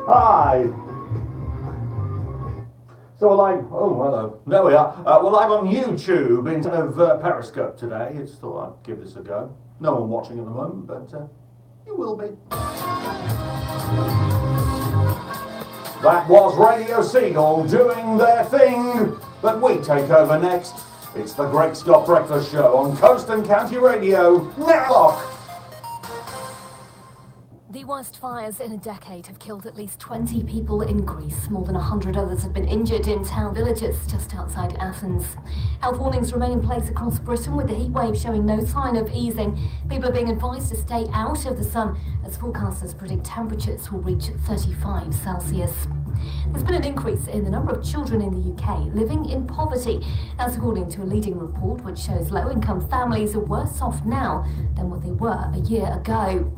Hi. So we're live. Oh, hello. There we are. We're live on YouTube instead of Periscope today. I just thought I'd give this a go. No one watching at the moment, but you will be. That was Radio Seagull doing their thing, but we take over next. It's the Greg Scott Breakfast Show on Coast and County Radio. Now. The worst fires in a decade have killed at least 20 people in Greece. More than 100 others have been injured in town villages just outside Athens. Health warnings remain in place across Britain, with the heat wave showing no sign of easing. People are being advised to stay out of the sun as forecasters predict temperatures will reach 35 Celsius. There's been an increase in the number of children in the UK living in poverty. That's according to a leading report which shows low-income families are worse off now than what they were a year ago.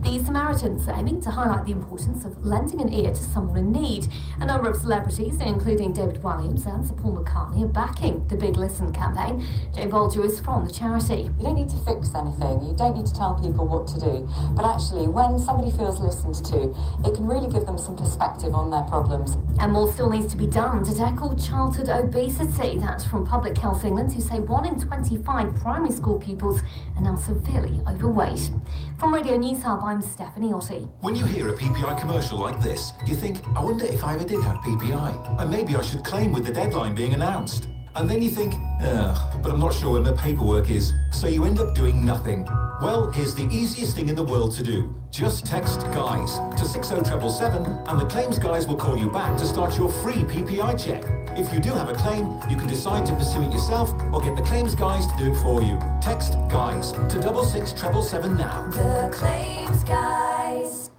The Samaritans are aiming to highlight the importance of lending an ear to someone in need. A number of celebrities, including David Walliams and Sir Paul McCartney, are backing the Big Listen campaign. Jane Bolger is from the charity. You don't need to fix anything, you don't need to tell people what to do, but actually when somebody feels listened to, it can really give them some perspective on their problems. And more still needs to be done to tackle childhood obesity. That's from Public Health England, who say 1 in 25 primary school pupils are now severely overweight. From Radio News Hub, I'm Stephanie Otti. When you hear a PPI commercial like this, you think, I wonder if I ever did have PPI, and maybe I should claim with the deadline being announced. And then you think, but I'm not sure when the paperwork is, so you end up doing nothing. Well, here's the easiest thing in the world to do. Just text GUYS to 60777 and the claims guys will call you back to start your free PPI check. If you do have a claim, you can decide to pursue it yourself or get the claims guys to do it for you. Text GUYS to 66777 now. The claims guys.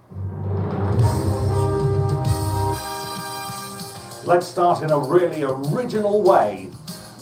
Let's start in a really original way.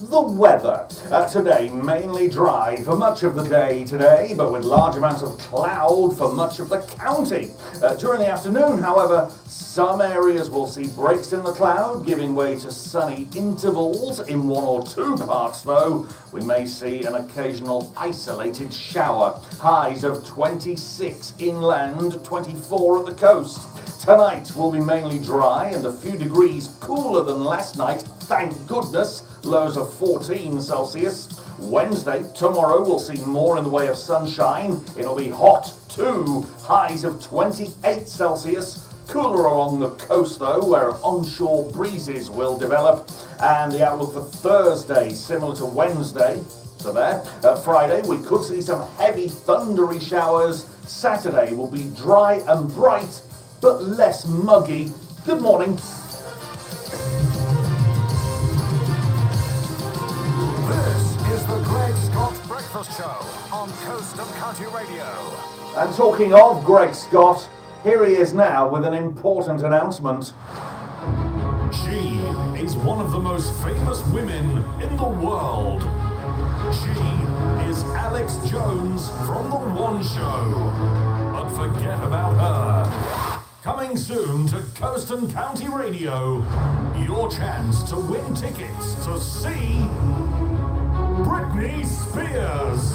The weather. Today, mainly dry for much of the day today, but with large amounts of cloud for much of the county. During the afternoon, however, some areas will see breaks in the cloud, giving way to sunny intervals. In 1 or 2 parts, though, we may see an occasional isolated shower. Highs of 26 inland, 24 at the coast. Tonight will be mainly dry and a few degrees cooler than last night, thank goodness. Lows of 14 Celsius. Wednesday, tomorrow, we'll see more in the way of sunshine. It'll be hot too. Highs of 28 Celsius. Cooler along the coast though, where onshore breezes will develop. And the outlook for Thursday, similar to Wednesday. So there. Friday, we could see some heavy thundery showers. Saturday will be dry and bright, but less muggy. Good morning. This is the Greg Scott Breakfast Show on Coast and County Radio. And talking of Greg Scott, here he is now with an important announcement. She is one of the most famous women in the world. She is Alex Jones from The One Show. But forget about her. Coming soon to Coast and County Radio, your chance to win tickets to see Britney Spears.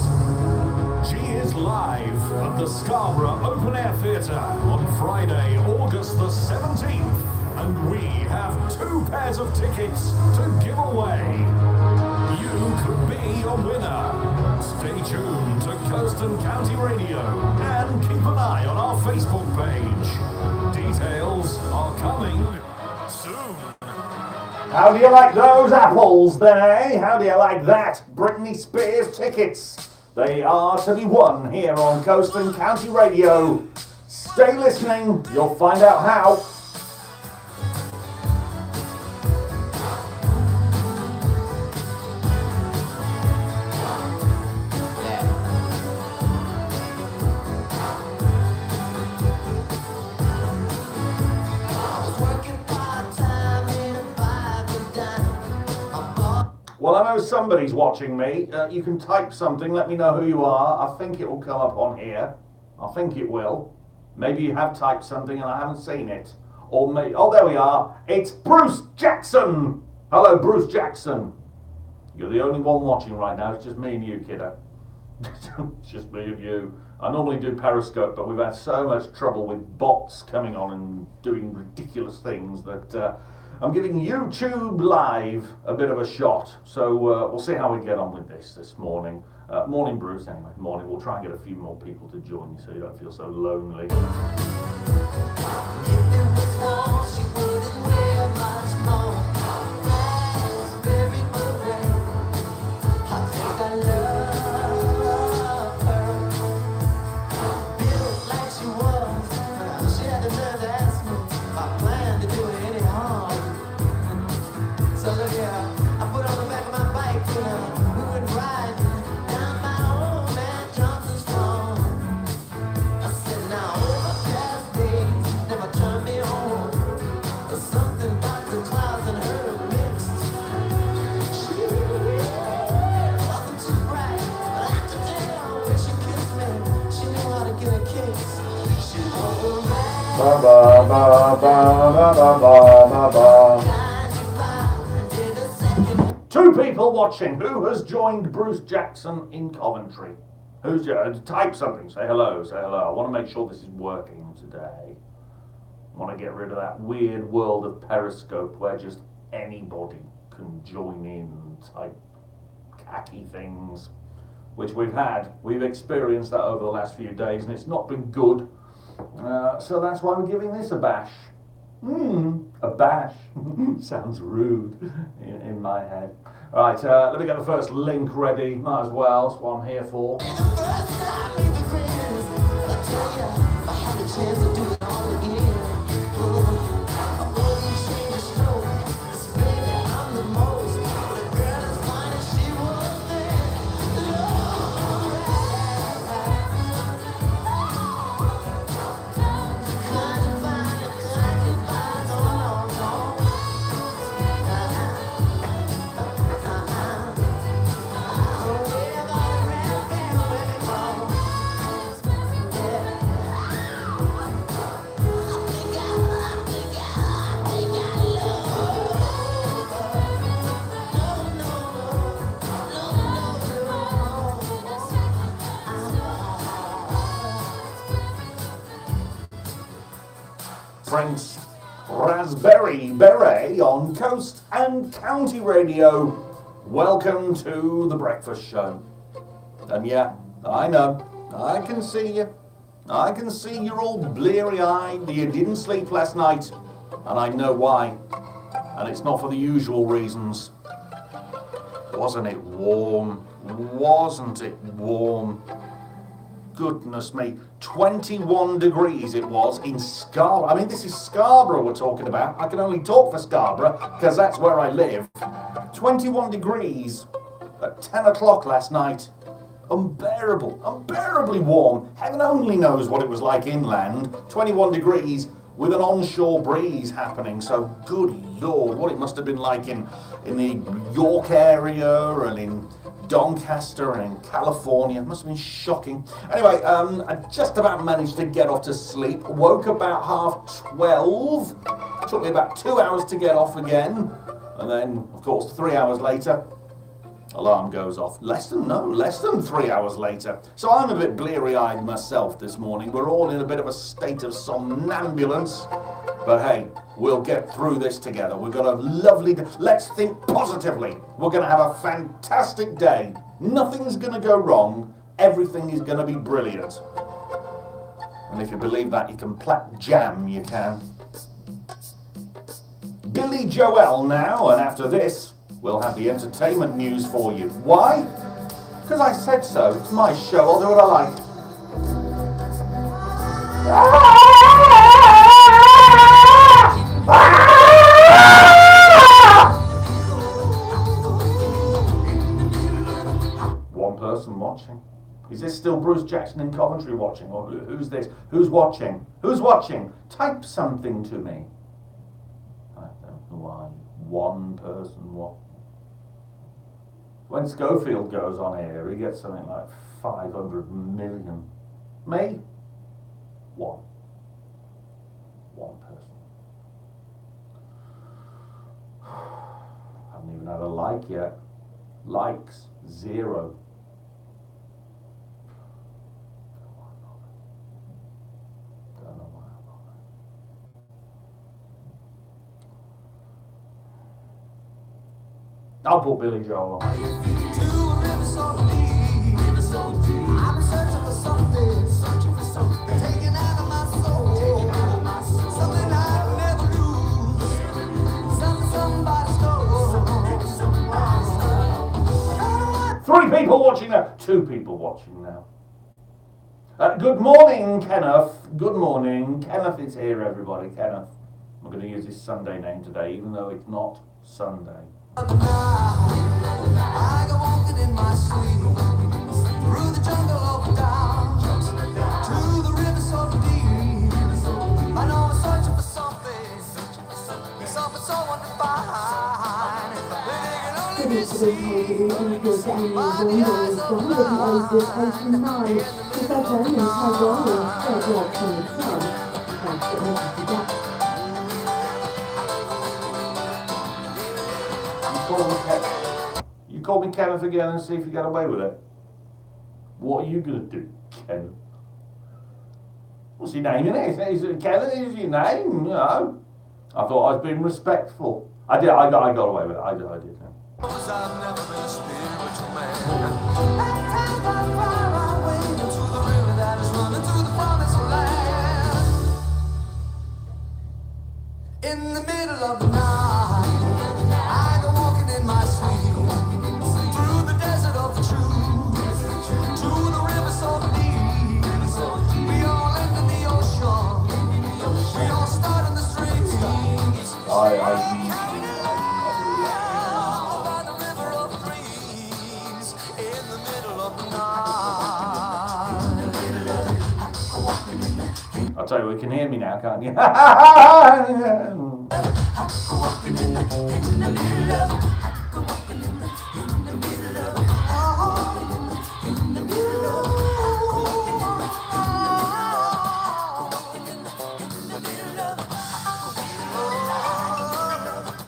She is live at the Scarborough Open Air Theatre on Friday, August the 17th. And we have 2 pairs of tickets to give away. You could be a winner. Stay tuned to Coast and County Radio and keep an eye on our Facebook page. Details are coming soon. How do you like those apples then, eh? How do you like that? Britney Spears tickets. They are to be won here on Coast and County Radio. Stay listening, you'll find out how. Well, I know somebody's watching me. You can type something, let me know who you are. I think it will come up on here. I think it will. Maybe you have typed something and I haven't seen it. Or maybe, oh, there we are. It's Bruce Jackson. Hello, Bruce Jackson. You're the only one watching right now. It's just me and you, kiddo. It's just me and you. I normally do Periscope, but we've had so much trouble with bots coming on and doing ridiculous things that I'm giving YouTube Live a bit of a shot. So we'll see how we get on with this morning. Morning, Bruce, anyway. Morning. We'll try and get a few more people to join you so you don't feel so lonely. Ba ba ba ba ba ba ba. Two people watching. Who has joined Bruce Jackson in Coventry? Who's type something? Say hello. Say hello. I want to make sure this is working today. I want to get rid of that weird world of Periscope where just anybody can join in and type khaki things, which we've experienced that over the last few days, and it's not been good. So that's why we're giving this a bash. A bash. Sounds rude in my head. Right, let me get the first link ready. Might as well. That's what I'm here for. Prince Raspberry Beret on Coast and County Radio. Welcome to the breakfast show. And yeah, I know, I can see you. I can see you're all bleary-eyed, you didn't sleep last night, and I know why. And it's not for the usual reasons. Wasn't it warm? Wasn't it warm? Goodness me, 21 degrees it was in Scarborough. I mean, this is Scarborough we're talking about. I can only talk for Scarborough because that's where I live. 21 degrees at 10 o'clock last night. Unbearable, unbearably warm. Heaven only knows what it was like inland. 21 degrees with an onshore breeze happening. So good Lord, what it must have been like in the York area and in Doncaster and in California. It must have been shocking. Anyway, I just about managed to get off to sleep. Woke about 12:30. Took me about 2 hours to get off again. And then, of course, 3 hours later, alarm goes off. Less than 3 hours later. So I'm a bit bleary-eyed myself this morning. We're all in a bit of a state of somnambulance. But hey, we'll get through this together. We've got a lovely day. Let's think positively. We're going to have a fantastic day. Nothing's going to go wrong. Everything is going to be brilliant. And if you believe that, you can plat jam, you can. Billy Joel now, and after this, we'll have the entertainment news for you. Why? Because I said so. It's my show. I'll do what I like. One person watching. Is this still Bruce Jackson in Coventry watching? Or who's this? Who's watching? Who's watching? Type something to me. I don't know why. One person watching. When Schofield goes on here, he gets something like 500 million. Me? One person. Haven't even had a like yet. Likes, 0. I'll put Billy Joel on. Three people watching now. Two people watching now. Good morning, Kenneth. Good morning. Kenneth is here, everybody. Kenneth. I'm going to use his Sunday name today, even though it's not Sunday. I go walking in my sleep through the jungle of down to the river so deep. I know I'm searching for something so undefined. It is to be paid to the Emperor's annual window is done with the age of 89. The veteran is her role in third rock from the sun. Thanks to Mrs. Jack. You call me Kenneth again and see if you get away with it. What are you going to do, Kenneth? What's your name in it? Kenneth is your name, you know. I thought I was being respectful. I got away with it. I did. I've never been a spiritual man. To the river that is running through the promised land. In the middle of the night, I go walking in my sleep through the desert of the truth to the river so deep. We all end in the ocean. We all start in the streets. By the river of dreams in the middle of the night. I'll tell you, you can hear me now, can't you?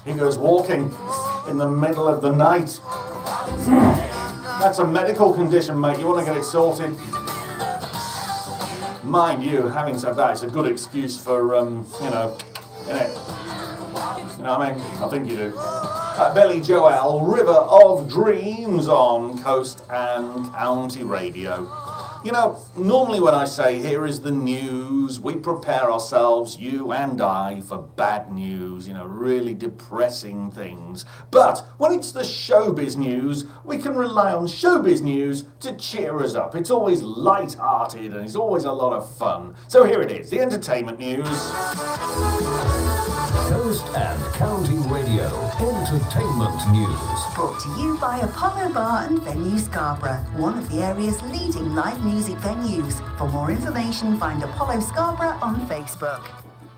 He goes walking in the middle of the night. That's a medical condition, mate. You want to get it sorted. Mind you, having said that, it's a good excuse for, innit? You know what I mean? I think you do. Billy Joel, River of Dreams on Coast and County Radio. You know, normally when I say here is the news, we prepare ourselves, you and I, for bad news, really depressing things. But when it's the showbiz news, we can rely on showbiz news to cheer us up. It's always light-hearted and it's always a lot of fun. So here it is, the entertainment news. Coast and County Radio Entertainment News. Brought to you by Apollo Bar and Venue Scarborough, one of the area's leading live music venues. For more information, find Apollo Scarborough on Facebook.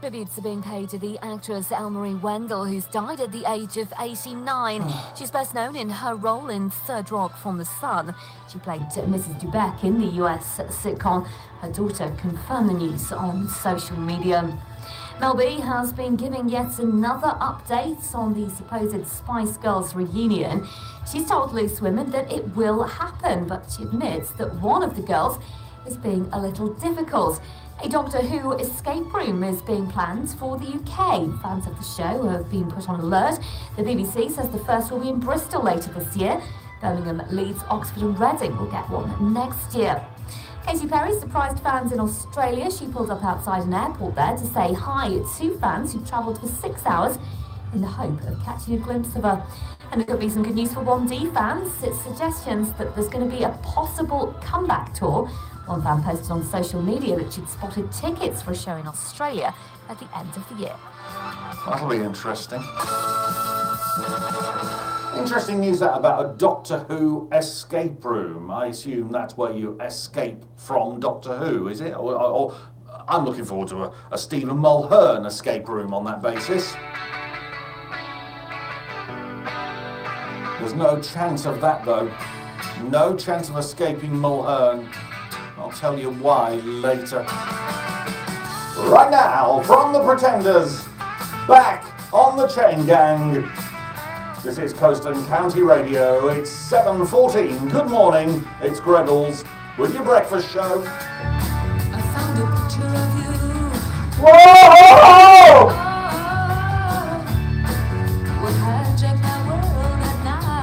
Tributes are being paid to the actress Elmarie Wendell, who's died at the age of 89. She's best known in her role in Third Rock from the Sun. She played Mrs. Dubeck in the US sitcom. Her daughter confirmed the news on social media. Mel B has been giving yet another update on the supposed Spice Girls reunion. She's told Loose Women that it will happen, but she admits that one of the girls is being a little difficult. A Doctor Who escape room is being planned for the UK. Fans of the show have been put on alert. The BBC says the first will be in Bristol later this year. Birmingham, Leeds, Oxford and Reading will get one next year. Katy Perry surprised fans in Australia. She pulled up outside an airport there to say hi to fans who travelled for 6 hours in the hope of catching a glimpse of her. And there could be some good news for 1D fans. It's suggestions that there's going to be a possible comeback tour. One fan posted on social media that she'd spotted tickets for a show in Australia at the end of the year. That'll be interesting. Interesting news that about a Doctor Who escape room. I assume that's where you escape from Doctor Who, is it? Or I'm looking forward to a Stephen Mulhern escape room on that basis. There's no chance of that, though. No chance of escaping Mulhern. I'll tell you why later. Right now, from the Pretenders, back on the Chain Gang. This is Coast and County Radio. It's 7:14. Good morning. It's Greddles with your breakfast show. I found a picture of you. Whoa! What hijacked my world at night.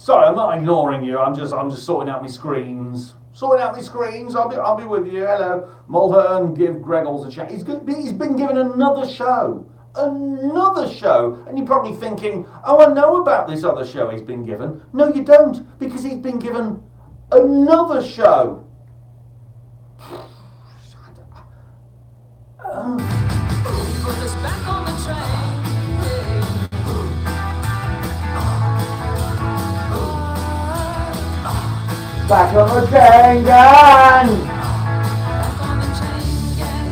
Sorry, I'm not ignoring you. I'm just sorting out my screens. I'll be with you. Hello, Mulhern. Give Greggles a chat. He's been given another show, and you're probably thinking, oh, I know about this other show he's been given. No, you don't, because he's been given another show. Put us back on the train. Back on the train gang. Back on the train again.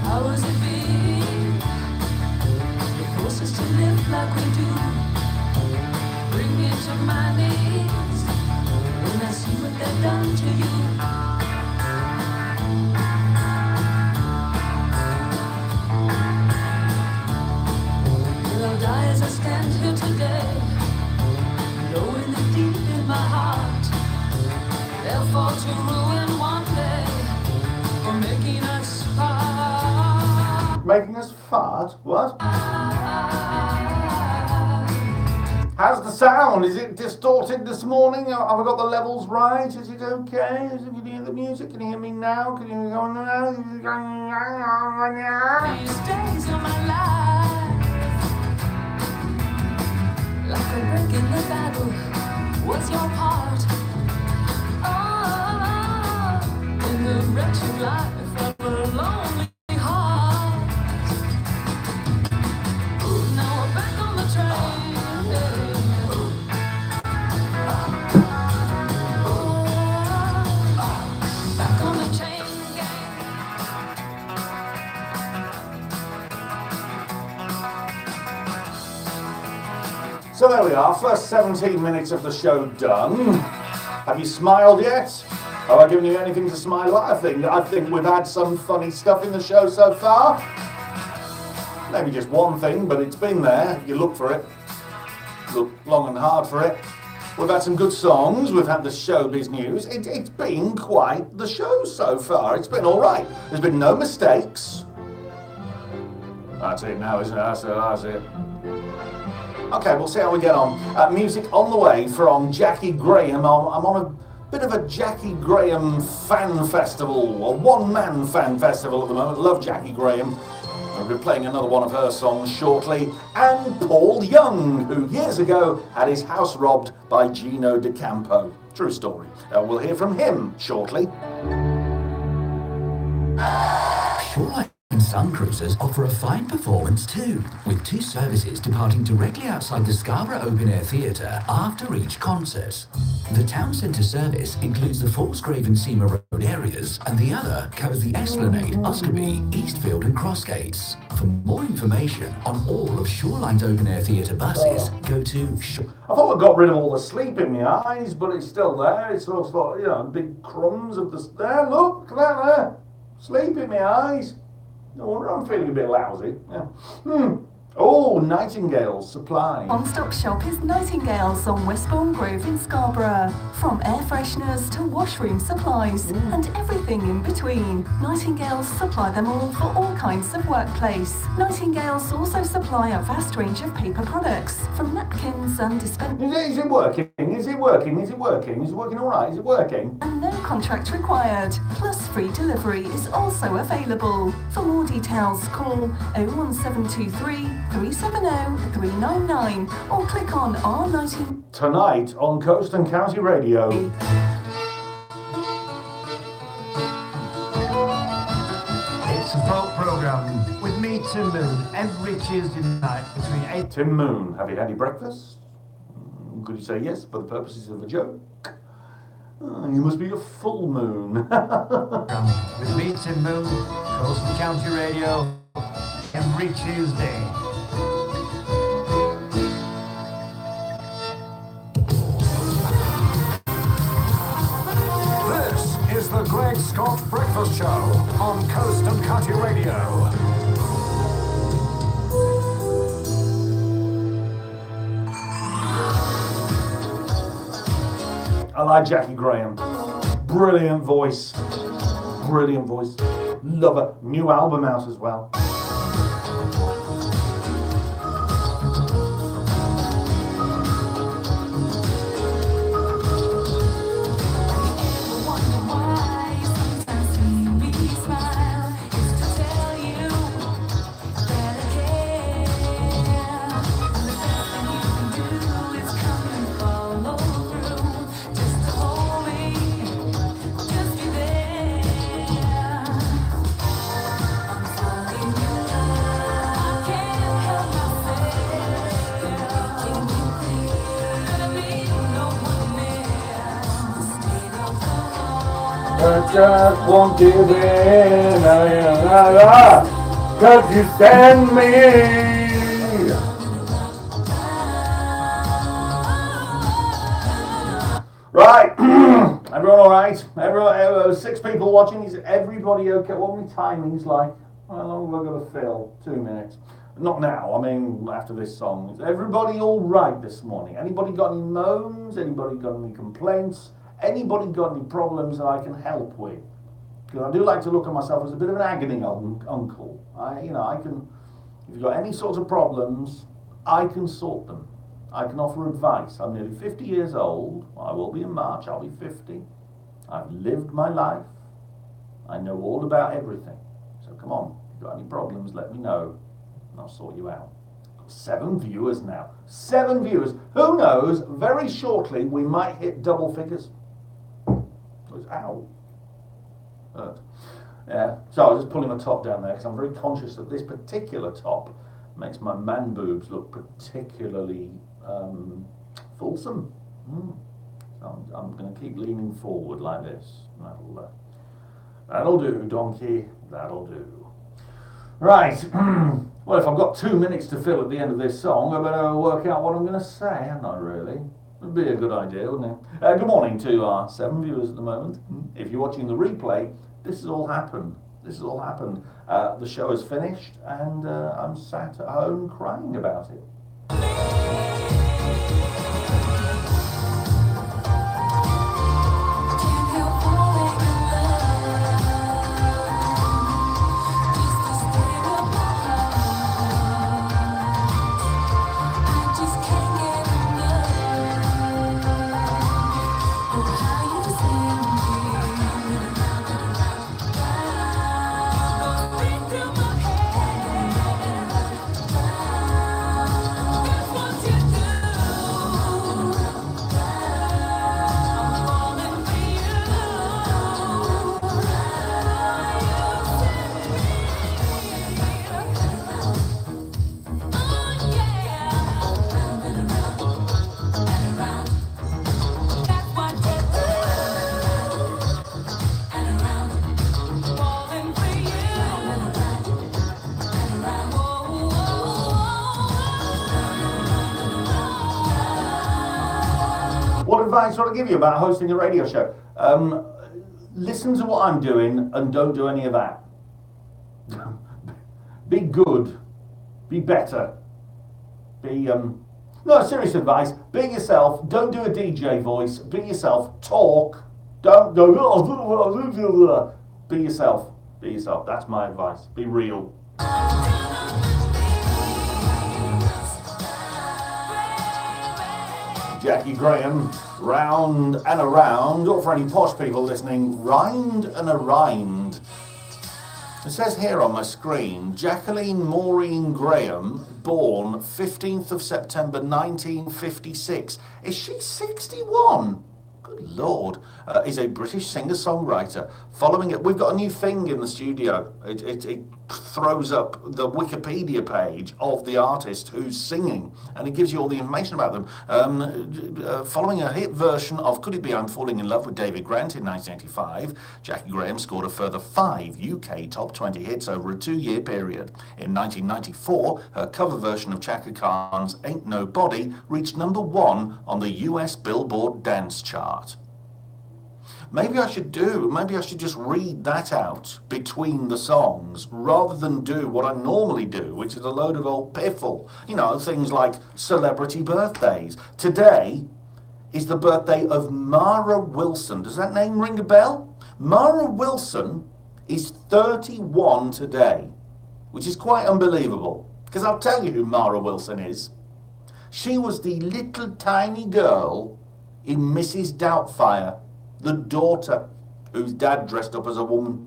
How was it been? They force us to live like we do. Bring me to my knees when I see what they've done to you. Will I die as I stand here today, knowing that deep in my heart they'll fall to ruin one day for making us part. Making us fart? What? How's the sound? Is it distorted this morning? Have I got the levels right? Is it okay? Can you hear the music? Can you hear me now? Can you hear me now? These days of my life, like a break in the battle, was your part. Oh, in the wretched life of a lonely heart. Now we're back on the train. Back on the chain gang. So there we are, first 17 minutes of the show done. Have you smiled yet? Have I given you anything to smile at? I think we've had some funny stuff in the show so far. Maybe just one thing, but it's been there. You look for it. Look long and hard for it. We've had some good songs. We've had the showbiz news. It's been quite the show so far. It's been all right. There's been no mistakes. That's it now, isn't it? That's it. Okay, we'll see how we get on. Music on the way from Jackie Graham. I'm on a bit of a Jackie Graham fan festival, a one-man fan festival at the moment. Love Jackie Graham. We'll be playing another one of her songs shortly. And Paul Young, who years ago had his house robbed by Gino D'Acampo. True story. We'll hear from him shortly. Shoreline Sun Cruises offer a fine performance too, with 2 services departing directly outside the Scarborough Open Air Theatre after each concert. The town centre service includes the Fallsgrave and Seymour Road areas, and the other covers the Esplanade, Uskerby, Eastfield and Crossgates. For more information on all of Shoreline's Open Air Theatre buses, go to I thought I got rid of all the sleep in my eyes, but it's still there. It's sort of, you know, big crumbs of the... There, look there. Sleep in my eyes. No wonder I'm feeling a bit lousy. Yeah. Oh, Nightingale's Supply. One Stop Shop is Nightingale's on Westbourne Grove in Scarborough. From air fresheners to washroom supplies and everything in between, Nightingale's supply them all for all kinds of workplace. Nightingale's also supply a vast range of paper products, from napkins and dispensers. Is it working? Is it working? Is it working? Is it working all right? Is it working? And no contract required. Plus free delivery is also available. For more details, call 01723 370 399 or click on our Nightingale. Tonight on Coast and County Radio. It's a folk programme with me, Tim Moon, every Tuesday night between 8... Tim Moon, have you had your breakfast? Could you say yes for the purposes of a joke? You must be a full moon. With me, Tim Moon, Coast and County Radio, every Tuesday. This is the Greg Scott Scott Breakfast Show on Coast and County Radio. I like Jackie Graham. Brilliant voice. Brilliant voice. Love her. New album out as well. I just won't give in, cause you send me. Right, everyone all right? Everyone, 6 people watching. Is everybody okay? What my timing's like? How long have I got to fill? 2 minutes. Not now. I mean, after this song. Is everybody all right this morning? Anybody got any moans? Anybody got any complaints? Anybody got any problems that I can help with? Because I do like to look at myself as a bit of an agony uncle. I can, if you've got any sorts of problems, I can sort them. I can offer advice. I'm nearly 50 years old. I will be in March. I'll be 50. I've lived my life. I know all about everything. So come on, if you've got any problems, let me know, and I'll sort you out. 7 viewers now. 7 viewers. Who knows? Very shortly, we might hit double figures. Ow. Hurt. Yeah. So I was just pulling my top down there because I'm very conscious that this particular top makes my man boobs look particularly fulsome. So I'm going to keep leaning forward like this. That'll do, donkey. That'll do. Right. Well, if I've got 2 minutes to fill at the end of this song, I better work out what I'm going to say, haven't I, really? Would be a good idea, wouldn't it? Good morning to our 7 viewers at the moment. If you're watching the replay, this has all happened. This has all happened. The show is finished, and I'm sat at home crying about it. What advice would I give you about hosting a radio show? Listen to what I'm doing and don't do any of that. Be good. Be better. No, serious advice. Be yourself. Don't do a DJ voice. Be yourself. Talk. Don't go. Be yourself. Be yourself. That's my advice. Be real. Jackie Graham, Round and Around, or for any posh people listening, Rind and Arind. It says here on my screen, Jacqueline Maureen Graham, born 15th of September 1956. Is she 61? Good Lord. Is a British singer-songwriter. Following it, we've got a new thing in the studio. It throws up the Wikipedia page of the artist who's singing, and it gives you all the information about them. Following a hit version of Could It Be I'm Falling in Love with David Grant in 1985, Jackie Graham scored a further 5 UK top 20 hits over a 2-year period. In 1994, her cover version of Chaka Khan's Ain't Nobody reached #1 on the US Billboard Dance Chart. Maybe I should just read that out between the songs rather than do what I normally do, which is a load of old piffle. You know, things like celebrity birthdays. Today is the birthday of Mara Wilson. Does that name ring a bell? Mara Wilson is 31 today, which is quite unbelievable, because I'll tell you who Mara Wilson is. She was the little tiny girl in Mrs. Doubtfire, the daughter whose dad dressed up as a woman.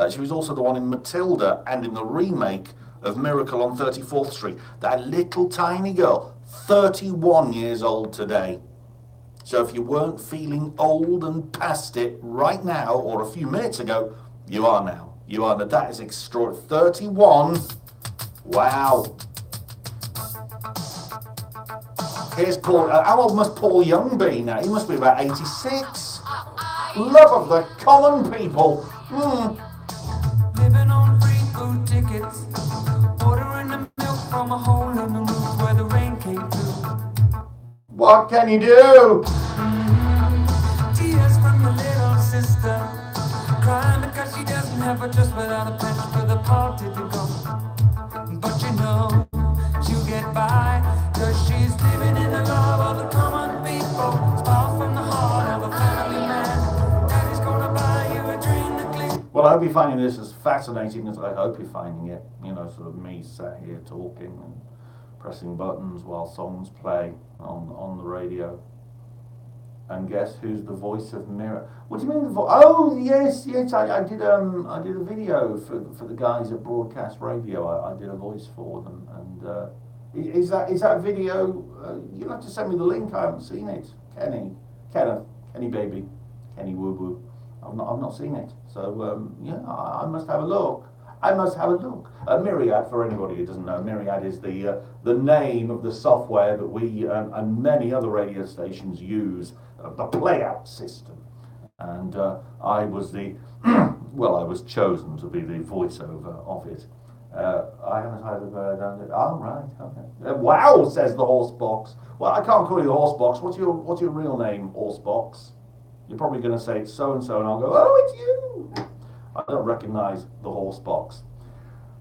She was also the one in Matilda and in the remake of Miracle on 34th Street. That little tiny girl, 31 years old today. So if you weren't feeling old and past it right now or a few minutes ago, you are now. You are now. That is extraordinary. 31. Wow. Here's Paul. How old must Paul Young be now? He must be about 86. Love of the common people. Living on free food tickets, ordering the milk from a hole in the roof where the rain came through. What can you do? Tears from your little sister, crying because she doesn't have a dress without a penny for the party to go. But you know she'll get by, cause she's living in the love of the common people. Far from the heart of a family man. Daddy's gonna buy you a dream to cling. Well, I hope you're finding this as fascinating as I hope you're finding it. You know, sort of me sat here talking and pressing buttons while songs play on the radio. And guess who's the voice of Mirror? What do you mean the voice? Oh, yes. I did a video for the guys at Broadcast Radio. I did a voice for them, and is that video? You'll have to send me the link. I haven't seen it. Kenny baby, Kenny woo woo. I've not seen it. So yeah, I must have a look. Myriad, for anybody who doesn't know, Myriad is the name of the software that we and many other radio stations use, the playout system. And I was I was chosen to be the voiceover of it. I haven't heard of it. Oh, right, okay. Wow, says the horse box. Well, I can't call you the horse box. What's your real name, horse box? You're probably going to say it's so and so, and I'll go, oh, it's you. I don't recognise the horse box.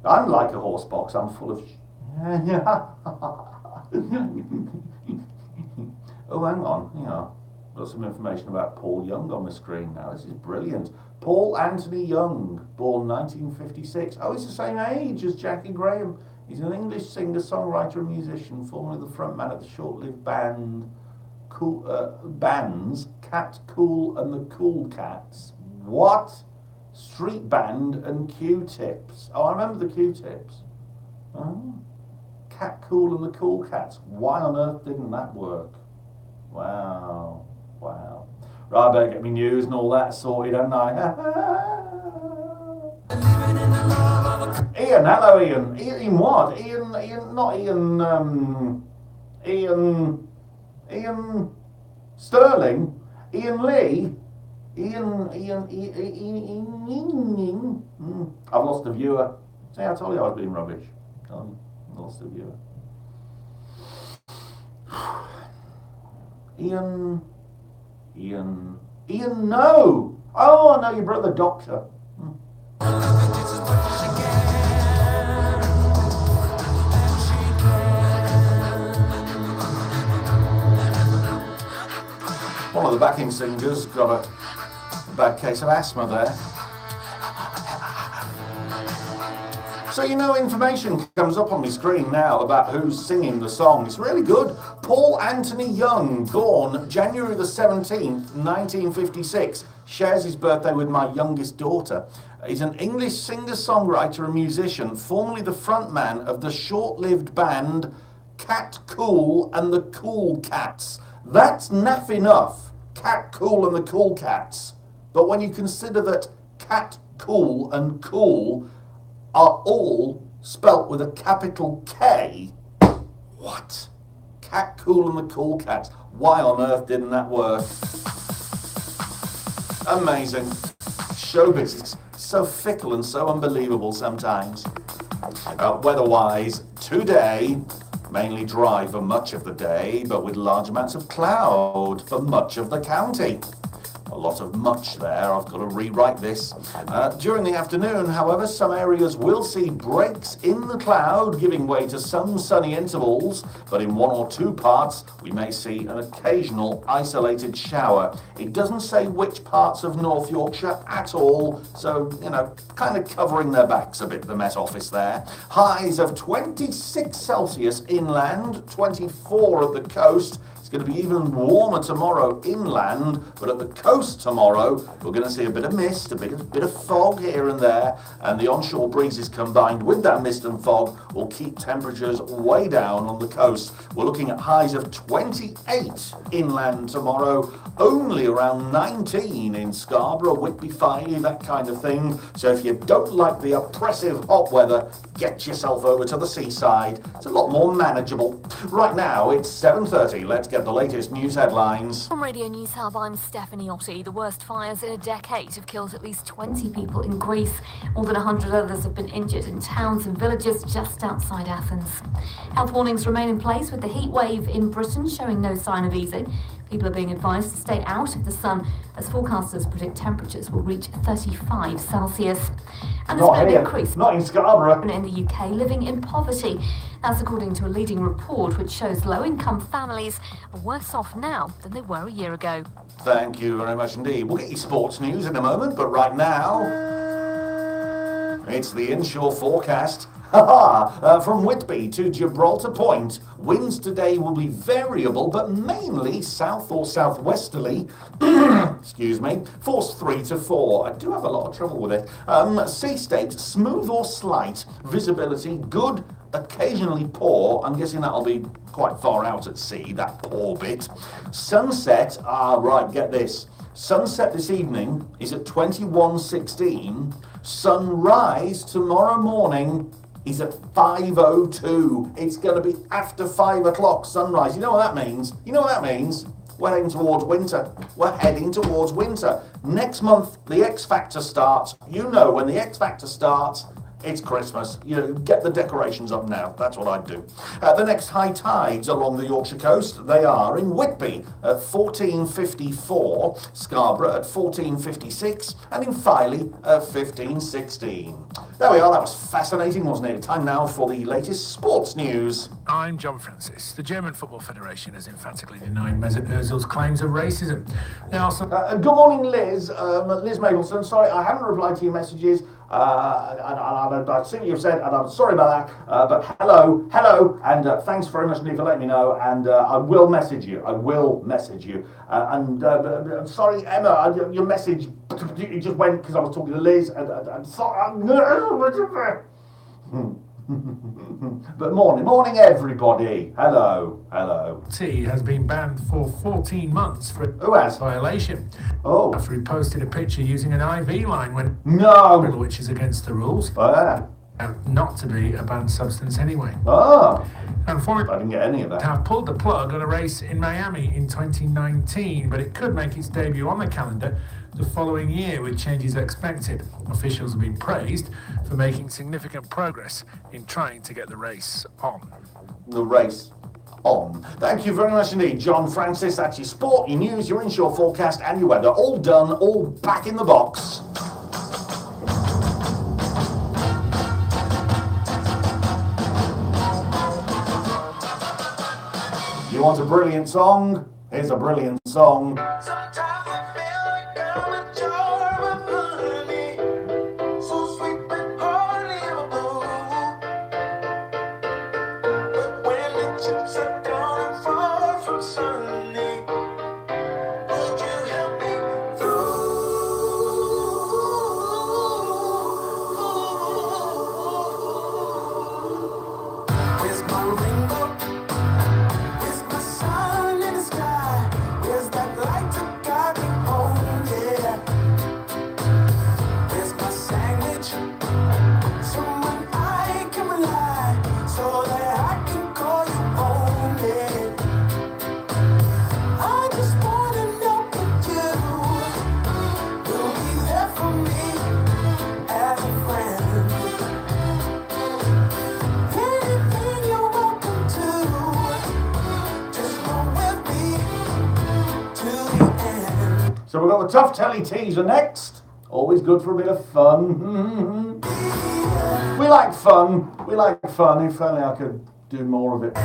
I'm like a horse box. I'm full of. Oh, hang on. Yeah, got some information about Paul Young on the screen now. This is brilliant. Paul Anthony Young, born 1956. Oh, he's the same age as Jackie Graham. He's an English singer, songwriter, and musician, formerly the frontman of the short-lived bands Cat Cool and the Cool Cats. What? Street Band and Q-Tips. Oh, I remember the Q-Tips. Oh. Cat Cool and the Cool Cats. Why on earth didn't that work? Wow. Right, I better get me news and all that sorted, haven't I? Ian, hello Ian. Ian what? Ian, not Ian, Ian Sterling, Ian Lee, Ian. I've lost a viewer. See, I told you I was being rubbish. I lost a viewer. Ian, no! Oh, I know your brother, Doctor. One of the backing singers got a bad case of asthma there. So you know, information comes up on my screen now about who's singing the song. It's really good. Paul Anthony Young, born January the 17th, 1956, shares his birthday with my youngest daughter. He's an English singer-songwriter and musician, formerly the frontman of the short-lived band Cat Cool and the Cool Cats. That's naff enough, Cat Cool and the Cool Cats. But when you consider that Cat Cool and Cool are all spelt with a capital K. What? Cat Cool and the Cool Cats. Why on earth didn't that work? Amazing. Showbiz is so fickle and so unbelievable sometimes. Weather-wise, today, mainly dry for much of the day, but with large amounts of cloud for much of the county. A lot of much there. I've got to rewrite this. During the afternoon, however, some areas will see breaks in the cloud, giving way to some sunny intervals, but in one or two parts, we may see an occasional isolated shower. It doesn't say which parts of North Yorkshire at all, so, kind of covering their backs a bit, the Met Office there. Highs of 26 Celsius inland, 24 at the coast. It's going to be even warmer tomorrow inland, but at the coast tomorrow, we're going to see a bit of mist, a bit of fog here and there, and the onshore breezes combined with that mist and fog will keep temperatures way down on the coast. We're looking at highs of 28 inland tomorrow, only around 19 in Scarborough, Whitby 5, that kind of thing. So if you don't like the oppressive hot weather, get yourself over to the seaside. It's a lot more manageable. Right now, it's 7:30. Let's get the latest news headlines. From Radio News Hub, I'm Stephanie Otti. The worst fires in a decade have killed at least 20 people in Greece. More than 100 others have been injured in towns and villages just outside Athens. Health warnings remain in place with the heat wave in Britain showing no sign of easing. People are being advised to stay out of the sun as forecasters predict temperatures will reach 35 Celsius. And there's been an increase not in Scarborough in the UK living in poverty. That's according to a leading report which shows low-income families are worse off now than they were a year ago. Thank you very much indeed. We'll get you sports news in a moment, but right now, it's the inshore forecast. From Whitby to Gibraltar Point, winds today will be variable, but mainly south or southwesterly. Excuse me. Force 3 to 4. I do have a lot of trouble with it. Sea state, smooth or slight. Visibility, good, occasionally poor. I'm guessing that'll be quite far out at sea, that poor bit. Sunset, right, get this. Sunset this evening is at 21:16. Sunrise tomorrow morning is at 5:02. It's going to be after 5 o'clock sunrise. You know what that means? We're heading towards winter. Next month, the X Factor starts. You know when the X Factor starts, it's Christmas. Get the decorations up now. That's what I'd do. The next high tides along the Yorkshire coast, they are in Whitby at 14:54, Scarborough at 14:56, and in Filey at 15:16. There we are. That was fascinating, wasn't it? Time now for the latest sports news. I'm John Francis. The German Football Federation has emphatically denied Mesut Ozil's claims of racism. Now, good morning, Liz. Liz Mapleson. Sorry, I haven't replied to your messages. I see what you've said, and I'm sorry about that. But hello, and thanks very much indeed for letting me know. And I will message you. And sorry, Emma, your message it just went because I was talking to Liz. And sorry. But morning everybody. Hello. T has been banned for 14 months for Who has? violation. Oh. After he posted a picture using an IV line when which is against the rules. And not to be a banned substance anyway. And for I didn't get any of that. To have pulled the plug on a race in Miami in 2019, but it could make its debut on the calendar the following year with changes expected. Officials have been praised for making significant progress in trying to get the race on. Thank you very much indeed, John Francis. That's your sport, your news, your inshore forecast, and your weather. All done, all back in the box. You want a brilliant song? Here's a brilliant song. Sun in the sky, where's that light to guide me home? Yeah. So we've got the Tough Telly teaser next. Always good for a bit of fun. We like fun. We like fun. If only I could do more of it.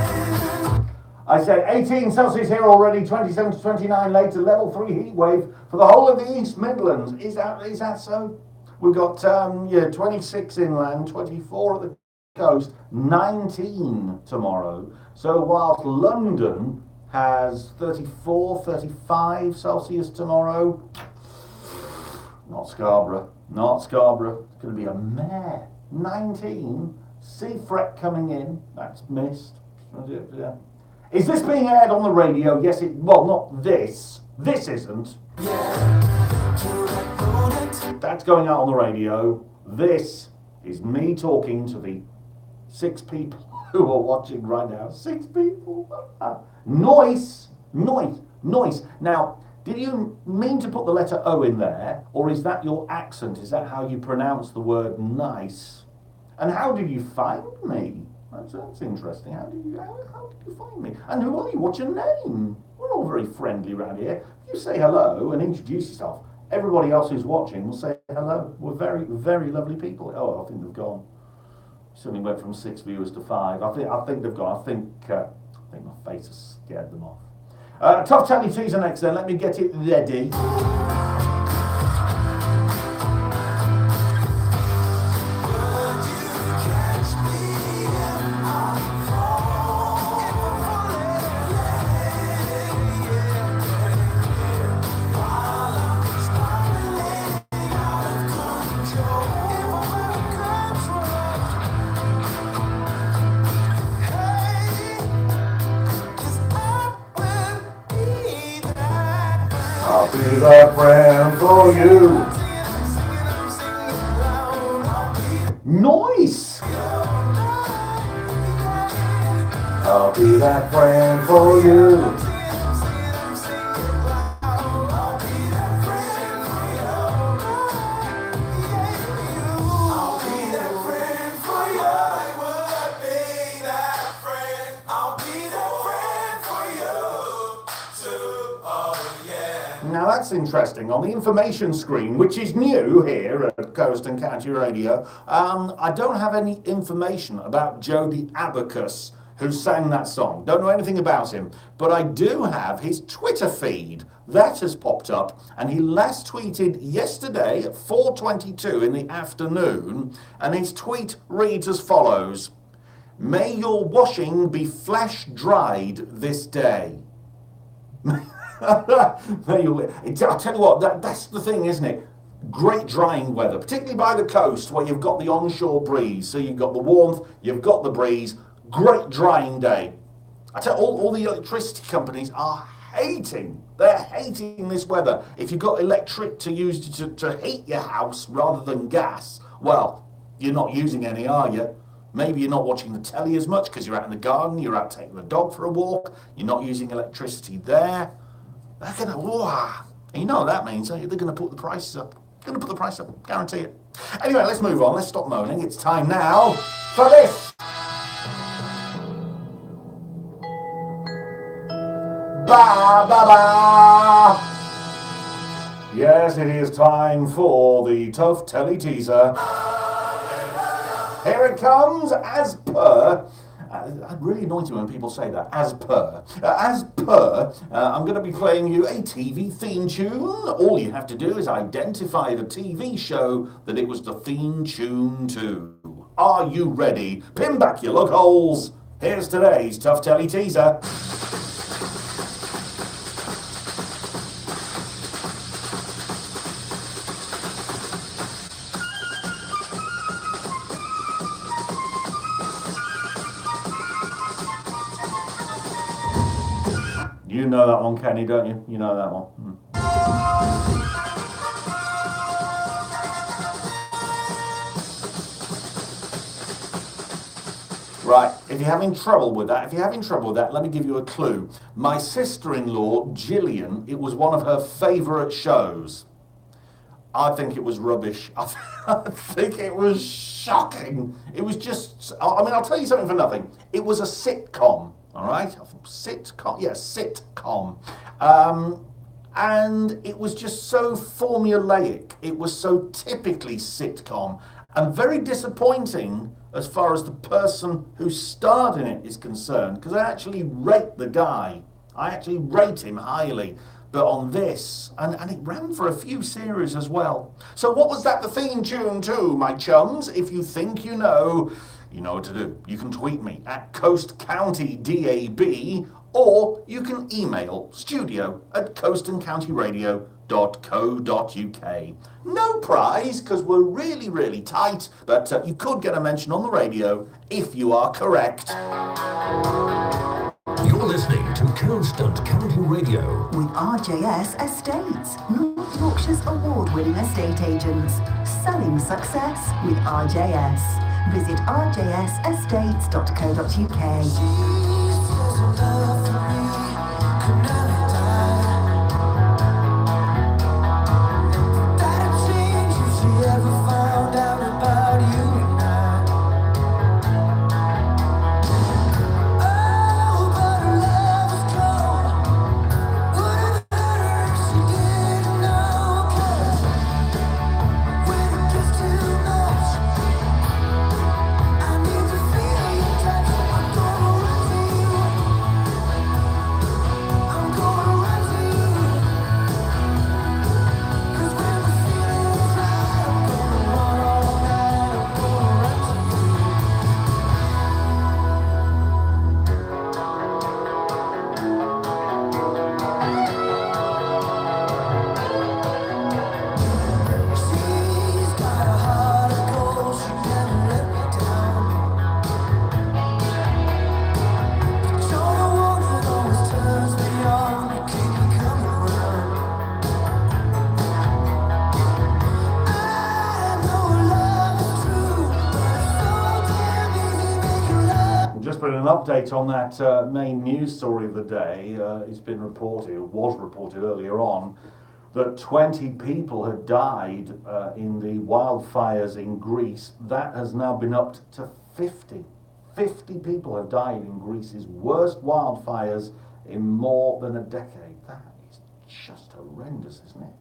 I say 18 Celsius here already, 27 to 29 later, level 3 heat wave for the whole of the East Midlands. Is that so? We've got 26 inland, 24 at the coast, 19 tomorrow. So whilst London has 34, 35 Celsius tomorrow, not Scarborough. It's going to be a mare. 19, sea fret coming in, that's missed. Is this being aired on the radio? Yes, well, not this. This isn't. That's going out on the radio. This is me talking to the 6 people who are watching right now. 6 people. Noise. Now, did you mean to put the letter O in there, or is that your accent? Is that how you pronounce the word nice? And how did you find me? That's interesting. How did you find me? And who are you? What's your name? We're all very friendly around here. You say hello and introduce yourself. Everybody else who's watching will say hello. We're very, very lovely people. Oh, I think they've gone. Certainly went from 6 viewers to 5. I think they've gone. I think my face has scared them off. Tough Telly teaser next then. Let me get it ready. I'll be that friend for you. Nice. I'll be that friend for you. Now that's interesting. On the information screen, which is new here at Coast and County Radio, I don't have any information about Jody Abacus, who sang that song. Don't know anything about him, but I do have his Twitter feed. That has popped up, and he last tweeted yesterday at 4:22 in the afternoon, and his tweet reads as follows: "May your washing be flash dried this day." I'll tell you what, that's the thing, isn't it? Great drying weather, particularly by the coast where you've got the onshore breeze. So you've got the warmth, you've got the breeze. Great drying day. I tell you, all the electricity companies are hating. They're hating this weather. If you've got electric to use to heat your house rather than gas, well, you're not using any, are you? Maybe you're not watching the telly as much because you're out in the garden, you're out taking the dog for a walk, you're not using electricity there. They're going to, you know what that means, they're going to put the prices up. Going to put the price up, guarantee it. Anyway, let's move on. Let's stop moaning. It's time now for this. Ba ba ba. Yes, it is time for the Tough Telly teaser. Here it comes, as per. It really annoys me when people say that. As per, I'm going to be playing you a TV theme tune. All you have to do is identify the TV show that it was the theme tune to. Are you ready? Pin back your lug holes. Here's today's Tough Telly teaser. You know that one, Kenny, don't you? You know that one. Right, if you're having trouble with that, let me give you a clue. My sister-in-law, Gillian, it was one of her favourite shows. I think it was rubbish. I think it was shocking. It was just, I mean, I'll tell you something for nothing. It was a sitcom. All right, sitcom. Yeah, sitcom. And it was just so formulaic. It was so typically sitcom and very disappointing as far as the person who starred in it is concerned, because I actually rate the guy. I actually rate him highly. But on this, and it ran for a few series as well. So what was that the theme tune to, my chums? If you think you know what to do. You can tweet me at Coast County DAB, or you can email studio@coastandcountyradio.co.uk. No prize, because we're really, really tight, but you could get a mention on the radio if you are correct. You're listening to Coast and County Radio with RJS Estates, North Yorkshire's award-winning estate agents. Selling success with RJS. Visit rjsestates.co.uk. Update on that main news story of the day. It's been reported, or was reported earlier on, that 20 people had died in the wildfires in Greece. That has now been upped to 50. 50 people have died in Greece's worst wildfires in more than a decade. That is just horrendous, isn't it?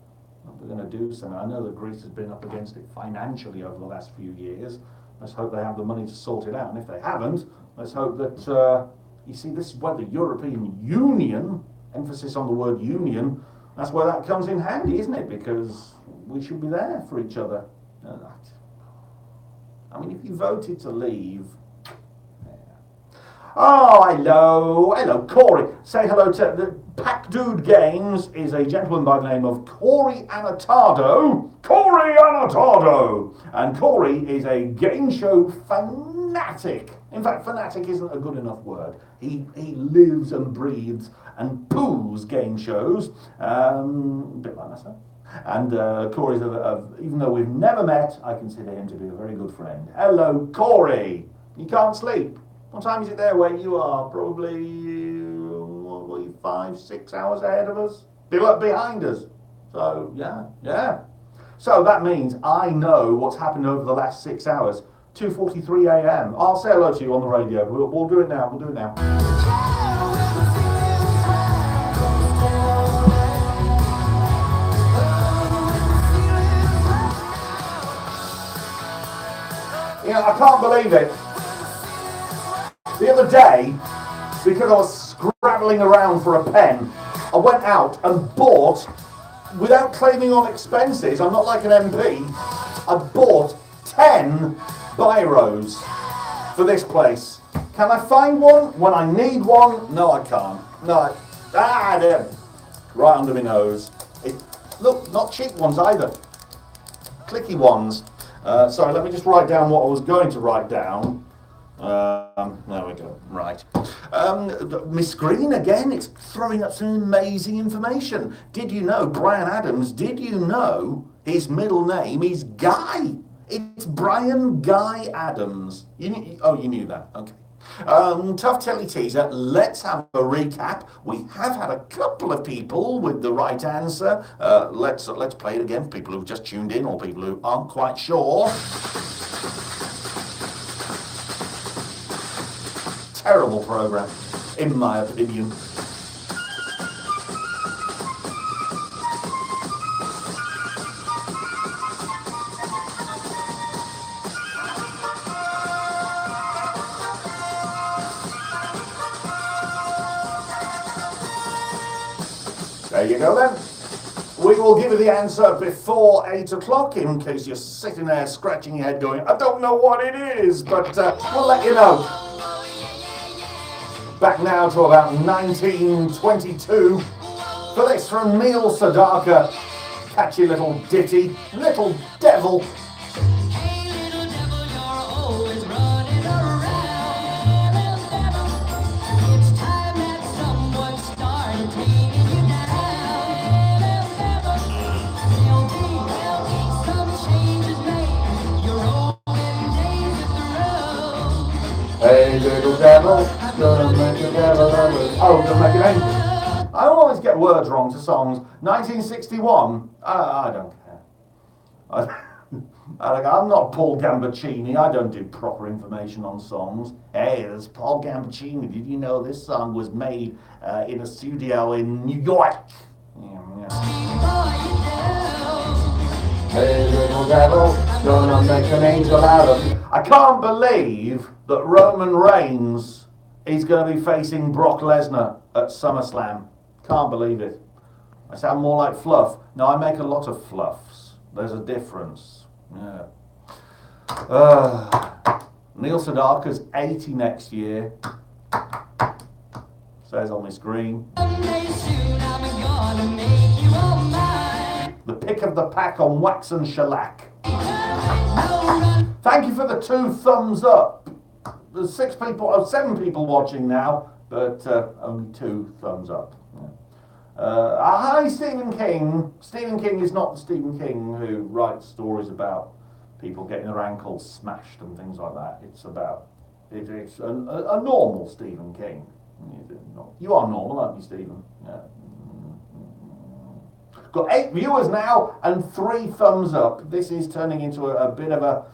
We're going to do something. I know that Greece has been up against it financially over the last few years. Let's hope they have the money to sort it out. And if they haven't, let's hope that, you see, this is where the European Union, emphasis on the word union, that's where that comes in handy, isn't it? Because we should be there for each other. I mean, if you voted to leave... Oh, hello, Corey. Say hello to the Pack Dude Games is a gentleman by the name of Corey Anatado. And Corey is a game show fanatic. In fact, fanatic isn't a good enough word. He lives and breathes and poos game shows. A bit like myself. And Corey's, even though we've never met, I consider him to be a very good friend. Hello, Corey. You can't sleep. What time is it there where you are? Probably 5-6 hours ahead of us? Behind us. So, yeah. So that means I know what's happened over the last 6 hours. 2:43 a.m. I'll say hello to you on the radio. We'll do it now. I can't believe it. The other day, because I was scrabbling around for a pen, I went out and bought, without claiming on expenses, I'm not like an MP, I bought 10 biros for this place. Can I find one when I need one? No, I can't. No, there. Right under my nose. Look, not cheap ones either. Clicky ones. Sorry, let me just write down what I was going to write down. There we go. Right. My screen again, it's throwing up some amazing information. Did you know Bryan Adams, did you know his middle name is Guy? It's Bryan Guy Adams. You knew that. Okay. Tough telly teaser. Let's have a recap. We have had a couple of people with the right answer. Let's play it again for people who've just tuned in or people who aren't quite sure. Terrible program, in my opinion. There you go then. We will give you the answer before 8 o'clock in case you're sitting there scratching your head going, I don't know what it is, but we'll let you know. Back now to about 1922 for this from Neil Sedaka. Catchy little ditty, Little Devil. Hey little devil, gonna make a devil of it. Oh, gonna make an angel. I always get words wrong to songs. 1961, I don't care. I'm not Paul Gambaccini. I don't do proper information on songs. Hey, there's Paul Gambaccini. Did you know this song was made in a studio in New York? Hey little devil, gonna make an angel out of you. I can't believe that Roman Reigns is going to be facing Brock Lesnar at SummerSlam. Can't believe it. I sound more like fluff. No, I make a lot of fluffs. There's a difference. Yeah. Neil Sedaka's 80 next year. Says on my screen. The pick of the pack on Wax and Shellac. Thank you for the 2 thumbs up. There's 7 people watching now, but only 2 thumbs up. Hi, Stephen King. Stephen King is not the Stephen King who writes stories about people getting their ankles smashed and things like that. It's a normal Stephen King. You are normal, aren't you, Stephen? Yeah. Got 8 viewers now and 3 thumbs up. This is turning into a bit of a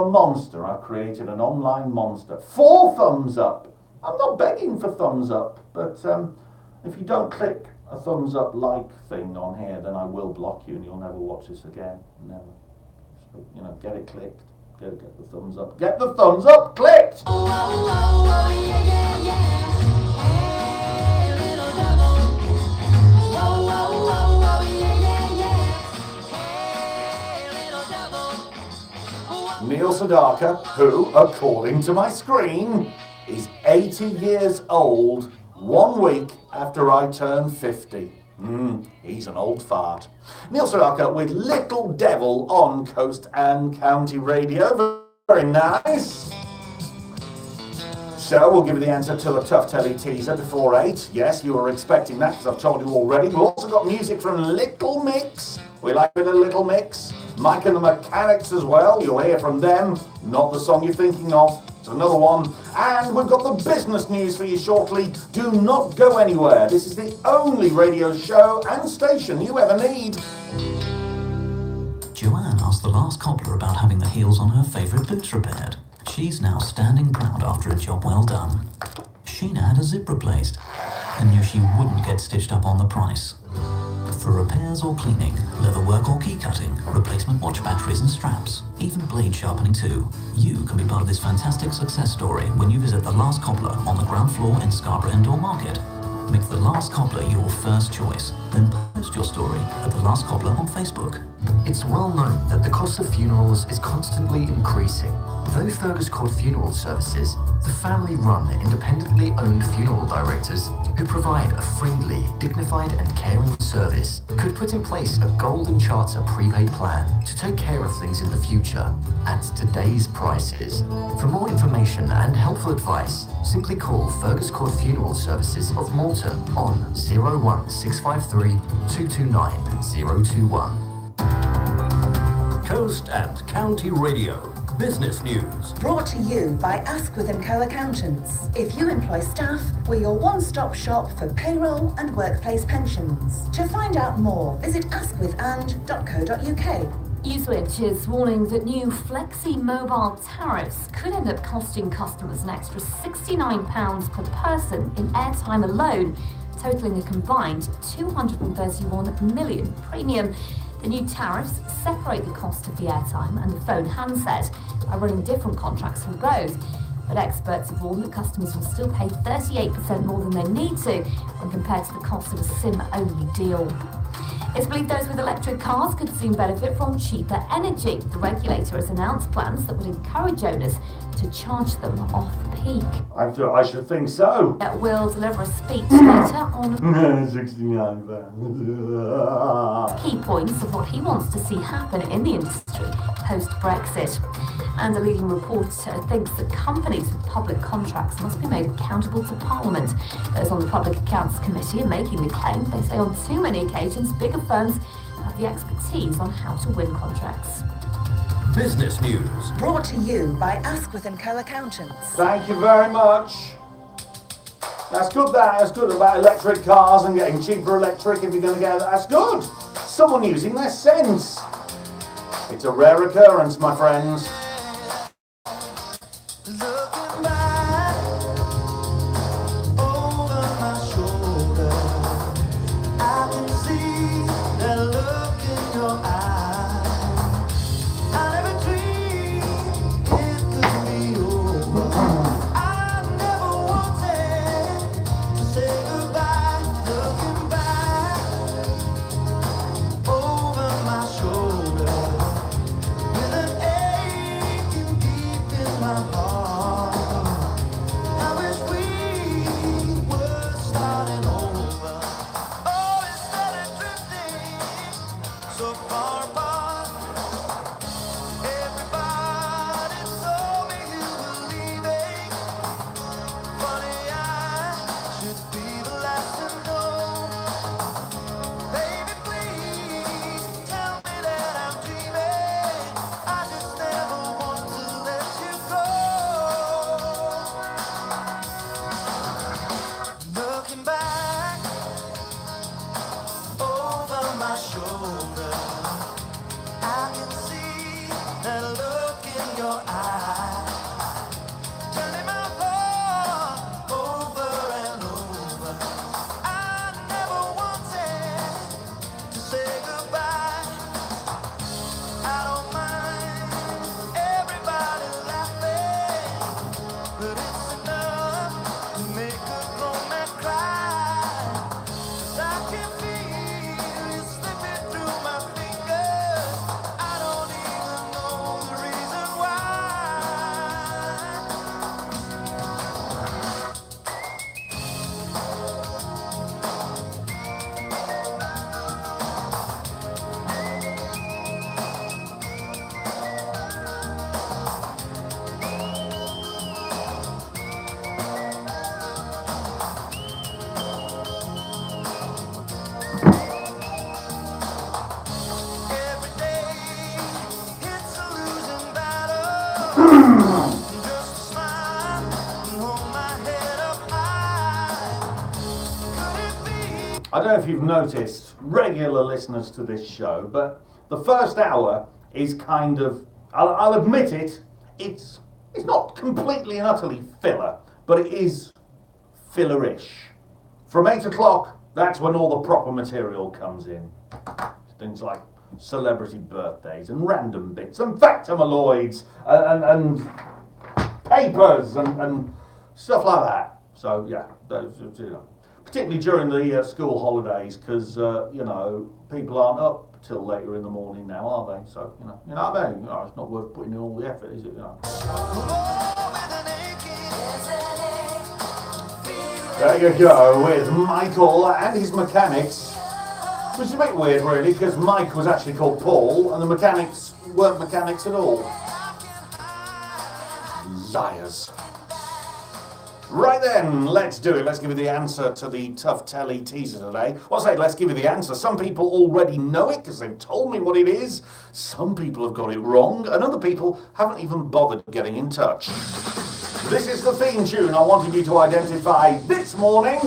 monster. I've created an online monster. 4 thumbs up. I'm not begging for thumbs up, but if you don't click a thumbs up like thing on here, then I will block you and you'll never watch this again. Never. So, get it clicked. Get the thumbs up. Get the thumbs up clicked! Neil Sedaka, who, according to my screen, is 80 years old 1 week after I turn 50. He's an old fart. Neil Sedaka with Little Devil on Coast and County Radio. Very nice. So we'll give you the answer to the Tough Telly teaser before 8. Yes, you were expecting that because I've told you already. We've also got music from Little Mix. We like a Little Mix. Mike and the Mechanics as well. You'll hear from them. Not the song you're thinking of. It's another one. And we've got the business news for you shortly. Do not go anywhere. This is the only radio show and station you ever need. Joanne asked the last cobbler about having the heels on her favourite boots repaired. She's now standing proud after a job well done. Sheena had a zip replaced and knew she wouldn't get stitched up on the price. For repairs or cleaning, leather work or key cutting, replacement watch batteries and straps, even blade sharpening too, you can be part of this fantastic success story when you visit The Last Cobbler on the ground floor in Scarborough Indoor Market. Make The Last Cobbler your first choice, then post your story at The Last Cobbler on Facebook. It's well known that the cost of funerals is constantly increasing. Though Fergus Court Funeral Services, the family-run, independently owned funeral directors who provide a friendly, dignified and caring service, could put in place a Golden Charter prepaid plan to take care of things in the future at today's prices. For more information and helpful advice, simply call Fergus Court Funeral Services of Malton on 01653 229 021. Coast and County Radio. Business news. Brought to you by Asquith & Co Accountants. If you employ staff, we're your one-stop shop for payroll and workplace pensions. To find out more, visit asquithand.co.uk. Uswitch is warning that new Flexi mobile tariffs could end up costing customers an extra £69 per person in airtime alone, totalling a combined £231 million premium. The new tariffs separate the cost of the airtime and the phone handset by running different contracts for both. But experts have warned that customers will still pay 38% more than they need to when compared to the cost of a SIM-only deal. It's believed those with electric cars could soon benefit from cheaper energy. The regulator has announced plans that would encourage owners to charge them off peak. I should think so. Will deliver a speech later on 69 key points of what he wants to see happen in the industry post-Brexit. And a leading reporter thinks that companies with public contracts must be made accountable to Parliament. Those on the Public Accounts Committee are making the claim. They say on too many occasions bigger firms have the expertise on how to win contracts. Business news. Brought to you by Asquith & Co Accountants. Thank you very much. That's good, that's good about electric cars and getting cheaper electric if you're going to get it. That's good. Someone using their sense. It's a rare occurrence, my friends. Looking back over my shoulder, I can see that look in your eyes. I never dreamed it could be over. I never wanted to say goodbye. Looking back over my shoulder, with an aching deep in my heart. I wish we were starting over. Oh, it started drifting so far apart. Everybody told me you were leaving. Funny, I should be the last to know. Baby, please tell me that I'm dreaming. I just never want to let you go. Looking back over my shoulder, I can see that look in your eye, turning my heart over and over. I never wanted to say goodbye. I don't mind everybody laughing, but it's enough to make a grown man cry. 'Cause I can feel you slipping through my fingers. I don't even know the reason why. Every day it's a losing battle. Just smile and hold my head up high. Could it be? I don't know if you've noticed, regular listeners to this show, but the first hour is kind of, I'll admit it, it's not completely and utterly filler, but it is fillerish. From 8 o'clock, that's when all the proper material comes in. Things like celebrity birthdays and random bits and factimaloids and papers and stuff like that. So yeah, those, you know, particularly during the school holidays, because you know, people aren't up till later in the morning now, are they? So you know what I mean. You know, it's not worth putting in all the effort, is it? You know. There you go with Michael and his mechanics. Which is a bit weird, really, because Mike was actually called Paul, and the mechanics weren't mechanics at all. Liars. Right then, let's do it. Let's give you the answer to the Tough Telly teaser today. Well, I say, let's give you the answer. Some people already know it because they've told me what it is. Some people have got it wrong, and other people haven't even bothered getting in touch. This is the theme tune I wanted you to identify this morning.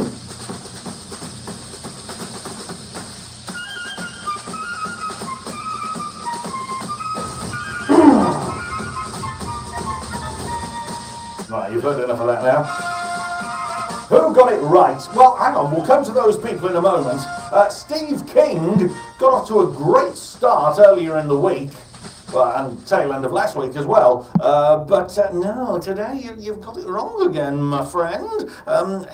Right, you've heard enough of that now. Who got it right? Well, hang on, we'll come to those people in a moment. Steve King got off to a great start earlier in the week. Well, and tail end of last week as well. But no, today you've got it wrong again, my friend.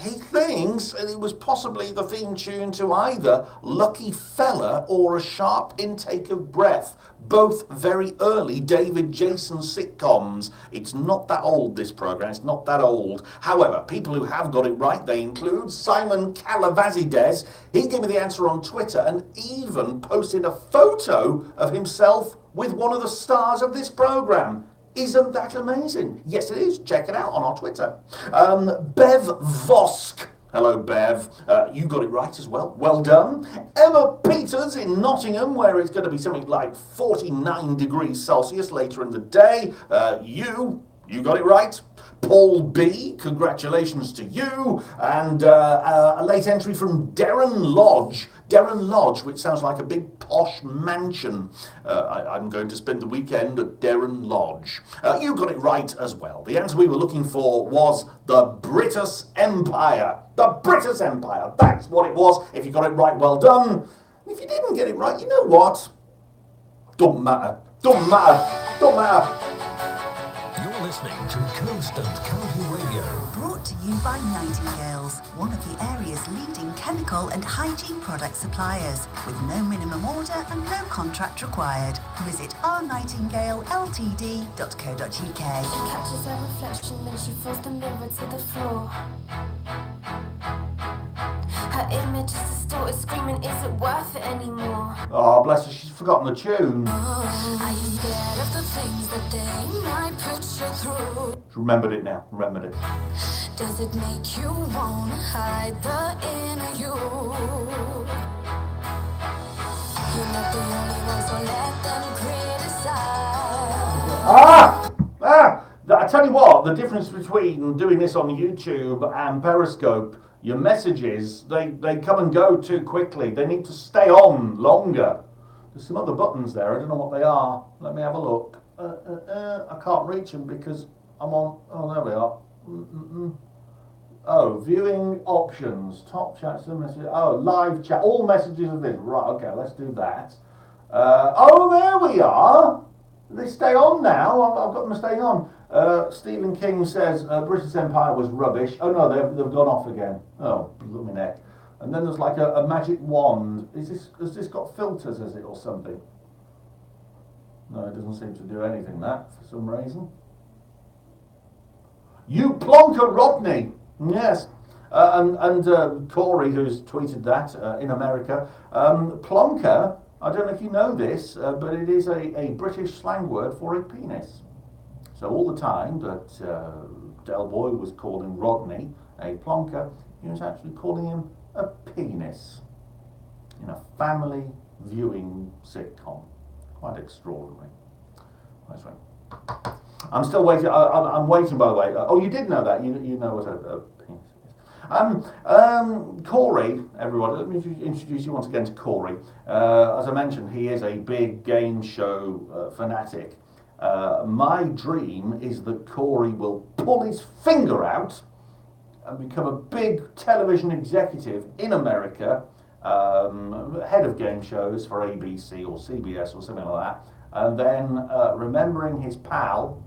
He thinks it was possibly the theme tune to either Lucky Fella or A Sharp Intake of Breath. Both very early David Jason sitcoms. It's not that old, this programme. It's not that old. However, people who have got it right, they include Simon Calavazides. He gave me the answer on Twitter and even posted a photo of himself with one of the stars of this programme. Isn't that amazing? Yes, it is. Check it out on our Twitter. Bev Vosk. Hello, Bev. You got it right as well. Well done. Emma Peters in Nottingham, where it's going to be something like 49 degrees Celsius later in the day. You got it right. Paul B, congratulations to you. And a late entry from Darren Lodge. Darren Lodge, which sounds like a big posh mansion. I'm going to spend the weekend at Darren Lodge. You got it right as well. The answer we were looking for was the British Empire. The British Empire. That's what it was. If you got it right, well done. If you didn't get it right, you know what? Don't matter. Don't matter. Don't matter. You're listening to Coast and County Radio. Brought to you by Nightingales, one of the area's leading chemical and hygiene product suppliers, with no minimum order and no contract required. Visit ournightingaleltd.co.uk. Catches her reflection, then she throws the mirror to the floor. Her image is distorted, screaming, is it worth it anymore? Oh, bless her, she's forgotten the tune. Are you scared of the things that they might put you through? Remembered it now, remembered it. Does it make you wanna hide the inner you? You're not the only one, so let them criticize. I tell you what, the difference between doing this on YouTube and Periscope, your messages, they come and go too quickly. They need to stay on longer. There's some other buttons there. I don't know what they are. Let me have a look. I can't reach them because I'm on... Oh, there we are. Oh, viewing options. Top chats and messages. Oh, live chat. All messages are this. Right, okay, let's do that. Oh, there we are. They stay on now. I've got them staying on. Stephen King says British Empire was rubbish. Oh no, they've gone off again. Oh, blooming neck. And then there's like a magic wand. Has this got filters, is it, or something? No, it doesn't seem to do anything, that, for some reason. You plonker Rodney! Yes. And Corey, who's tweeted that in America. Plonker, I don't know if you know this, but it is a British slang word for a penis. So all the time that Del Boy was calling Rodney a plonker, he was actually calling him a penis in a family viewing sitcom. Quite extraordinary. Nice one. I'm still waiting. I'm waiting, by the way. Oh, you did know that. You know what a penis is. Corey, everyone, let me introduce you once again to Corey. As I mentioned, he is a big game show fanatic. My dream is that Corey will pull his finger out and become a big television executive in America, head of game shows for ABC or CBS or something like that, and then remembering his pal,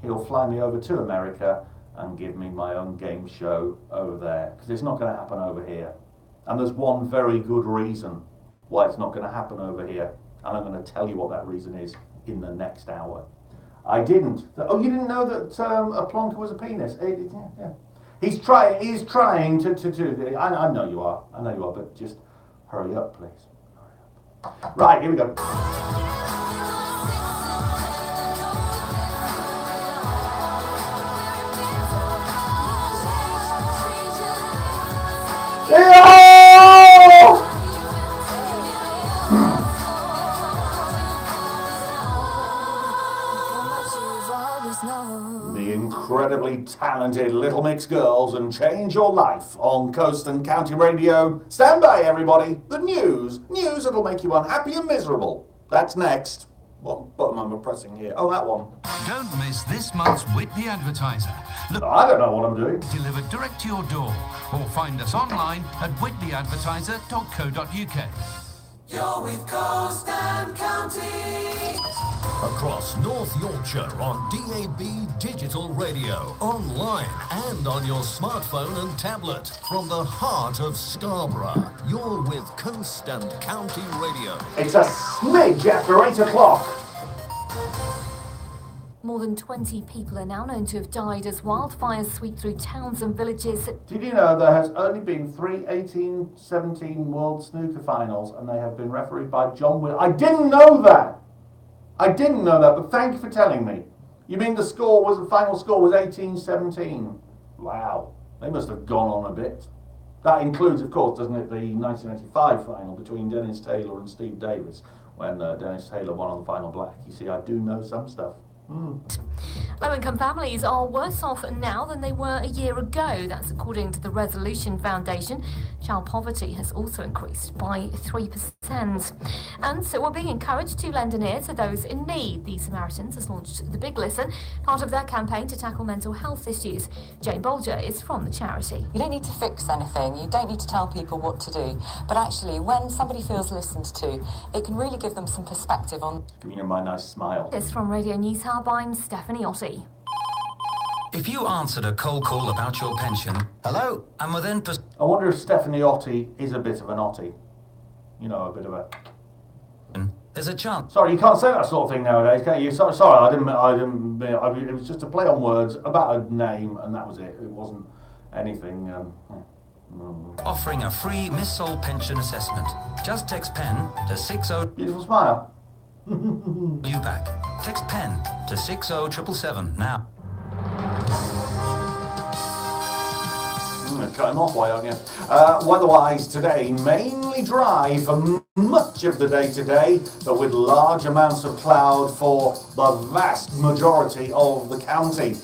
he'll fly me over to America and give me my own game show over there, because it's not going to happen over here. And there's one very good reason why it's not going to happen over here, and I'm going to tell you what that reason is in the next hour. I didn't. Oh, you didn't know that a plonker was a penis? Yeah. He's trying to I know you are, but just hurry up, please. Hurry up. Right, here we go. The incredibly talented Little Mix Girls and Change Your Life on Coast and County Radio. Stand by, everybody. The news that'll make you unhappy and miserable. That's next. What button am I pressing here? Oh, that one. Don't miss this month's Whitby Advertiser. Look, I don't know what I'm doing. Delivered direct to your door, or find us online at whitbyadvertiser.co.uk. You're with Coast and County. Across North Yorkshire on DAB Digital Radio, online and on your smartphone and tablet. From the heart of Scarborough, you're with Coast and County Radio. It's a smidge after 8 o'clock. More than 20 people are now known to have died as wildfires sweep through towns and villages. Did you know there has only been 3 18-17 World Snooker Finals and they have been refereed by John Will? I didn't know that! I didn't know that, but thank you for telling me. You mean the final score was 18-17? Wow, they must have gone on a bit. That includes, of course, doesn't it, the 1985 final between Dennis Taylor and Steve Davis, when Dennis Taylor won on the final black. You see, I do know some stuff. Low-income families are worse off now than they were a year ago. That's according to the Resolution Foundation. Child poverty has also increased by 3%. And so we're being encouraged to lend an ear to those in need. The Samaritans has launched The Big Listen, part of their campaign to tackle mental health issues. Jane Bolger is from the charity. You don't need to fix anything, you don't need to tell people what to do, but actually when somebody feels listened to, it can really give them some perspective on... You know, my nice smile. This from Radio News Hub, I'm Stephanie Otti. If you answered a cold call about your pension, hello, I'm within... I wonder if Stephanie Otti is a bit of an Otti. You know, a bit of a... There's a chance. Sorry, you can't say that sort of thing nowadays, can you? Sorry, I didn't. It was just a play on words about a name, and that was it. It wasn't anything. Offering a free Miss Soul pension assessment. Just text PEN to 60... Beautiful smile. You back. Text PEN to 60777 now. Cut him off, why aren't you? Weather-wise today, mainly dry for much of the day today, but with large amounts of cloud for the vast majority of the county.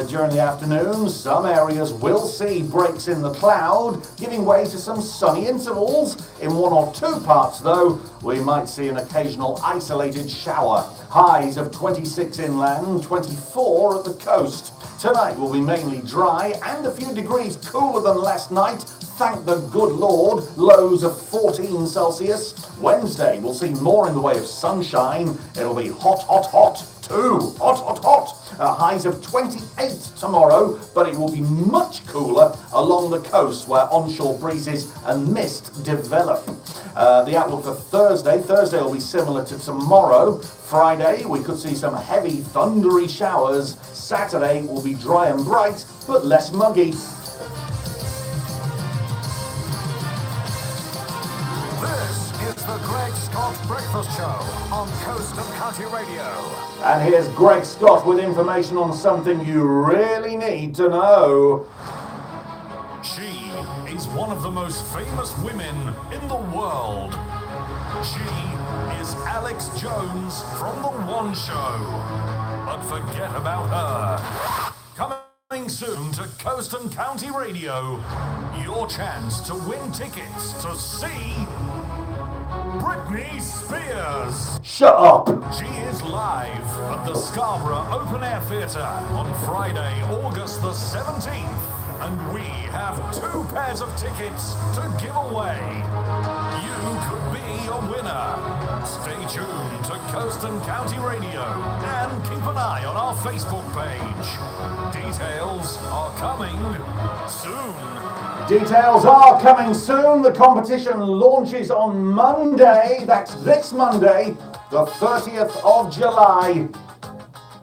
During the afternoon, some areas will see breaks in the cloud, giving way to some sunny intervals. In 1 or 2 parts, though, we might see an occasional isolated shower. Highs of 26 inland, 24 at the coast. Tonight will be mainly dry and a few degrees cooler than last night. Thank the good Lord. Lows of 14 Celsius. Wednesday will see more in the way of sunshine. It'll be hot, hot, hot too. Hot, hot, hot. Highs of 28 tomorrow, but it will be much cooler along the coast where onshore breezes and mist develop. The outlook for Thursday will be similar to tomorrow. Friday, we could see some heavy thundery showers. Saturday will be dry and bright, but less muggy. This is the Greg Scott Breakfast Show on Coast and County Radio. And here's Greg Scott with information on something you really need to know. She is one of the most famous women in the world. She is Alex Jones from The One Show. But forget about her. Coming soon to Coast and County Radio, your chance to win tickets to see Britney Spears. Shut up. She is live at the Scarborough Open Air Theatre on Friday, August the 17th. And we have 2 pairs of tickets to give away. You could be a winner. Stay tuned to Coast and County Radio and keep an eye on our Facebook page. Details are coming soon. Details are coming soon. The competition launches on Monday. That's this Monday, the 30th of July.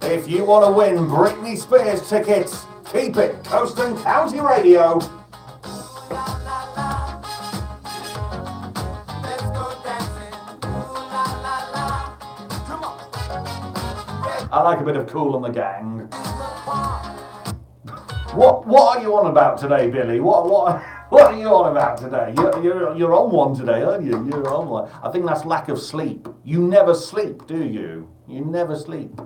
If you want to win Britney Spears tickets, keep it Coast and County Radio. I like a bit of Kool and the Gang. What are you on about today, Billy? What are you on about today? You're on one today, aren't you? You're on one. I think that's lack of sleep. You never sleep, do you? You never sleep.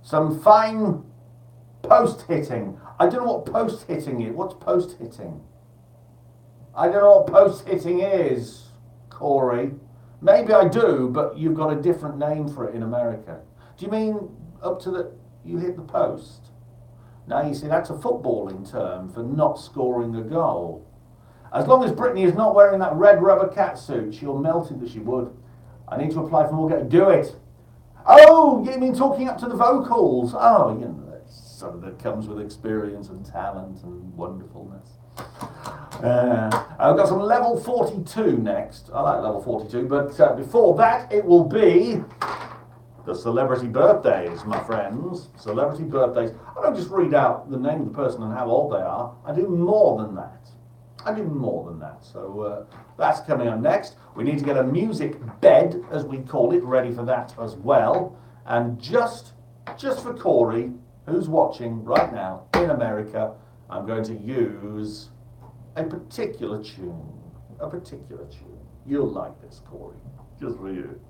Some fine post-hitting. I don't know what post-hitting is. What's post-hitting? I don't know what post-hitting is, Corey. Maybe I do, but you've got a different name for it in America. Do you mean up to the... you hit the post? Now, you see, that's a footballing term for not scoring a goal. As long as Britney is not wearing that red rubber catsuit, she'll melt it that she would. I need to apply for more... do it. Oh, you mean talking up to the vocals? Oh, you know, that's something that comes with experience and talent and wonderfulness. I've got some level 42 next. I like level 42, but before that, it will be the celebrity birthdays, my friends. Celebrity birthdays. I don't just read out the name of the person and how old they are. I do more than that. So that's coming on next. We need to get a music bed, as we call it, ready for that as well. And just for Corey, who's watching right now in America, I'm going to use a particular tune. You'll like this, Corey. Just for you.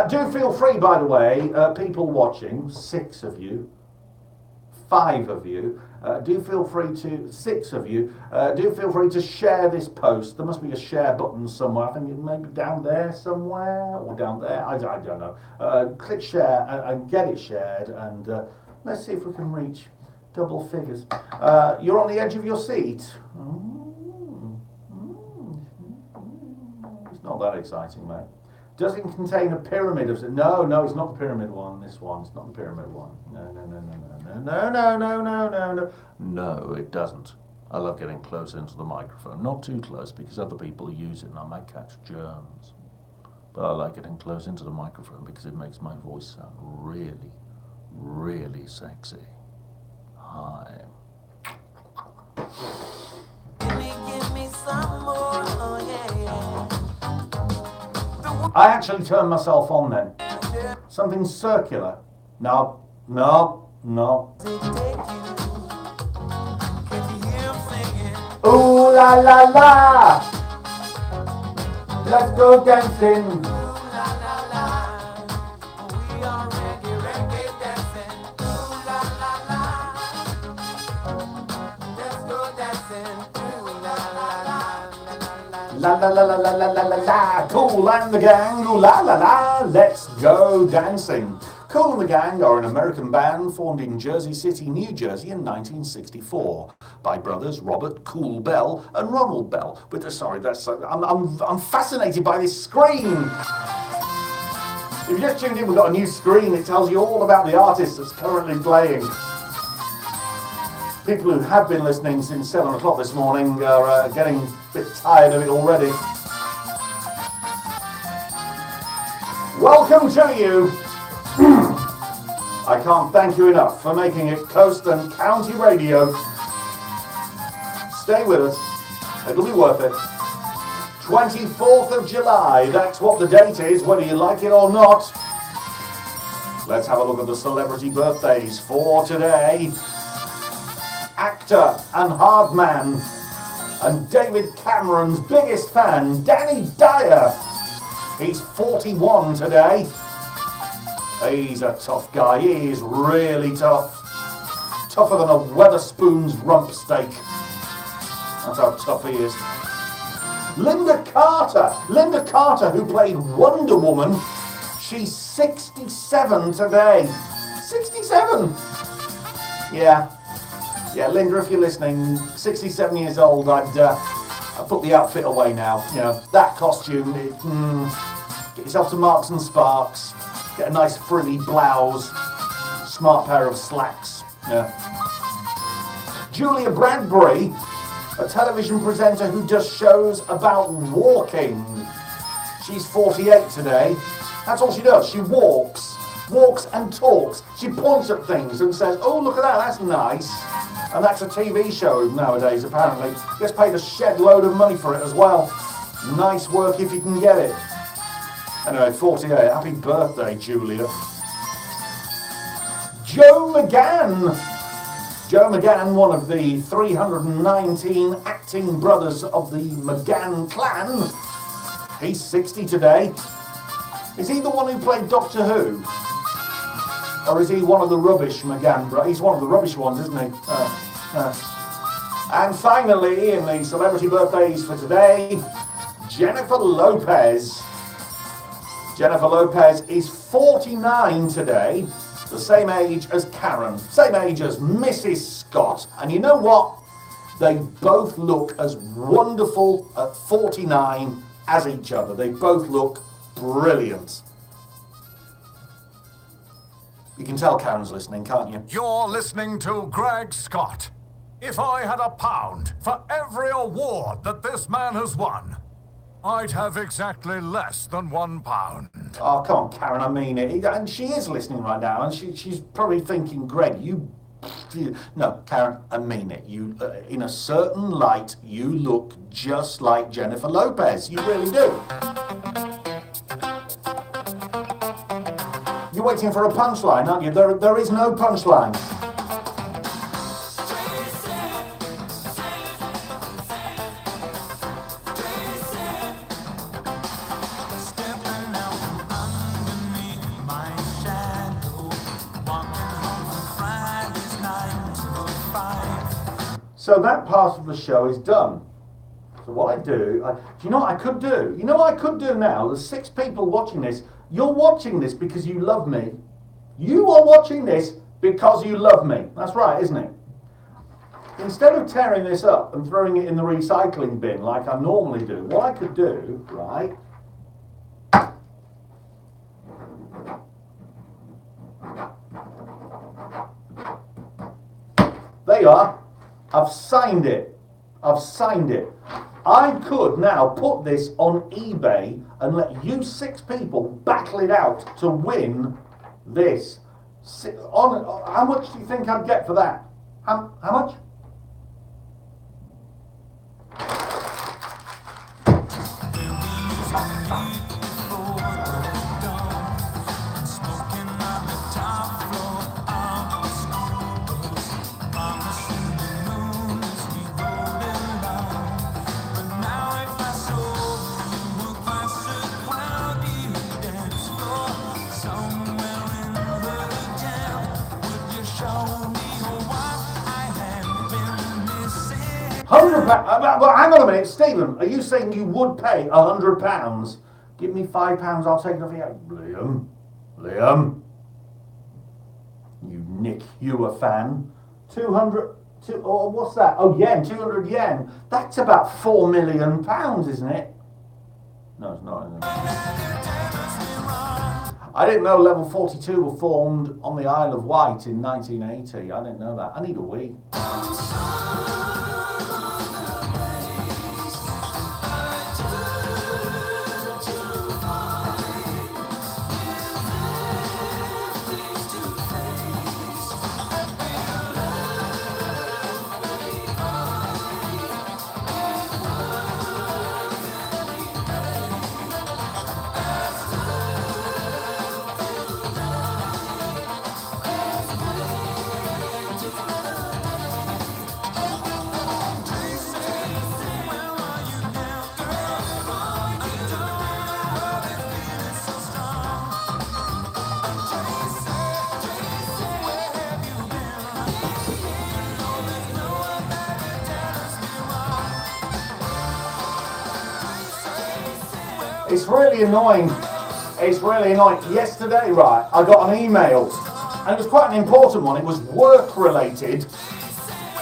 Do feel free, by the way, people watching, 6 of you, 5 of you, do feel free to, 6 of you, do feel free to share this post. There must be a share button somewhere. I think it may be down there somewhere, or down there, I don't know. Click share and get it shared, and let's see if we can reach double figures. You're on the edge of your seat. It's not that exciting, mate. Does it contain a pyramid of... No, it's not the pyramid one, this one. It's not the pyramid one. No. No, it doesn't. I love getting close into the microphone. Not too close, because other people use it and I might catch germs. But I like getting close into the microphone because it makes my voice sound really, really sexy. Hi. Give me some more, oh yeah. I actually turned myself on then. Something circular. No. Ooh la la la! Let's go dancing! La la la la la la la la la. Kool and the Gang, ooh la la la, let's go dancing. Kool and the Gang are an American band formed in Jersey City, New Jersey in 1964 by brothers Robert Kool Bell and Ronald Bell. I'm fascinated by this screen. If you just tuned in, we've got a new screen. It tells you all about the artist that's currently playing. People who have been listening since 7 o'clock this morning are getting a bit tired of it already. Welcome to you. I can't thank you enough for making it Coast and County Radio. Stay with us. It'll be worth it. 24th of July, that's what the date is, whether you like it or not. Let's have a look at the celebrity birthdays for today. Actor and hard man and David Cameron's biggest fan, Danny Dyer. He's 41 today. He's a tough guy. He is really tough. Tougher than a Wetherspoon's rump steak. That's how tough he is. Linda Carter, who played Wonder Woman. She's 67 today. 67! Yeah, Linda, if you're listening, 67 years old, I'd put the outfit away now. You know, that costume, get yourself to Marks and Sparks, get a nice frilly blouse, smart pair of slacks. Yeah. Julia Bradbury, a television presenter who does shows about walking. She's 48 today. That's all she does. She walks and talks. She points at things and says, oh, look at that, that's nice. And that's a TV show nowadays, apparently. Gets paid a shed load of money for it as well. Nice work if you can get it. Anyway, 48. Happy birthday, Julia. Joe McGann. Joe McGann, one of the 319 acting brothers of the McGann clan. He's 60 today. Is he the one who played Doctor Who? Or is he one of the rubbish McGann brothers? He's one of the rubbish ones, isn't he? And finally, in the celebrity birthdays for today, Jennifer Lopez. Jennifer Lopez is 49 today, the same age as Karen, same age as Mrs. Scott. And you know what? They both look as wonderful at 49 as each other. They both look brilliant. You can tell Karen's listening, can't you? You're listening to Greg Scott. If I had £1 for every award that this man has won, I'd have exactly less than £1. Oh, come on, Karen, I mean it. And she is listening right now, and she's probably thinking, Greg, no, Karen, I mean it. You, in a certain light, you look just like Jennifer Lopez. You really do. You're waiting for a punchline, aren't you? There is no punchline. So that part of the show is done. So what I do, do you know what I could do? You know what I could do now? There's 6 people watching this. You're watching this because you love me. You are watching this because you love me. That's right, isn't it? Instead of tearing this up and throwing it in the recycling bin like I normally do, what I could do, right, there you are. I've signed it. I've signed it. I could now put this on eBay and let you 6 people battle it out to win this. How much do you think I'd get for that? How much? But hang on a minute, Stephen, are you saying you would pay £100? Give me £5, I'll take it off you. Liam. You Nick Hewer fan. 200, oh, what's that? Oh, yen, 200 yen. That's about £4 million, isn't it? No, it's not, isn't it? I didn't know Level 42 were formed on the Isle of Wight in 1980. I didn't know that. I need a wee. It's really annoying. It's really annoying. Yesterday, right, I got an email, and it was quite an important one. It was work-related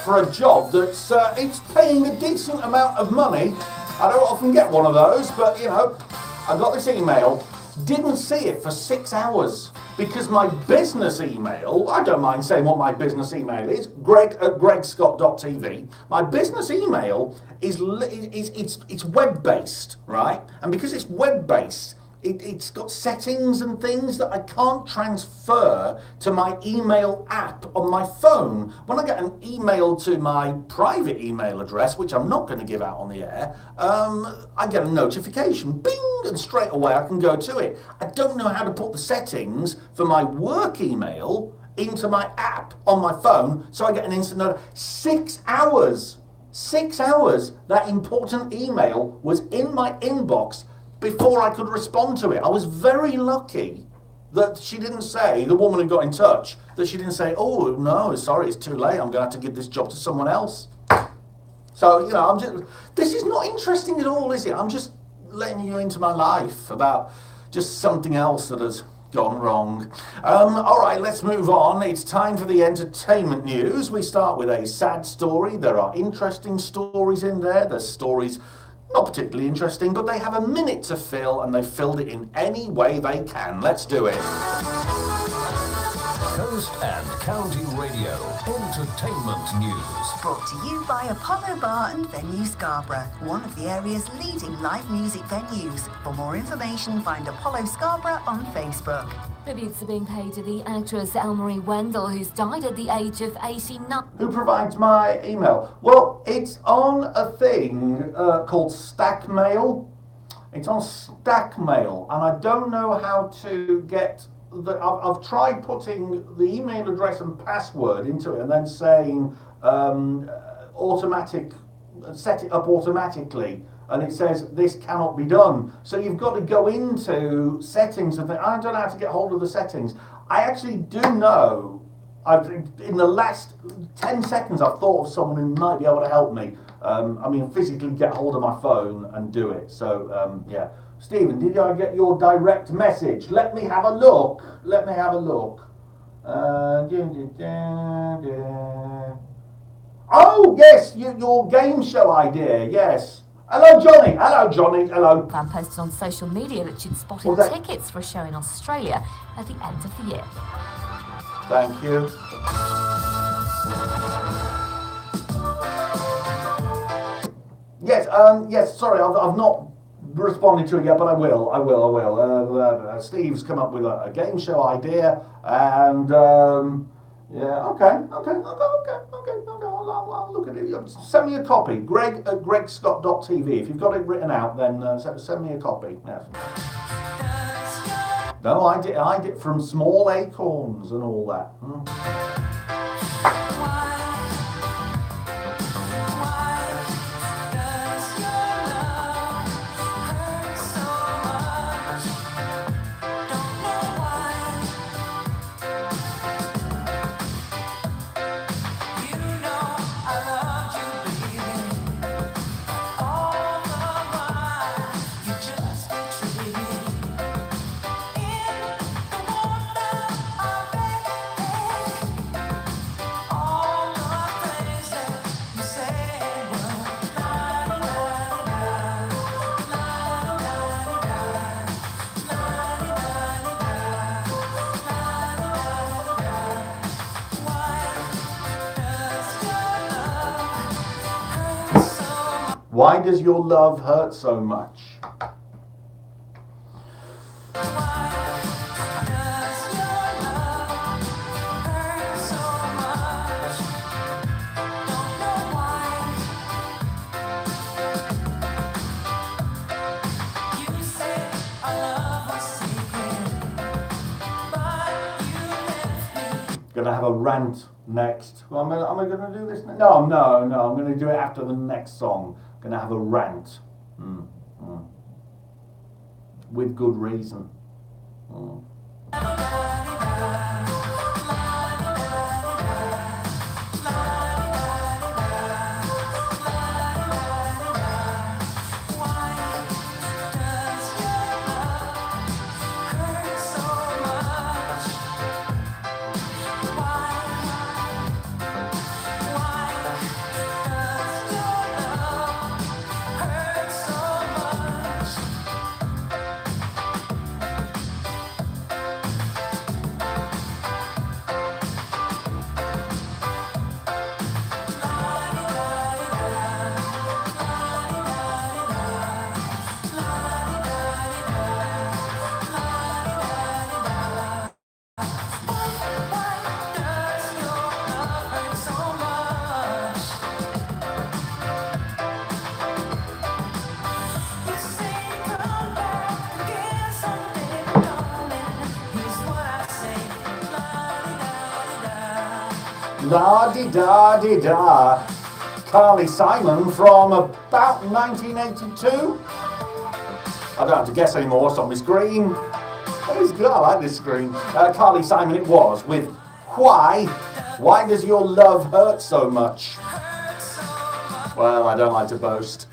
for a job that's it's paying a decent amount of money. I don't often get one of those, but, you know, I got this email, didn't see it for 6 hours, because my business email, I don't mind saying what my business email is, greg@gregscott.tv. My business email is it's web-based, right? And because it's web-based, it's got settings and things that I can't transfer to my email app on my phone. When I get an email to my private email address, which I'm not going to give out on the air, I get a notification, bing, and straight away I can go to it. I don't know how to put the settings for my work email into my app on my phone, so I get an instant note. 6 hours! 6 hours! That important email was in my inbox before I could respond to it. I was very lucky that she didn't say, the woman who got in touch, that she didn't say, oh, no, sorry, it's too late, I'm going to have to give this job to someone else. So, you know, this is not interesting at all, is it? I'm just letting you into my life about just something else that has gone wrong. All right, let's move on. It's time for the entertainment news. We start with a sad story. There are interesting stories in there. There's stories Not particularly interesting, but they have a minute to fill, and they've filled it in any way they can. Let's do it. Coast and County Radio Entertainment News. Brought to you by Apollo Bar and Venue Scarborough, one of the area's leading live music venues. For more information, find Apollo Scarborough on Facebook. Tributes are being paid to the actress Elmarie Wendell, who's died at the age of 89. Who provides my email? Well, it's on a thing called Stackmail. It's on Stackmail, and I don't know how to get I've tried putting the email address and password into it and then saying set it up automatically, and it says this cannot be done. So you've got to go into settings and I don't know how to get hold of the settings. I actually do know, in the last 10 seconds I've thought of someone who might be able to help me. Physically get hold of my phone and do it. So yeah. Stephen, did I get your direct message? Let me have a look. Oh, yes, your game show idea, yes. Hello, Johnny. Hello. Fan posted on social media that she'd spotted tickets for a show in Australia at the end of the year. Thank you. Yes, sorry, I've not responded to it yet, but I will. Steve's come up with a game show idea, and okay. I'll look at it. Send me a copy. Greg at gregscott.tv. If you've got it written out, then send me a copy. Yes. No, I did from Small Acorns and all that. Why does your love hurt so much? Gonna have a rant next. Am I gonna do this? No. I'm gonna do it after the next song. Gonna have a rant. With good reason. La-di-da-di-da. Carly Simon from about 1982. I don't have to guess anymore, it's on my screen. I like this screen. Carly Simon it was, with Why? Why does your love hurt so much? Well, I don't like to boast.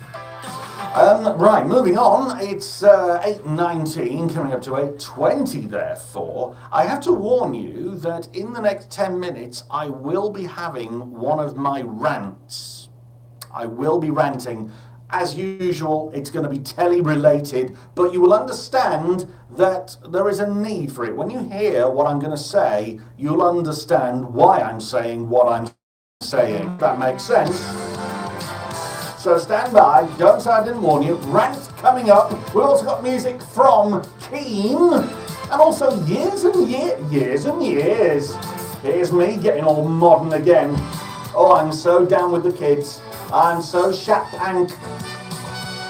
Right, moving on. It's 8:19, coming up to 8:20, therefore. I have to warn you that in the next 10 minutes, I will be having one of my rants. I will be ranting, As usual, it's going to be telly-related, but you will understand that there is a need for it. When you hear what I'm going to say, you'll understand why I'm saying what I'm saying. That makes sense. So stand by, don't say I didn't warn you. Rant coming up. We've also got music from Keen, and also years and years. Here's me getting all modern again. Oh, I'm so down with the kids. I'm so shat-pank.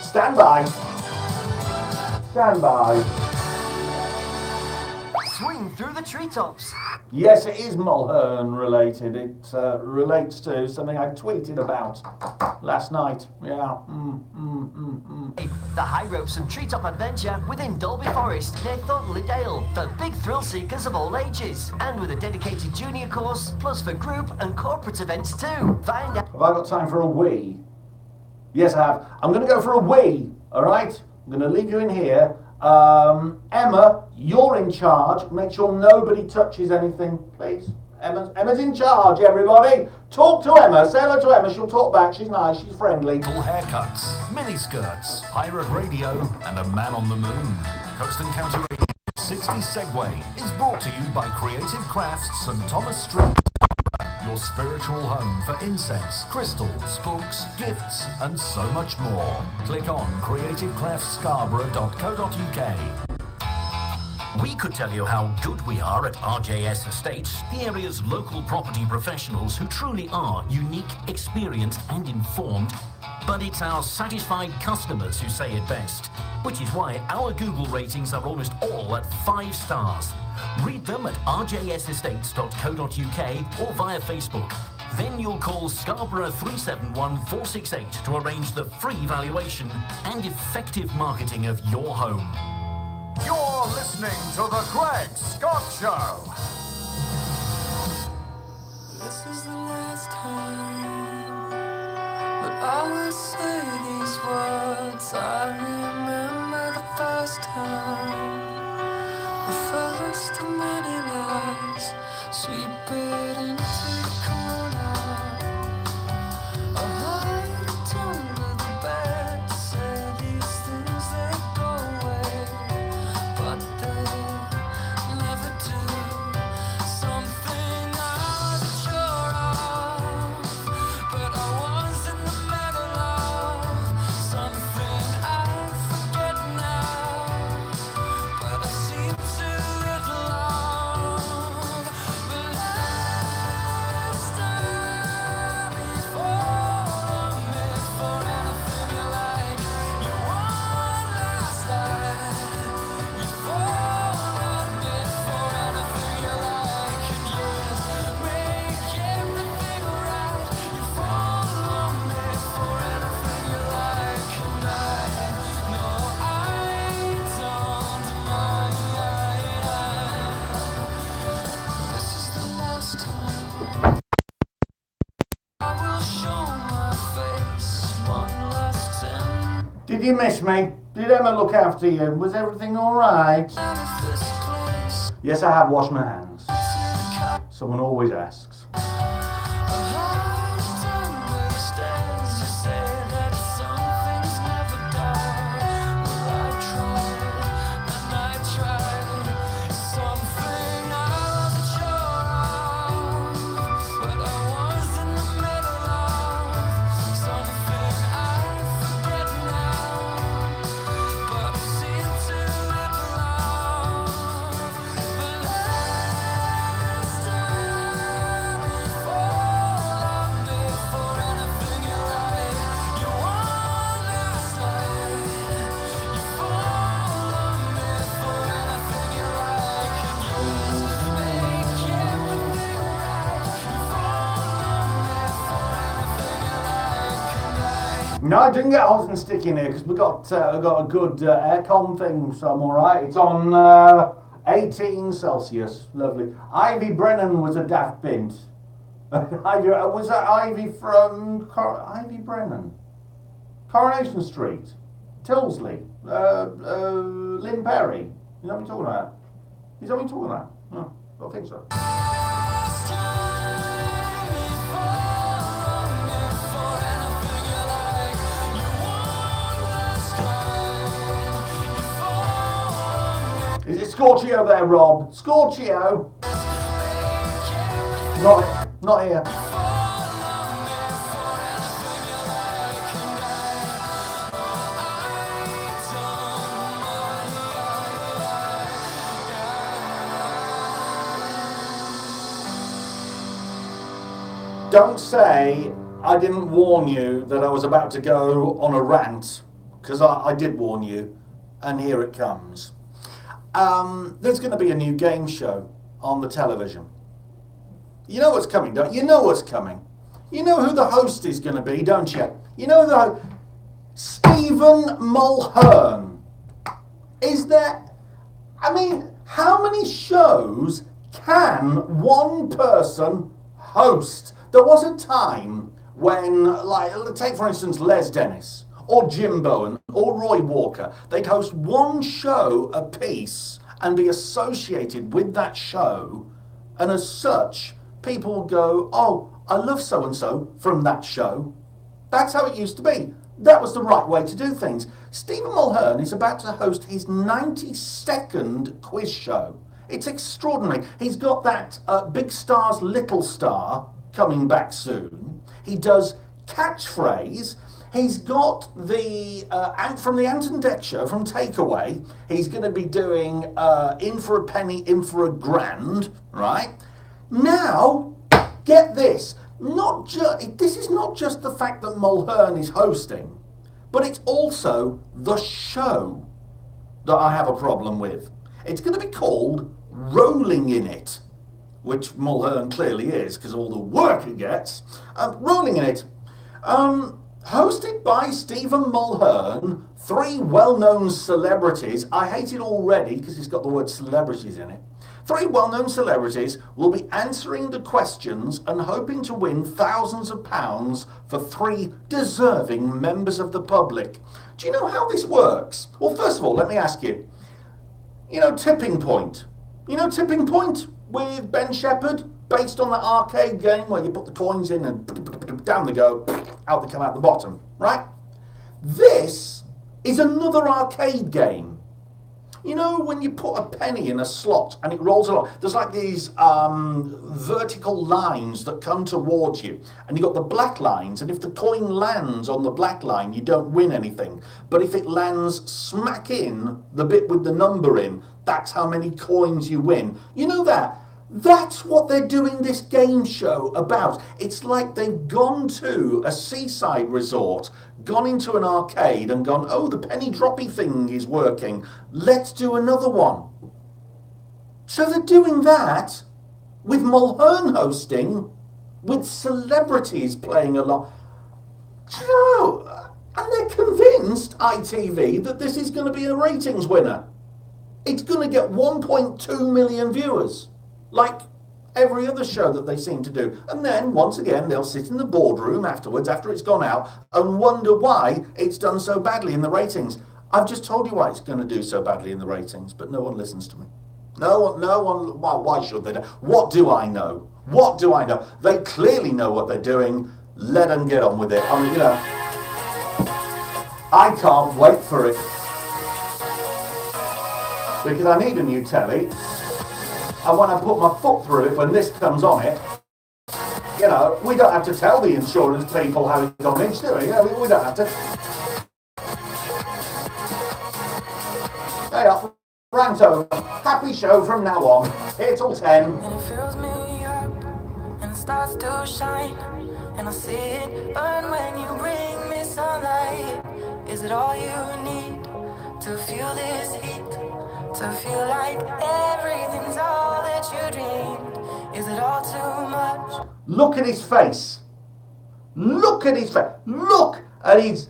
Stand by. Stand by. Swing through the treetops. Yes, it is Mulhern related. It relates to something I tweeted about last night. Yeah. The high ropes and treetop adventure within Dolby Forest near Thornley Dale for big thrill seekers of all ages, and with a dedicated junior course, plus for group and corporate events too. Find out. Have I got time for a wee? Yes, I have. I'm going to go for a wee, all right? I'm going to leave you in here. Emma, you're in charge. Make sure nobody touches anything, please. Emma's in charge, everybody. Talk to Emma. Say hello to Emma. She'll talk back. She's nice. She's friendly. Full haircuts, miniskirts, pirate radio, and a man on the moon. Coast and County Radio 60 Segway is brought to you by Creative Crafts and Thomas Street. Your spiritual home for incense, crystals, books, gifts, and so much more. Click on creativecraftsscarborough.co.uk. We could tell you how good we are at RJS Estates, the area's local property professionals who truly are unique, experienced and informed. But it's our satisfied customers who say it best, which is why our Google ratings are almost all at 5 stars. Read them at rjsestates.co.uk or via Facebook. Then you'll call Scarborough 371 468 to arrange the free valuation and effective marketing of your home. You're listening to The Greg Scott Show. This is the last time that I will say these words. I remember the first time, the first of many lies, sweeping into the corner. I hide under the bed to say these things that go away, but they never do. Something I wasn't sure of, but I was in the middle of. Something I forget now, but I seem to live long. The last time you fall on me for anything you like, you won last night. You fall on me for anything you like, and you make everything right. You fall on me for anything you like, and I know I don't deny. This is the last time I will show my face one last time. Did you miss me? Did Emma look after you? Was everything all right? Yes, I have washed my hands. Someone always asks. No, I didn't get hot and sticky in here because we got a good aircon thing, so I'm all right. It's on 18 Celsius. Lovely. Ivy Brennan was a daft bint. Was that Ivy from Ivy Brennan? Coronation Street, Tilsley, Lynn Perry. You know what I'm talking about? Is that what I'm talking about? No, I don't think so. Is it Scorchio there, Rob? Scorchio? Not here. Don't say I didn't warn you that I was about to go on a rant, because I did warn you, and here it comes. There's going to be a new game show on the television. You know what's coming, don't you? You know what's coming. You know who the host is going to be, don't you? You know Stephen Mulhern. Is there... I mean, how many shows can one person host? There was a time when, like, take for instance Les Dennis, or Jim Bowen, or Roy Walker. They'd host one show a piece and be associated with that show, and as such, people would go, oh, I love so-and-so from that show. That's how it used to be. That was the right way to do things. Stephen Mulhern is about to host his 92nd quiz show. It's extraordinary. He's got that Big Star's Little Star coming back soon. He does Catchphrase. He's got the from the Ant and Dec show from Takeaway. He's going to be doing In for a Penny, In for a Grand, right? Now, get this. This is not just the fact that Mulhern is hosting, but it's also the show that I have a problem with. It's going to be called Rolling in It, which Mulhern clearly is, because all the work it gets. Rolling in It. Hosted by Stephen Mulhern, 3 well-known celebrities. I hate it already because it's got the word celebrities in it. 3 well-known celebrities will be answering the questions and hoping to win thousands of pounds for 3 deserving members of the public. Do you know how this works? Well, first of all, let me ask you. You know Tipping Point? You know Tipping Point with Ben Shepherd? Based on the arcade game where you put the coins in and down they go, out they come out the bottom, right? This is another arcade game. You know when you put a penny in a slot and it rolls along, there's like these vertical lines that come towards you, and you've got the black lines, and if the coin lands on the black line, you don't win anything. But if it lands smack in the bit with the number in, that's how many coins you win. You know that? That's what they're doing this game show about. It's like they've gone to a seaside resort, gone into an arcade and gone, oh, the penny droppy thing is working. Let's do another one. So they're doing that with Mulhern hosting, with celebrities playing along. Do you know, and they're convinced, ITV, that this is going to be a ratings winner. It's going to get 1.2 million viewers. Like every other show that they seem to do. And then, once again, they'll sit in the boardroom afterwards, after it's gone out, and wonder why it's done so badly in the ratings. I've just told you why it's going to do so badly in the ratings, but no one listens to me. No one, why should they? What do I know? What do I know? They clearly know what they're doing. Let them get on with it. I mean, you know, I can't wait for it. Because I need a new telly. And when I put my foot through it, when this comes on it, you know, we don't have to tell the insurance people how it's gone into it. You know, we don't have to. Hey up, rant over. Happy show from now on. Here till 10. And it fills me up, and it starts to shine, and I see it burn when you bring me sunlight. Is it all you need to feel this heat? To feel like everything's all that you dreamed. Is it all too much? Look at his face. Look at his face. Look at his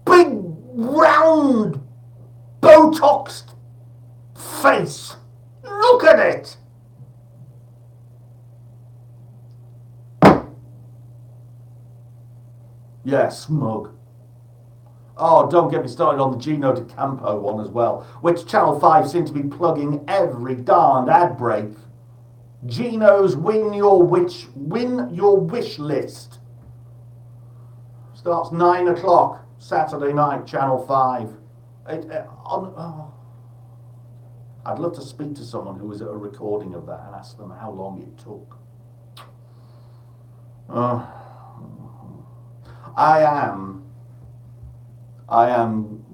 big, round, Botoxed face. Look at it. Yeah, smug. Oh, don't get me started on the Gino D'Acampo one as well, which Channel 5 seem to be plugging every darned ad break. Gino's Win Your Wish List. Starts 9 o'clock I I'd love to speak to someone who was at a recording of that and ask them how long it took. I am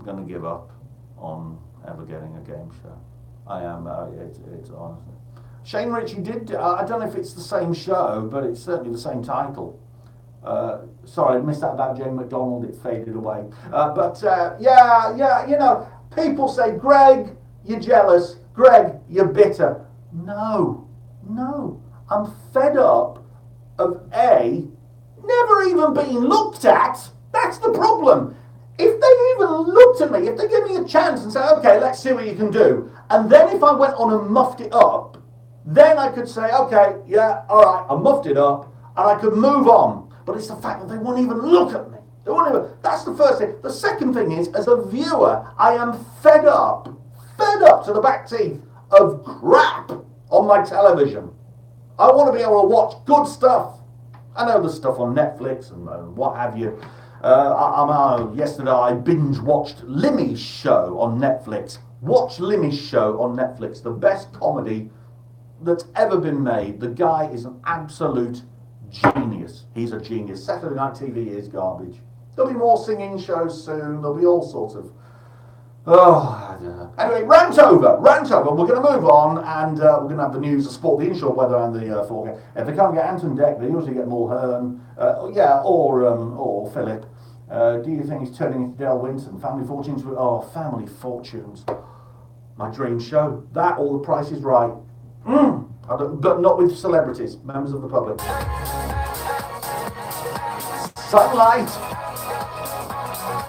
going to give up on ever getting a game show. I am. It's honestly. Shane Ritchie did. I don't know if it's the same show, but it's certainly the same title. Sorry, I missed out about Jane McDonald. It faded away. Yeah. You know, people say, Greg, you're jealous. Greg, you're bitter. No. I'm fed up of never even being looked at. That's the problem. If they even looked at me, if they gave me a chance and said, okay, let's see what you can do, and then if I went on and muffed it up, then I could say, okay, yeah, all right, I muffed it up, and I could move on. But it's the fact that they won't even look at me. They won't even. That's the first thing. The second thing is, as a viewer, I am fed up to the back teeth of crap on my television. I want to be able to watch good stuff. I know there's stuff on Netflix and what have you. Yesterday I binge watched Limmy's show on Netflix. Watch Limmy's show on Netflix. The best comedy that's ever been made. The guy is an absolute genius. He's a genius. Saturday Night TV is garbage. There'll be more singing shows soon. There'll be all sorts of... I don't know. Anyway, rant over. We're going to move on, and we're going to have the news, the sport, the inshore weather, and the forecast. If they can't get Anton Deck, they usually get Mulhern, or Philip. Do you think he's turning into Del Winton? Family Fortunes? Family Fortunes. My dream show. That or The Price is Right. But not with celebrities, members of the public. Sunlight.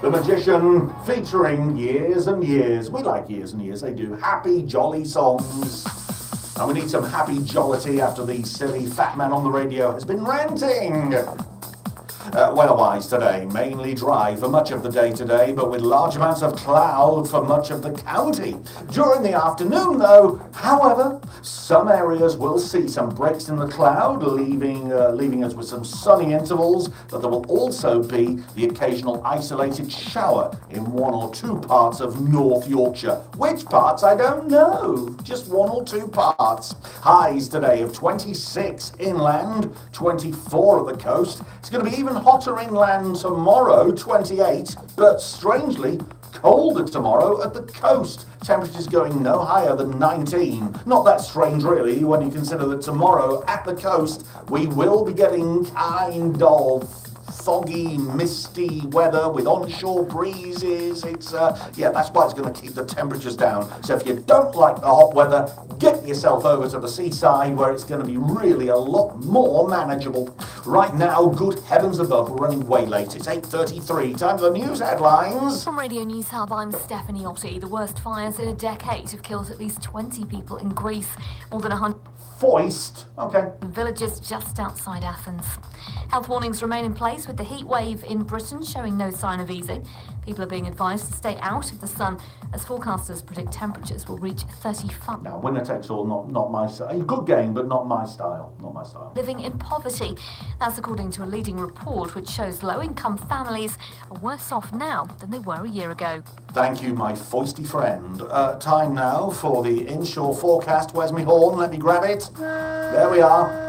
The Magician, featuring Years and Years. We like Years and Years. They do happy, jolly songs. And we need some happy jollity after the silly fat man on the radio has been ranting. Weather-wise today, mainly dry for much of the day today, but with large amounts of cloud for much of the county. During the afternoon, though, however, some areas will see some breaks in the cloud, leaving us with some sunny intervals, but there will also be the occasional isolated shower in one or two parts of North Yorkshire. Which parts, I don't know. Just one or two parts. Highs today of 26 inland, 24 at the coast. It's going to be even hotter inland tomorrow, 28, but strangely colder tomorrow at the coast. Temperatures going no higher than 19. Not that strange really when you consider that tomorrow at the coast we will be getting kind of foggy, misty weather with onshore breezes. It's that's why it's going to keep the temperatures down. So if you don't like the hot weather, get yourself over to the seaside where it's going to be really a lot more manageable. Right now, good heavens above, we're running way late. It's 8:33. Time for the news headlines. From Radio News Hub, I'm Stephanie Otti. The worst fires in a decade have killed at least 20 people in Greece. More than 100 Foist. Okay. villages just outside Athens. Health warnings remain in place with the heat wave in Britain showing no sign of easing. People are being advised to stay out of the sun as forecasters predict temperatures will reach 35. Now, winner takes all, not my style. Good game, but not my style. Not my style. Living in poverty. That's according to a leading report which shows low-income families are worse off now than they were a year ago. Thank you, my foisty friend. Time now for the inshore forecast. Where's my horn? Let me grab it. There we are.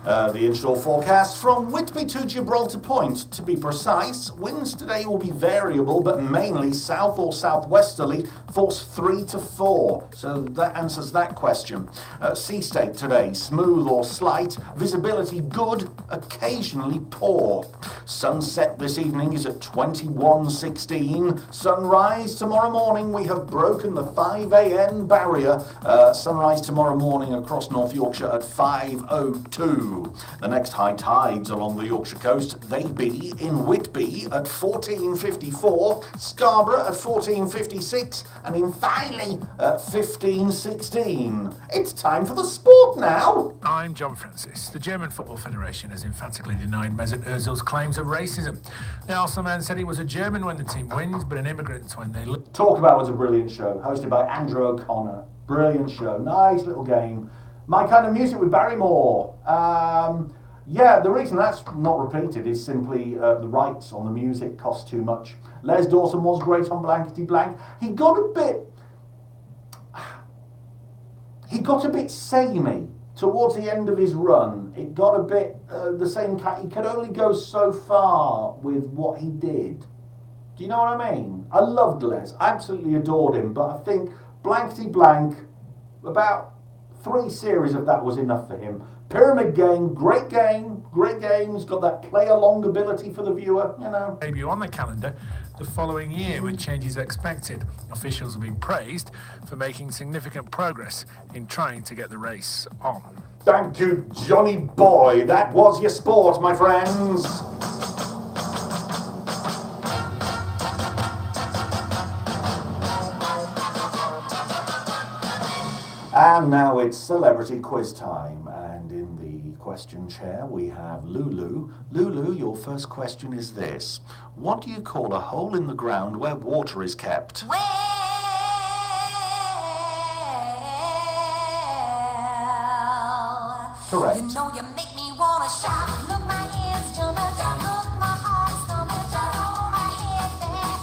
The inshore forecast from Whitby to Gibraltar Point. To be precise, winds today will be variable, but mainly south or southwesterly, force 3 to 4. So that answers that question. Sea state today, smooth or slight. Visibility good, occasionally poor. Sunset this evening is at 21:16. Sunrise tomorrow morning, we have broken the 5 a.m. barrier. Sunrise tomorrow morning across North Yorkshire at 5:02. The next high tides along the Yorkshire coast, they be in Whitby at 14:54, Scarborough at 14:56, and in Filey at 15:16. It's time for the sport now. I'm John Francis. The German Football Federation has emphatically denied Mesut Ozil's claims of racism. The Arsenal man said he was a German when the team wins, but an immigrant when they look. Talk About was a brilliant show, hosted by Andrew O'Connor. Brilliant show, nice little game. My Kind of Music with Barry Moore. The reason that's not repeated is simply the rights on the music cost too much. Les Dawson was great on Blankety Blank. He got a bit... he got a bit samey towards the end of his run. It got a bit the same kind. He could only go so far with what he did. Do you know what I mean? I loved Les. I absolutely adored him, but I think blankety blank, about 3 series of that was enough for him. Pyramid Game, great game. He's got that play-along ability for the viewer, you know. Debut on the calendar the following year with changes expected. Officials have been praised for making significant progress in trying to get the race on. Thank you, Johnny Boy. That was your sport, my friends. And now it's celebrity quiz time, and in the question chair we have Lulu. Lulu, your first question is this. What do you call a hole in the ground where water is kept? Correct. You know you make me wanna shout. Look, my hands jump up, look, my heart stomach, hold my head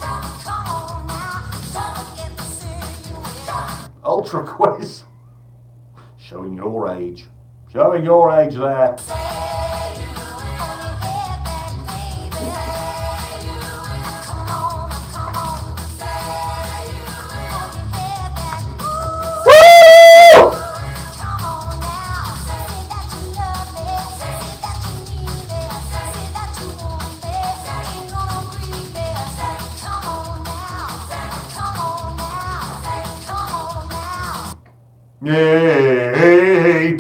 back. Come on now, don't get the serious. Ultra quiz. Showing your age. Showing your age there. Yay!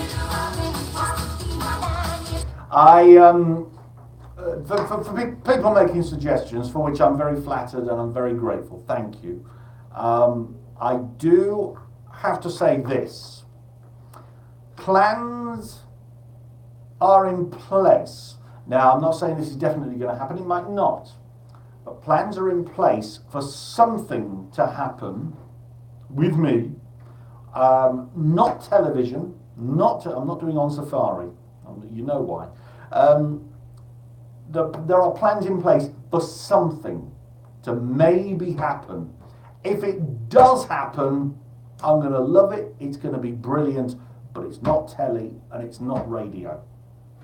For people making suggestions, for which I'm very flattered and I'm very grateful, thank you. I do have to say this. Plans are in place. Now, I'm not saying this is definitely going to happen, it might not. But plans are in place for something to happen with me. Not television, I'm not doing On Safari, you know why. There are plans in place for something to maybe happen. If it does happen, I'm going to love it, it's going to be brilliant, but it's not telly and it's not radio.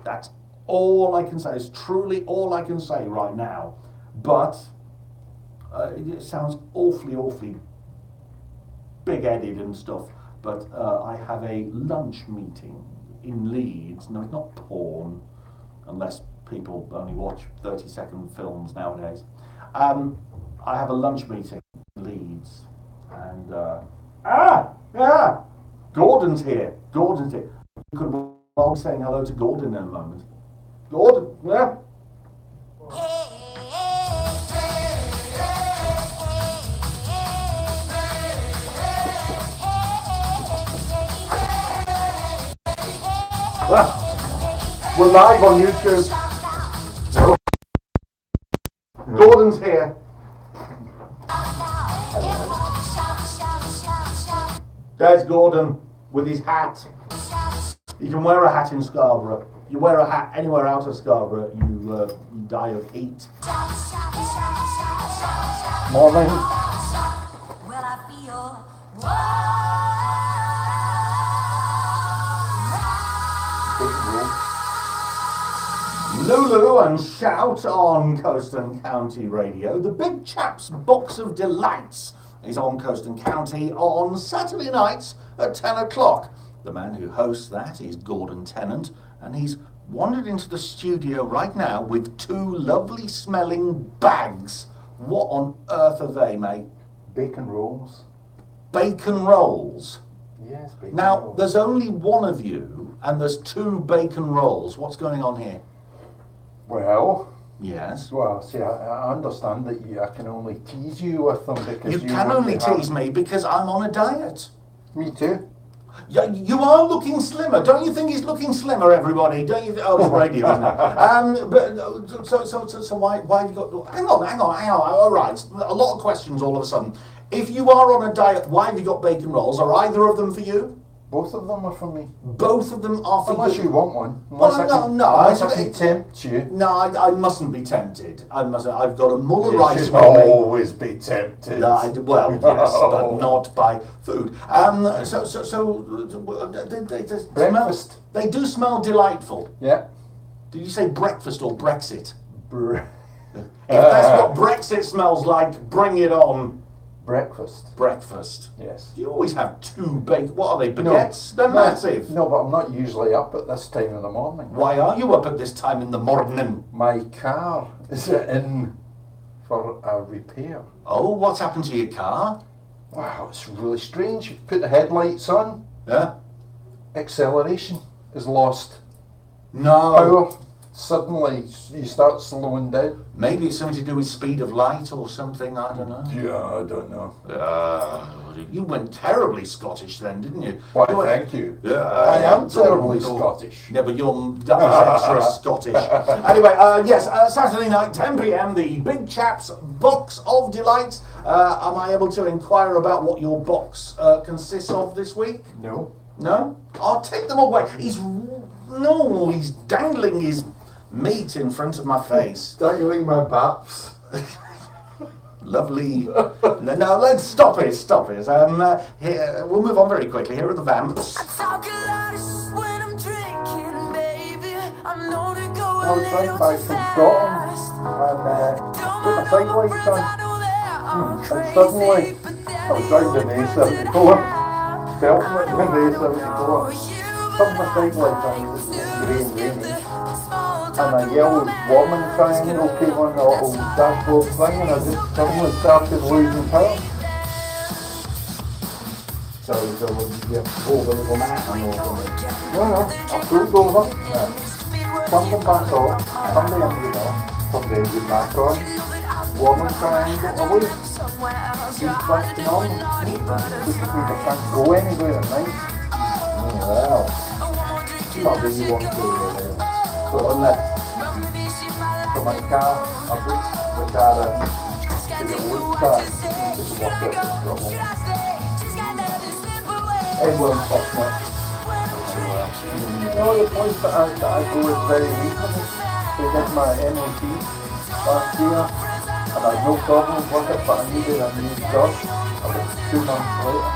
That's all I can say, it's truly all I can say right now. But it sounds awfully big-headed and stuff. But I have a lunch meeting in Leeds. No, it's not porn, unless people only watch 30-second films nowadays. I have a lunch meeting in Leeds. And, Gordon's here. You could well be saying hello to Gordon in a moment. Gordon, yeah? We're live on YouTube. Gordon's here. There's Gordon with his hat. You can wear a hat in Scarborough. You wear a hat anywhere out of Scarborough, you die of heat. Morning. Well, I feel Lulu and Shout on Coast and County Radio. The Big Chap's Box of Delights is on Coast and County on Saturday nights at 10 o'clock. The man who hosts that is Gordon Tennant, and he's wandered into the studio right now with 2 lovely smelling bags. What on earth are they, mate? Bacon rolls. Bacon rolls? Yes, bacon now, rolls. there's only one of you, and there's 2 bacon rolls. What's going on here? Well, yes. Well, see, I understand that I can only tease you with them because You can only tease me because I'm on a diet. Me too. Yeah, you are looking slimmer. Don't you think he's looking slimmer, everybody? Don't you? Oh, it's radio, isn't it? But so why have you got? Hang on. All right, a lot of questions all of a sudden. If you are on a diet, why have you got bacon rolls? Are either of them for you? Both of them are for me. Both of them are for Unless you. you want one. Well, Unless no, I can tempt you. No, I mustn't be tempted. I mustn't. I've got a mull of You rice should with me. always be tempted. Well, yes, but not by food. Breakfast. They do smell delightful. Yeah. Did you say breakfast or Brexit? If that's what Brexit smells like, bring it on. Breakfast. Breakfast. Yes. You always have two baked. What are they? Baguettes? They're massive. No, but I'm not usually up at this time in the morning. Why are you up at this time in the morning? My car is in for a repair. Oh, what's happened to your car? Wow, it's really strange. You put the headlights on. Yeah. Acceleration is lost. No. Power. Suddenly you start slowing down. Maybe it's something to do with speed of light or something, I don't know. Yeah, I don't know. You went terribly Scottish then, didn't you? Why, thank you. Yeah, I am terribly Scottish. Yeah, but that was extra Scottish. Anyway, yes, Saturday night, 10 p.m, the Big Chaps Box of Delights. Am I able to inquire about what your box consists of this week? No. No? I'll take them away. He's dangling his meat in front of my face. Dangling my baps. Lovely. No, let's stop it. Here, we'll move on very quickly. Here are the vamps. I was right back from Scotland and put my side lights on. And suddenly I was driving the A74, belting it with the A74. Put my side lights on, it was grey and rainy. And a yellow warming triangle came on the little dashboard thing, and I just suddenly started losing power. So you pulled the little mat and all from it? No, I pulled over, turned them back off, turned the engine off, turned the engine back on, warming triangle away. Just back on, just made the tank go anywhere at night. Well, not that you want to do it. So unless for my car, I put the car in to the wood car, just wash it and drop it. Everyone's touching it. The place that I go is very reasonable. They did my MOT last year, and I had no problems with it, but I needed a new job. About 2 months later,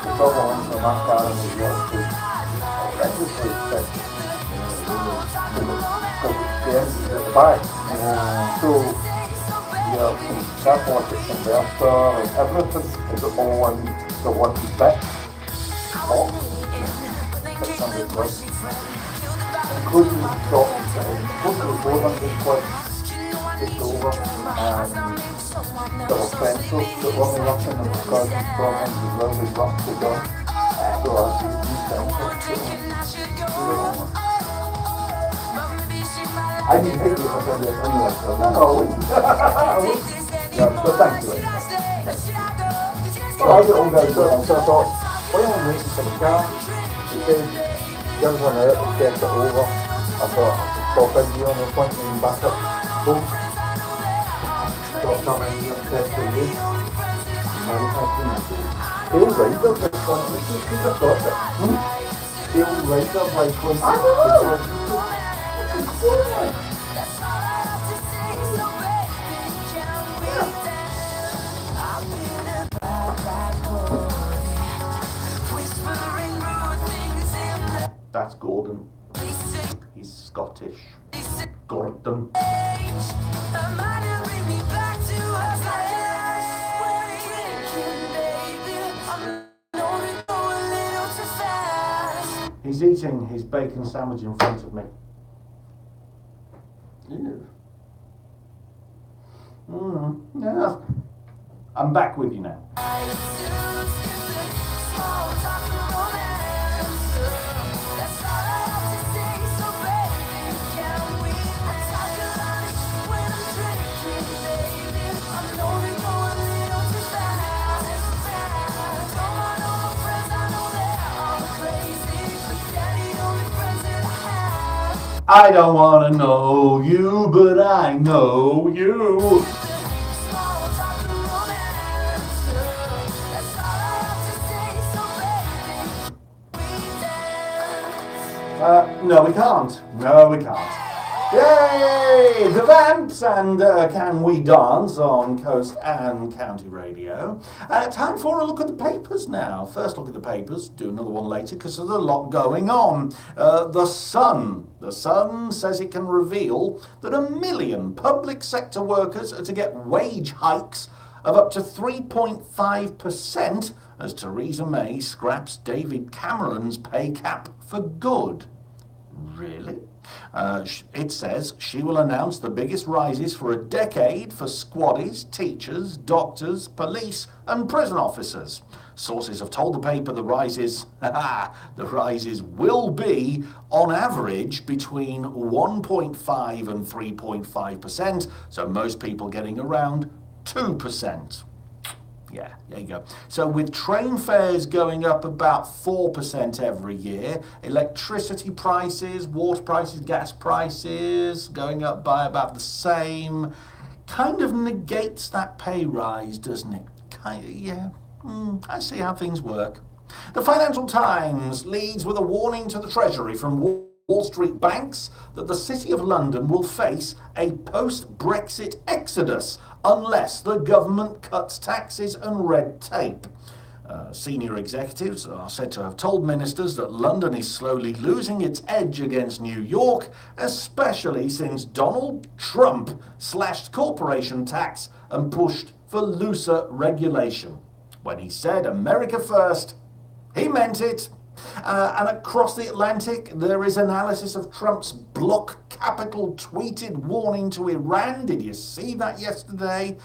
the problem for my car and the year was horrendously sick. Because the engine's at the back. So, catalytic converter and everything is all in the one bit. Oh, 600 quid. Including the stock, totally 400 quid just over. There were sensors that were working and was causing problems as well as rusted on. So I used these sensors. I didn't hate you for this anyway, so no, I wouldn't. Yeah, but thank you. So I got all those done, so I thought, well, I'm waiting for the car. He said, give us an hour to check it over. I thought I could stop in here on the point and back up home. So I'll come in here and test the roof. Tail rider, like one, you could have thought that. Tail rider, like one. I know! That's Gordon. He's Scottish. Gordon. He's eating his bacon sandwich in front of me. Ew. Yeah. I'm back with you now. I don't want to know you, but I know you. No, we can't. No, we can't. Yay! The Vamps and Can We Dance on Coast and County Radio. Time for a look at the papers now. First look at the papers, do another one later because there's a lot going on. The Sun. The Sun says it can reveal that 1 million public sector workers are to get wage hikes of up to 3.5% as Theresa May scraps David Cameron's pay cap for good. Really? It says she will announce the biggest rises for a decade for squaddies, teachers, doctors, police and prison officers. Sources have told the paper the rises will be, on average, between 1.5 and 3.5%, so most people getting around 2%. Yeah, there you go. So with train fares going up about 4% every year, electricity prices, water prices, gas prices going up by about the same, kind of negates that pay rise, doesn't it? Yeah, I see how things work. The Financial Times leads with a warning to the Treasury from Wall Street banks that the City of London will face a post-Brexit exodus unless the government cuts taxes and red tape. Senior executives are said to have told ministers that London is slowly losing its edge against New York, especially since Donald Trump slashed corporation tax and pushed for looser regulation. When he said America first, he meant it. And across the Atlantic, there is analysis of Trump's block capital tweeted warning to Iran. Did you see that yesterday?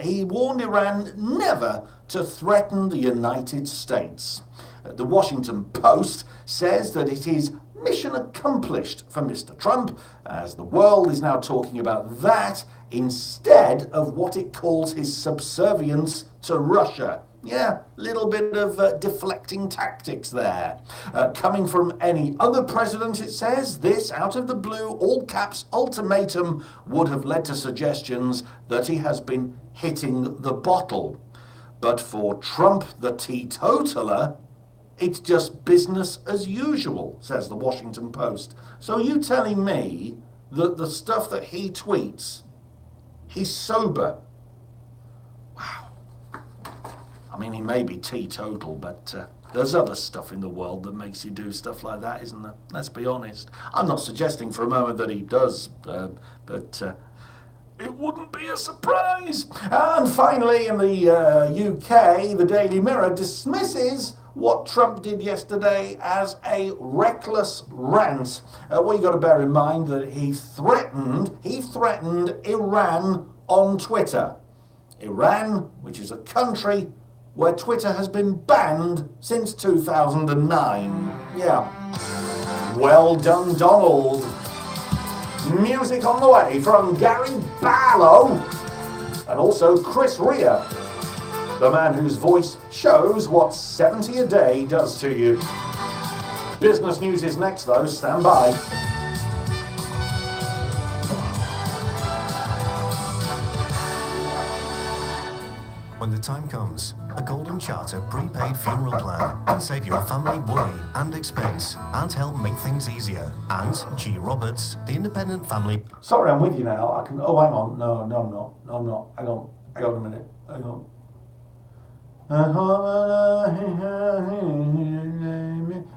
He warned Iran never to threaten the United States. The Washington Post says that it is mission accomplished for Mr. Trump, as the world is now talking about that instead of what it calls his subservience to Russia. Yeah, a little bit of deflecting tactics there. Coming from any other president, it says, this out of the blue, all caps ultimatum would have led to suggestions that he has been hitting the bottle. But for Trump, the teetotaler, it's just business as usual, says the Washington Post. So you telling me that the stuff that he tweets, he's sober? I mean, he may be teetotal, but there's other stuff in the world that makes you do stuff like that, isn't there? Let's be honest. I'm not suggesting for a moment that he does, but it wouldn't be a surprise. And finally, in the UK, the Daily Mirror dismisses what Trump did yesterday as a reckless rant. Well, you've got to bear in mind that he threatened Iran on Twitter. Iran, which is a country where Twitter has been banned since 2009. Yeah. Well done, Donald. Music on the way from Gary Barlow and also Chris Rea, the man whose voice shows what 70 a day does to you. Business news is next, though. Stand by. When the time comes, a Golden Charter prepaid funeral plan can save your family worry and expense and help make things easier. And G. Roberts, the independent family... Sorry, I'm with you now. I can... Oh, hang on. No, I'm not. No, I'm not. Hang on a minute. Hang on.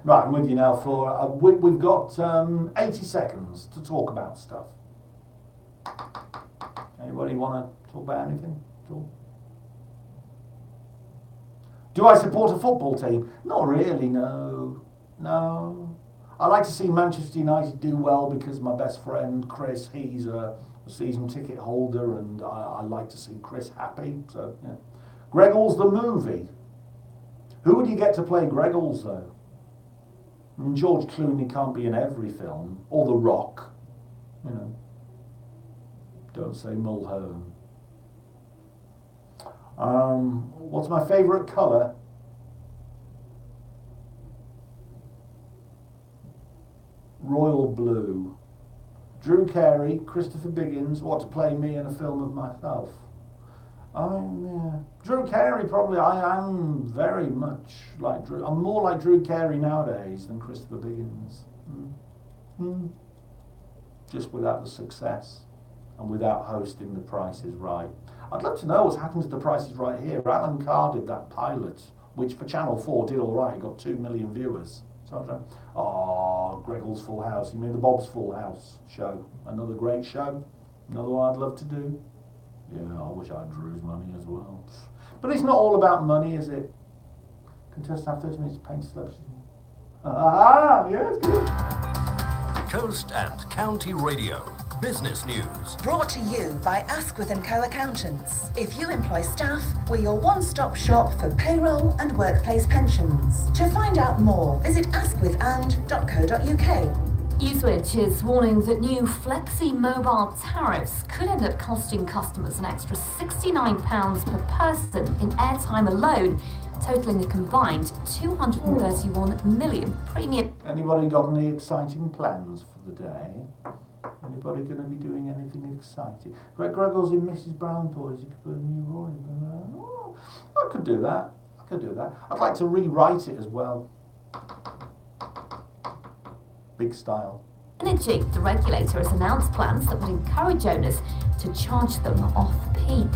Right, I'm with you now for... we've got 80 seconds to talk about stuff. Anybody want to talk about anything at all? Do I support a football team? Not really, no. No. I like to see Manchester United do well because my best friend, Chris, he's a season ticket holder and I like to see Chris happy. So, yeah. Greggles the movie. Who would you get to play Greggles, though? And George Clooney can't be in every film. Or The Rock. You know. Don't say Mulholland. What's my favourite colour? Royal blue. Drew Carey, Christopher Biggins, what to play me in a film of myself. Drew Carey, probably. I am very much like Drew. I'm more like Drew Carey nowadays than Christopher Biggins. Just without the success and without hosting The Price is Right. I'd love to know what's happened to The Price is Right here. Alan Carr did that pilot, which for Channel 4 did all right. It got 2 million viewers. Gregor's Full House. You mean the Bob's Full House show? Another great show. Another one I'd love to do. Yeah, I wish I had Drew's money as well. But it's not all about money, is it? Contestant have 30 minutes to paint celebrities. Yes, good. Coast and County Radio. Business news. Brought to you by Asquith & Co Accountants. If you employ staff, we're your one-stop shop for payroll and workplace pensions. To find out more, visit asquithand.co.uk. Uswitch is warning that new Flexi mobile tariffs could end up costing customers an extra £69 per person in airtime alone, totalling a combined 231 million premium. Anybody got any exciting plans for the day? Anybody going to be doing anything exciting? Gregor's in Mrs. Brown Boys. You could put a new Roy. I could do that. I'd like to rewrite it as well. Big style. Energy, the regulator has announced plans that would encourage owners to charge them off-peak.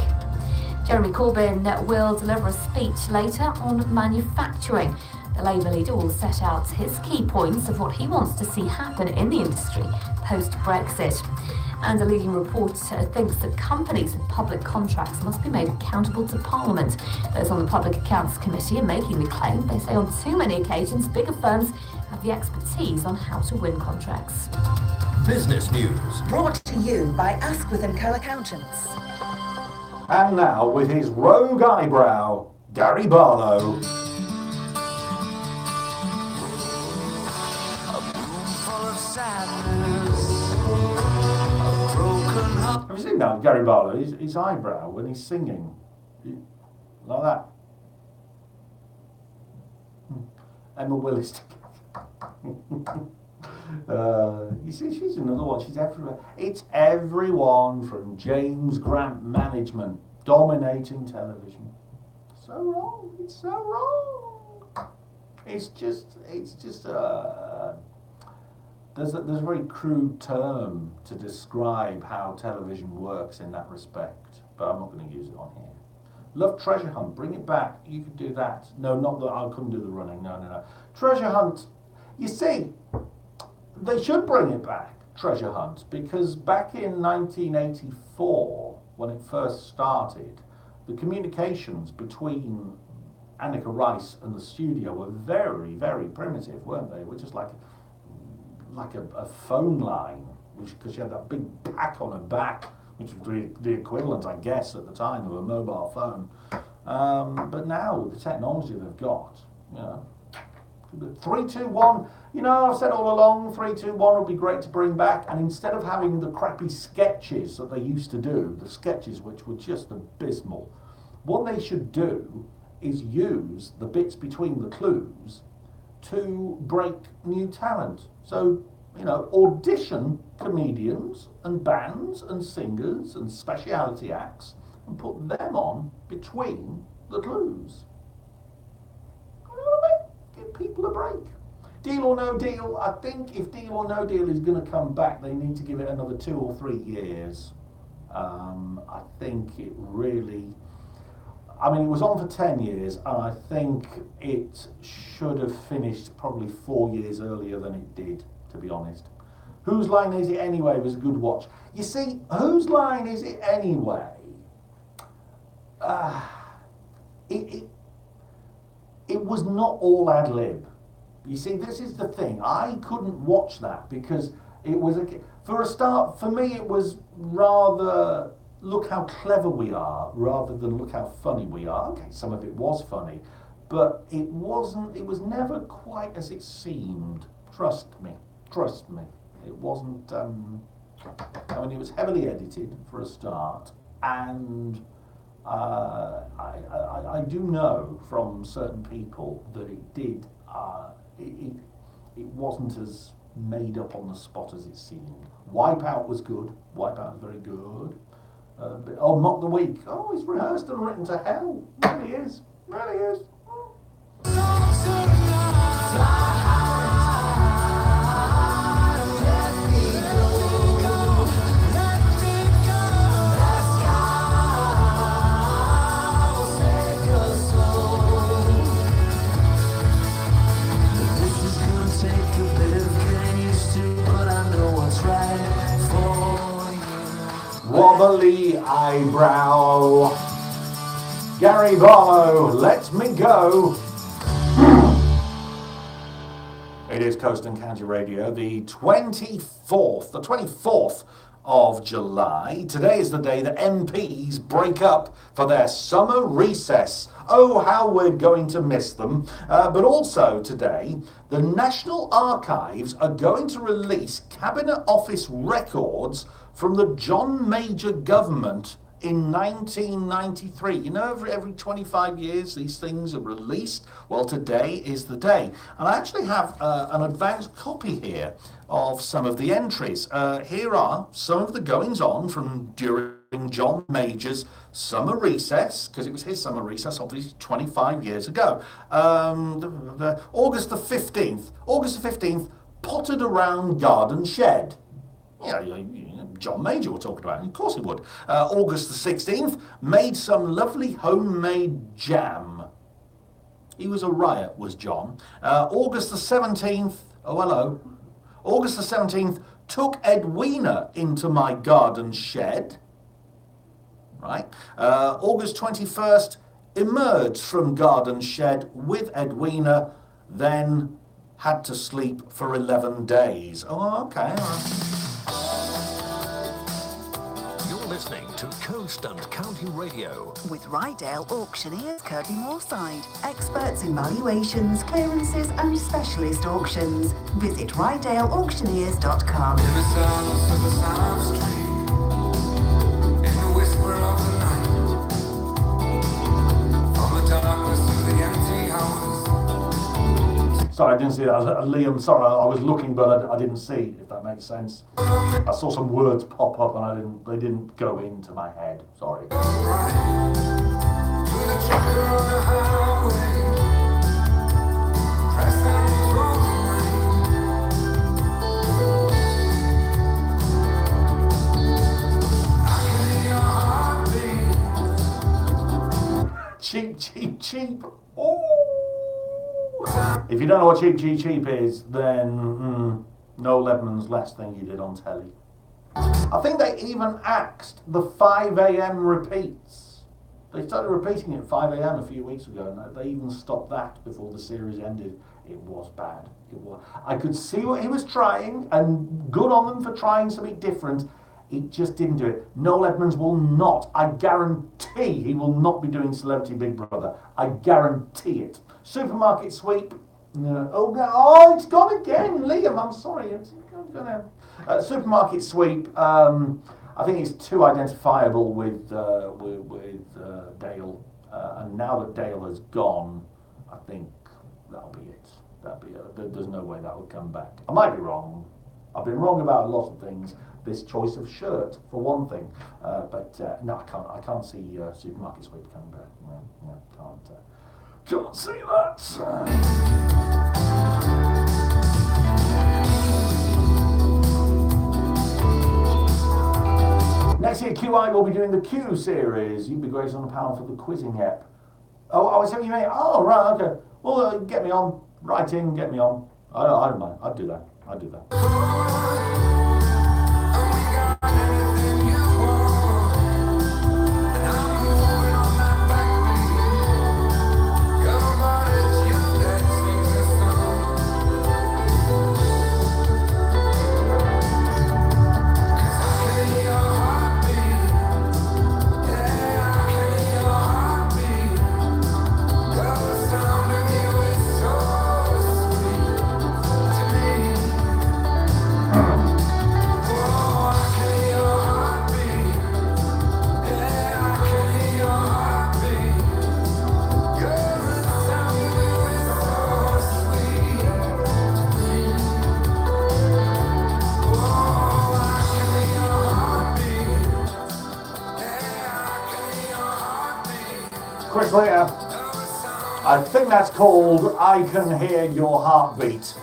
Jeremy Corbyn will deliver a speech later on manufacturing. The Labour leader will set out his key points of what he wants to see happen in the industry post-Brexit. And a leading reporter thinks that companies with public contracts must be made accountable to Parliament. Those on the Public Accounts Committee are making the claim. They say on too many occasions, bigger firms have the expertise on how to win contracts. Business news. Brought to you by Asquith & Co Accountants. And now, with his rogue eyebrow, Gary Barlow. Have you seen that, Gary Barlow? His eyebrow when he's singing. Like that. Emma Willis. You see, she's another one. She's everywhere. It's everyone from James Grant Management dominating television. So wrong. It's so wrong. It's just there's a very crude term to describe how television works in that respect, but I'm not going to use it on here. Love Treasure Hunt, bring it back. You could do that. No, not that I couldn't do the running. No. Treasure Hunt, you see, they should bring it back, Treasure Hunt, because back in 1984, when it first started, the communications between Anneka Rice and the studio were very, very primitive, weren't they? They were just like a phone line, because she had that big pack on her back, which was the equivalent, I guess, at the time of a mobile phone. But now, with the technology they've got, 321, I've said all along, 321 would be great to bring back, and instead of having the crappy sketches that they used to do, the sketches which were just abysmal, what they should do is use the bits between the clues to break new talent. So, audition comedians and bands and singers and speciality acts and put them on between the clues. You know what I mean? Give people a break. Deal or No Deal, I think if Deal or No Deal is going to come back, they need to give it another 2 or 3 years. I think it really... it was on for 10 years, and I think it should have finished probably 4 years earlier than it did, to be honest. Whose Line Is It Anyway was a good watch. You see, Whose Line Is It Anyway? It was not all ad-lib. You see, this is the thing. I couldn't watch that because it was, for a start, for me it was rather... look how clever we are, rather than look how funny we are. Okay, some of it was funny, but it was never quite as it seemed. Trust me. It wasn't, it was heavily edited for a start, and I do know from certain people that it did, it wasn't as made up on the spot as it seemed. Wipeout was good. Wipeout was very good. Mock the Week. Oh, it's rehearsed and written to hell. Really is. Really is. eyebrow. Gary Barlow, Let Me Go. It is Coast and County Radio, the 24th of July. Today is the day that MPs break up for their summer recess. Oh, how we're going to miss them. But also today, the National Archives are going to release Cabinet Office records from the John Major government in 1993. You know, every 25 years these things are released. Well, today is the day. And I actually have an advanced copy here of some of the entries. Here are some of the goings-on from during John Major's summer recess, because it was his summer recess, obviously, 25 years ago. August the 15th, potted around garden shed. Yeah, John Major we're talking about, of course he would. August the 16th, made some lovely homemade jam. He was a riot, was John. August the 17th, oh hello. August the 17th, took Edwina into my garden shed. Right. August 21st, emerged from garden shed with Edwina, then had to sleep for 11 days. Oh, okay. Listening to Coast and County Radio with Rydale Auctioneers Kirby Moorside. Experts in valuations, clearances and specialist auctions. Visit RydaleAuctioneers.com. In the silence of the silent street, in the whisper of the night, from the darkness to the empty house. Sorry, I didn't see that. Liam, sorry, I was looking, but I didn't see, if that makes sense. I saw some words pop up and they didn't go into my head. Sorry. Cheap, cheap, cheap. Oh. If you don't know what Cheap Cheap Cheap is, then Noel Edmonds' last thing he did on telly. I think they even axed the 5 a.m. repeats. They started repeating it at 5 a.m. a few weeks ago, and they even stopped that before the series ended. It was bad. It was. I could see what he was trying, and good on them for trying something different. It just didn't do it. Noel Edmonds will not. I guarantee he will not be doing Celebrity Big Brother. I guarantee it. Supermarket sweep. No. Oh, it's gone again, Liam. I'm sorry. It's gonna. Supermarket sweep. I think it's too identifiable with Dale. And now that Dale has gone, I think that'll be it. There's no way that will come back. I might be wrong. I've been wrong about a lot of things. This choice of shirt, for one thing. But no, I can't see Supermarket sweep coming back. No, can't see that. Next year, QI will be doing the Q series. You'd be great on the panel for the quizzing app. Oh, I was saying you may. Oh, right, okay. Well, get me on. Write in, get me on. I don't mind. I'd do that. Chris Rea, I think that's called I Can Hear Your Heartbeat.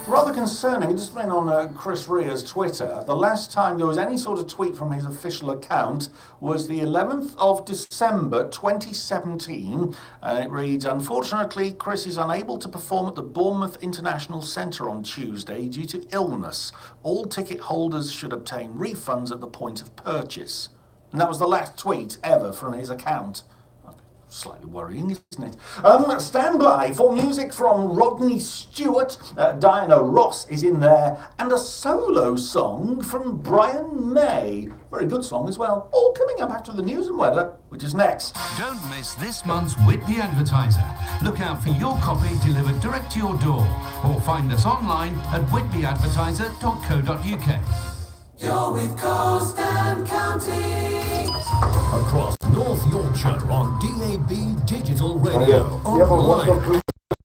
Rather concerning, it's been on Chris Rea's Twitter. The last time there was any sort of tweet from his official account was the 11th of December 2017. And it reads, unfortunately, Chris is unable to perform at the Bournemouth International Centre on Tuesday due to illness. All ticket holders should obtain refunds at the point of purchase. And that was the last tweet ever from his account. Slightly worrying, isn't it? Stand by for music from Rodney Stewart. Diana Ross is in there. And a solo song from Brian May. Very good song as well. All coming up after the news and weather, which is next. Don't miss this month's Whitby Advertiser. Look out for your copy delivered direct to your door, or find us online at whitbyadvertiser.co.uk. You're with Coast and County. Across North Yorkshire on DAB Digital Radio. Online.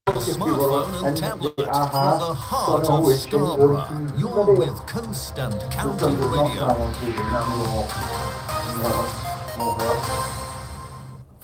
Smartphone and tablet from the heart of Scarborough. You're with Coast and County Radio.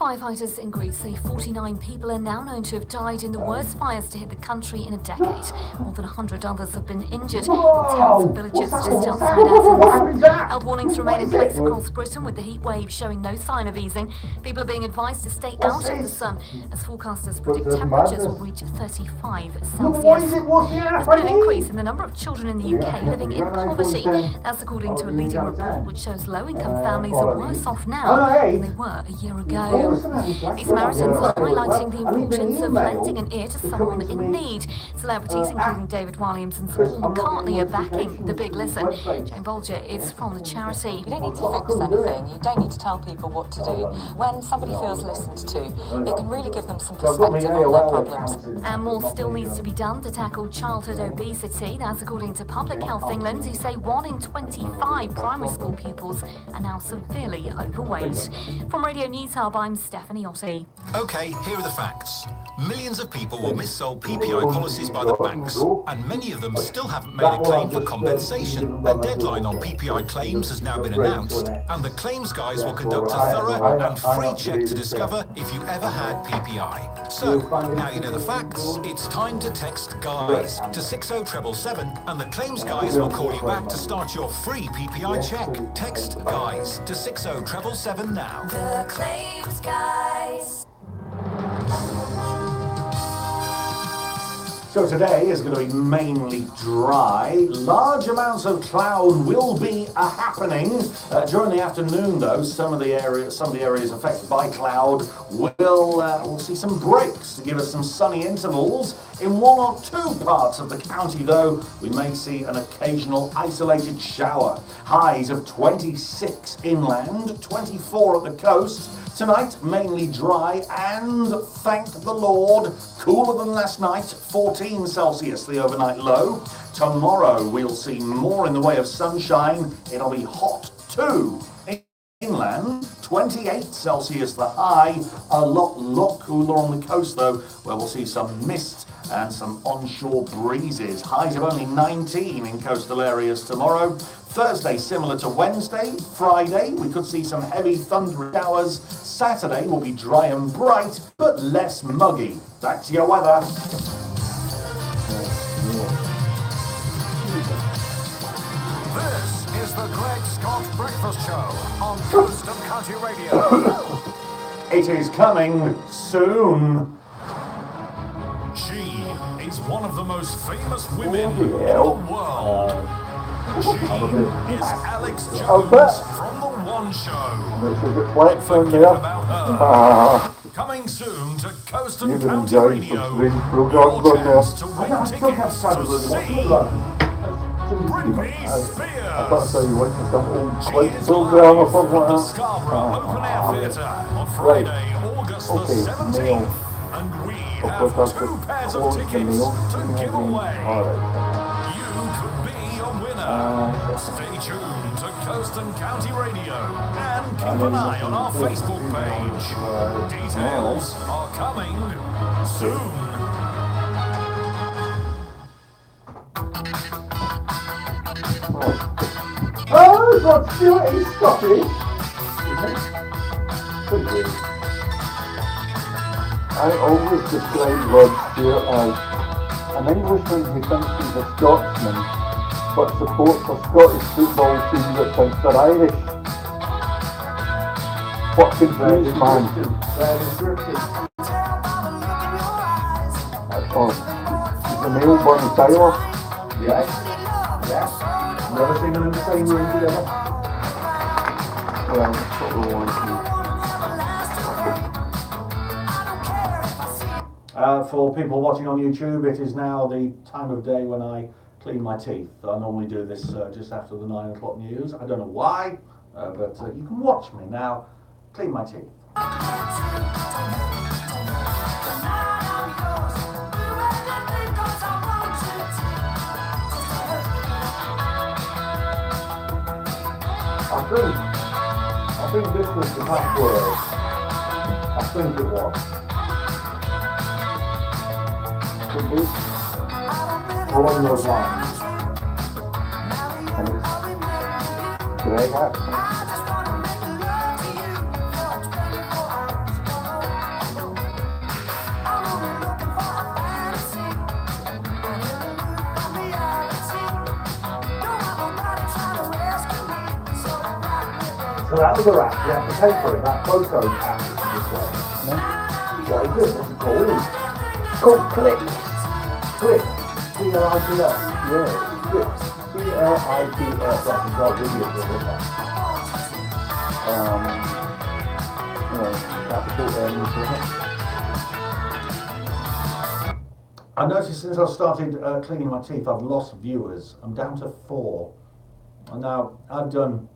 Firefighters in Greece say 49 people are now known to have died in the worst fires to hit the country in a decade. More than 100 others have been injured in towns and villages just outside Athens. Health warnings remain in place across Britain, with the heat wave showing no sign of easing. People are being advised to stay out of the sun as forecasters predict temperatures will reach 35 Celsius. There's been an increase in the number of children in the UK living in poverty. That's according to a leading report which shows low-income families are worse off now than they were a year ago. These Samaritans are highlighting the importance of lending an ear to someone in need. Celebrities including David Williams and Paul McCartney are backing the Big Listen. Jane Bolger is from the charity. You don't need to fix anything. You don't need to tell people what to do. When somebody feels listened to, it can really give them some perspective on their problems. And more still needs to be done to tackle childhood obesity. That's according to Public Health England, who say 1 in 25 primary school pupils are now severely overweight. From Radio News Hub, I'm Stephanie Otti. Okay, here are the facts. Millions of people were missold PPI policies by the banks, and many of them still haven't made a claim for compensation. A deadline on PPI claims has now been announced, and the claims guys will conduct a thorough and free check to discover if you ever had PPI. So, now you know the facts, it's time to text GUYS to 60777, and the claims guys will call you back to start your free PPI check. Text GUYS to 60777 now. The Claims Guys. So today is going to be mainly dry. Large amounts of cloud will be happening during the afternoon. Though some of the areas affected by cloud will see some breaks to give us some sunny intervals. In 1 or 2 parts of the county, though, we may see an occasional isolated shower. Highs of 26 inland, 24 at the coast. Tonight, mainly dry and, thank the Lord, cooler than last night, 14 Celsius, the overnight low. Tomorrow, we'll see more in the way of sunshine. It'll be hot too. Inland, 28 Celsius the high. A lot cooler on the coast, though, where we'll see some mist and some onshore breezes. Highs of only 19 in coastal areas tomorrow. Thursday, similar to Wednesday. Friday, we could see some heavy thundery showers. Saturday will be dry and bright, but less muggy. Back to your weather. This is the Greg Scott Breakfast Show on Coast and County Radio. It is coming soon. She is one of the most famous women in the world. She is Alex Jones from The One Show. Forget about her. Coming soon to Coast and County Radio. Your chance to win tickets to see Britney Spears. She is live from the Scarborough Open Air Theatre on Friday, August the 17th. And we have 2 pairs of tickets to give away. You could be a winner. Stay tuned to Coast and County Radio and keep an eye on our Facebook page. Details are coming soon. Oh, God, Stuart is Scottish. I always describe Rod Stewart as an Englishman who thinks he's a Scotsman, but supports a Scottish football team that thinks they're Irish. What confused man? Oh, he's a male Bonnie Tyler. Yes. Never seen them in the same room together. Yeah, that's what we want to. For people watching on YouTube, it is now the time of day when I clean my teeth. I normally do this just after the 9 o'clock news. I don't know why, but you can watch me now clean my teeth. I think this was the password. I think it was. Could be. Along those lines. And it's Greg Action. So that was a wrap. You have to pay for it. That photo package this way. No? Very good. What's it called? It's called Click. Click. C-L-I-P-S. Yeah. Click. C-L-I-P-S. That's a dog video for this one. Capital N. I noticed since I started cleaning my teeth, I've lost viewers. I'm down to 4. And now I've done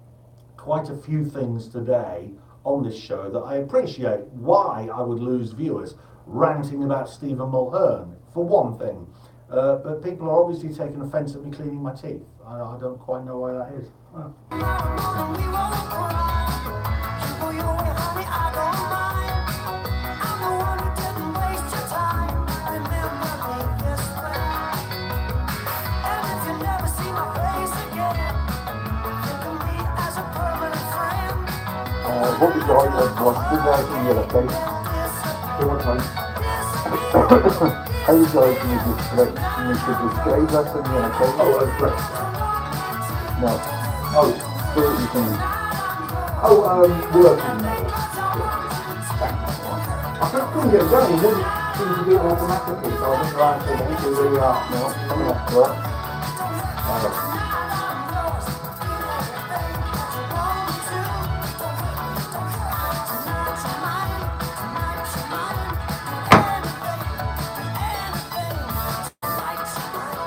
quite a few things today on this show that I appreciate why I would lose viewers. Ranting about Stephen Mulhern, for one thing. But people are obviously taking offence at me cleaning my teeth. I don't quite know why that is. What we got was good night in yellow face. Two more times. How you guys need to display that in yellow face? Oh, that's great. No. Oh, certain things. Oh, working now. I couldn't get it done. It wouldn't seem to do it automatically, so I think right for me to really no, coming off to that.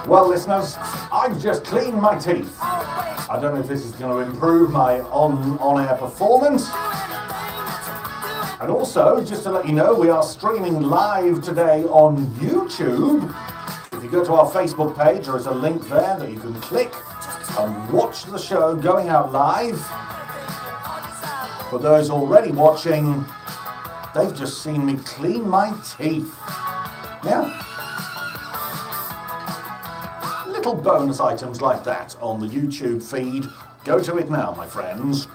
Well, listeners, I've just cleaned my teeth. I don't know if this is going to improve my on-air performance. And also, just to let you know, we are streaming live today on YouTube. If you go to our Facebook page, there is a link there that you can click and watch the show going out live. For those already watching, they've just seen me clean my teeth. Yeah. Little bonus items like that on the YouTube feed. Go to it now, my friends.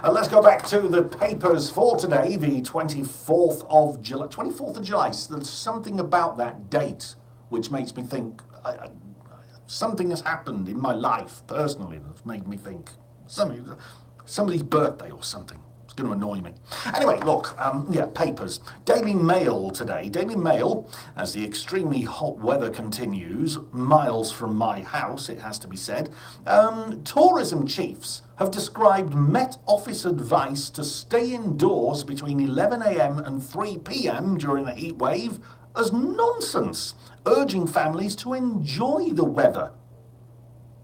Let's go back to the papers for today, the 24th of July. 24th of July. There's something about that date which makes me think something has happened in my life personally that's made me think somebody's birthday or something. Going to annoy me. Anyway, look, papers. Daily Mail today. Daily Mail, as the extremely hot weather continues, miles from my house, it has to be said, tourism chiefs have described Met Office advice to stay indoors between 11 a.m. and 3 p.m. during the heat wave as nonsense, urging families to enjoy the weather.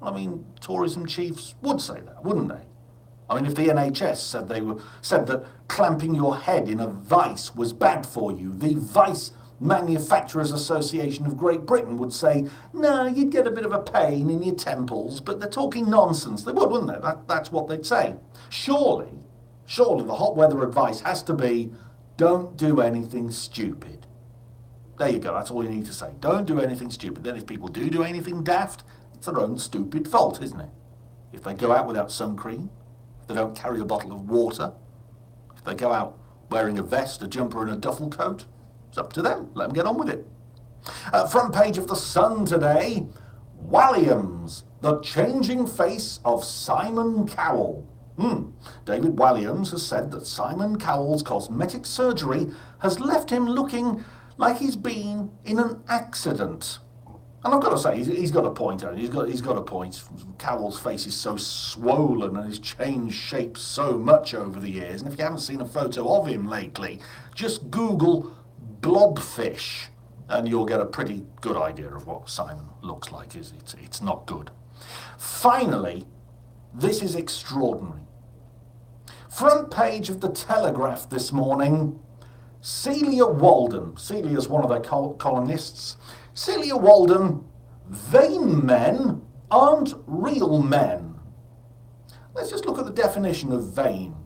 I mean, tourism chiefs would say that, wouldn't they? I mean, if the NHS said that clamping your head in a vice was bad for you, the Vice Manufacturers Association of Great Britain would say, no, you'd get a bit of a pain in your temples, but they're talking nonsense. They would, wouldn't they? That's what they'd say. Surely the hot weather advice has to be, don't do anything stupid. There you go, that's all you need to say. Don't do anything stupid. Then if people do anything daft, it's their own stupid fault, isn't it? If they go out without sun cream, if they don't carry a bottle of water, if they go out wearing a vest, a jumper and a duffel coat, it's up to them. Let them get on with it. Front page of The Sun today, Walliams, the changing face of Simon Cowell. David Walliams has said that Simon Cowell's cosmetic surgery has left him looking like he's been in an accident. And I've got to say, he's got a point. He's got a point. Cowell's face is so swollen and he's changed shape so much over the years. And if you haven't seen a photo of him lately, just Google blobfish, and you'll get a pretty good idea of what Simon looks like. It's not good. Finally, this is extraordinary. Front page of the Telegraph this morning. Celia Walden. Celia's one of their columnists. Celia Walden, vain men aren't real men. Let's just look at the definition of vain.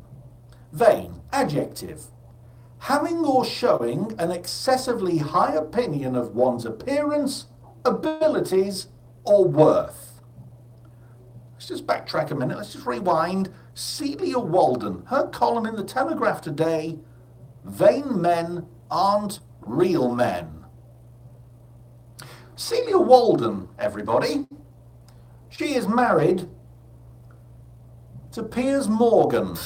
Vain, adjective. Having or showing an excessively high opinion of one's appearance, abilities, or worth. Let's just backtrack a minute. Let's just rewind. Celia Walden, her column in the Telegraph today, vain men aren't real men. Celia Walden, everybody, she is married to Piers Morgan.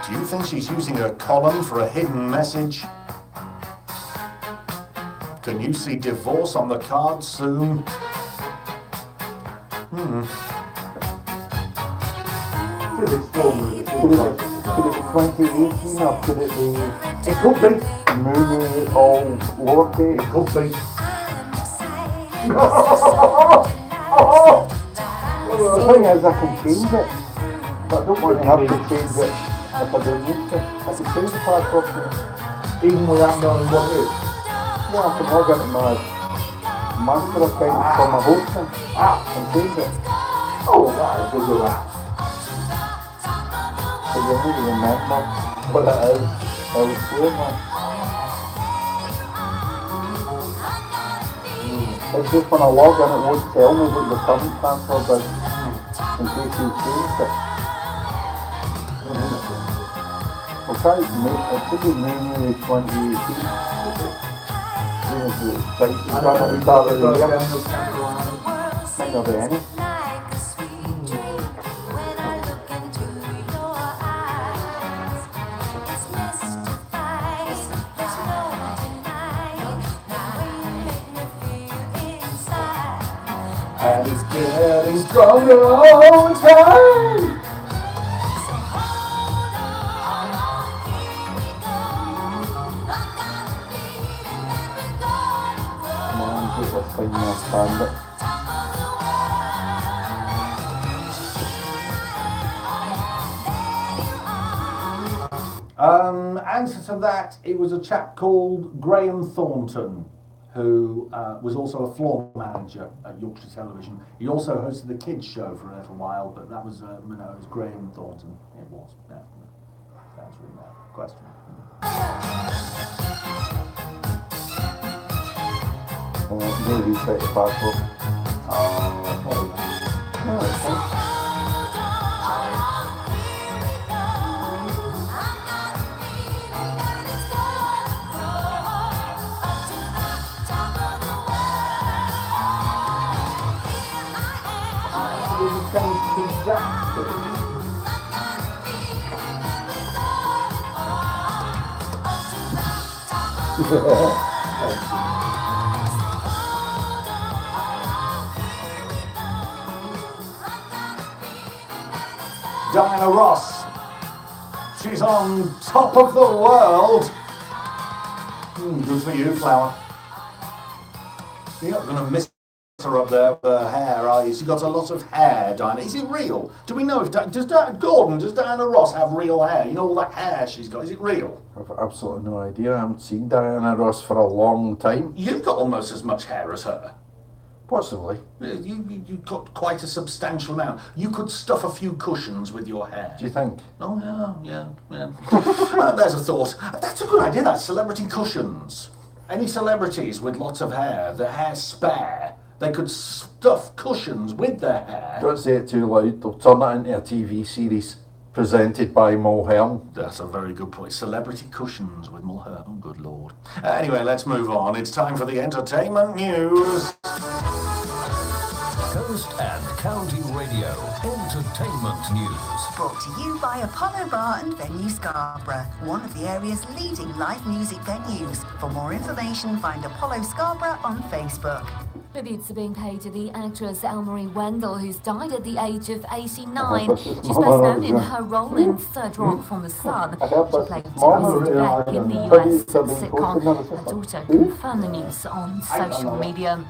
Do you think she's using her column for a hidden message? Can you see divorce on the cards soon? Could it be 2018 or could it be... It could be. Mooney, all lowercase. It could be. Well, the thing is, I can change it. But I don't want to have to change it if I don't need to. I can change the password. Even without knowing what it is. Well, I can log into my master account for my hosting and change it. Oh, that is good. So you need to remember what it is elsewhere. It's just when I log in, it won't tell me what the current password is in case you changed it. We'll try to make it should be mainly 2018. Even if it's like you can't be started the year. Might not be any. And it's getting stronger all the time. Come on, get this thing now, stand it. Answer to that, it was a chap called Graham Thornton, who was also a floor manager at Yorkshire Television. He also hosted the kids show for a little while, but that was, it was Graham Thornton. It was. Yeah. Answering that question. Maybe reset the password. Diana Ross, she's on top of the world. Good for you, Flower. You're not going to miss her up there with her hair, are you? She's got a lot of hair, Diana. Is it real? Do we know if does Diana Ross have real hair? You know all that hair she's got. Is it real? I've absolutely no idea. I haven't seen Diana Ross for a long time. You've got almost as much hair as her. Possibly. You've got quite a substantial amount. You could stuff a few cushions with your hair. Do you think? Oh, yeah. There's a thought. That's a good idea, that. Celebrity cushions. Any celebrities with lots of hair, their hair spare, they could stuff cushions with their hair. Don't say it too loud. They'll turn it into a TV series presented by Mulhern. That's a very good point. Celebrity cushions with Mulhern. Oh, good lord. Anyway, let's move on. It's time for the entertainment news. Coast and County Radio Entertainment News. Brought to you by Apollo Bar and Venue Scarborough, one of the area's leading live music venues. For more information, find Apollo Scarborough on Facebook. Tributes are being paid to the actress Elmarie Wendell, who's died at the age of 89. She's best known in her role in Third Rock from the Sun. She played Elizabeth Beck in the US sitcom. Her daughter confirmed the news on social media.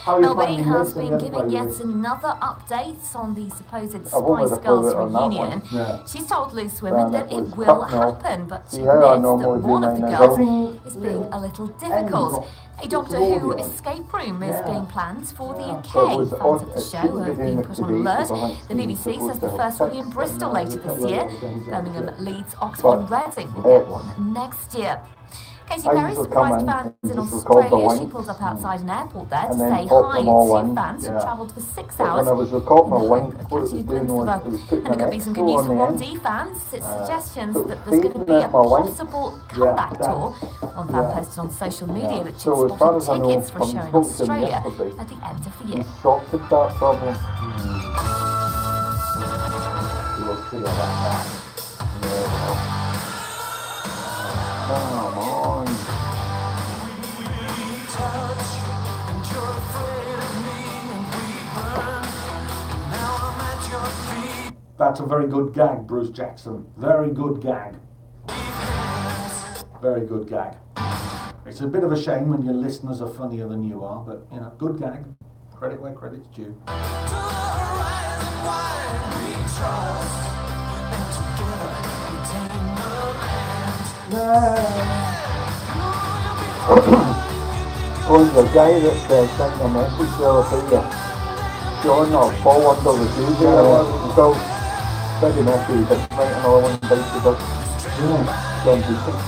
LB has been giving yet another update on the supposed Spice Girls reunion. She's told Loose Women that it will happen, but she admits that one of the girls is being a little difficult. A Doctor Who escape room is being planned for the UK. Fans of the show have been put on alert. The BBC says the first will be in Bristol later this year. Birmingham, Leeds, Oxford and Reading will get one next year. Katy Perry surprised fans in Australia. She pulled up outside an airport there to say hi to fans who travelled for 6 hours. And it could be some good news for 1D fans. It's suggestions that there's going to be a possible comeback tour. One fan posted on social media that she'd spotted tickets for a show in Australia at the end of the year. That's a very good gag, Bruce Jackson. Very good gag. Very good gag. It's a bit of a shame when your listeners are funnier than you are, but, you know, good gag. Credit where credit's due. Oh, the guy that sent a message the other day, John or Paul under the Tuesday, so Freddie Mercury didn't write another one about the book. John Deacon.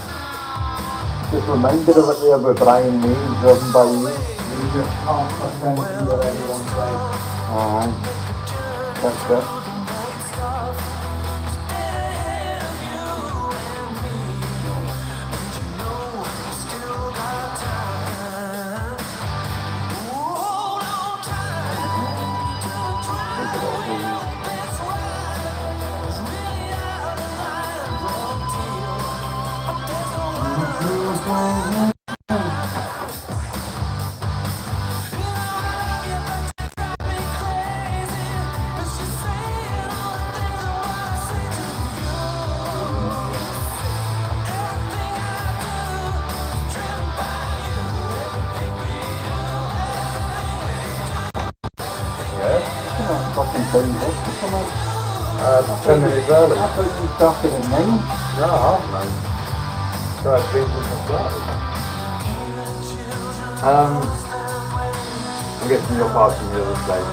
Just reminded of it there with Brian May, Driven by You. You just can't pretend to hear anyone say. Aye. That's it. Fucking 10 minutes to come out. 10 minutes early. I thought you started at 9. No, half 9. So I've been with my flight. I'm guessing your part's in the other place.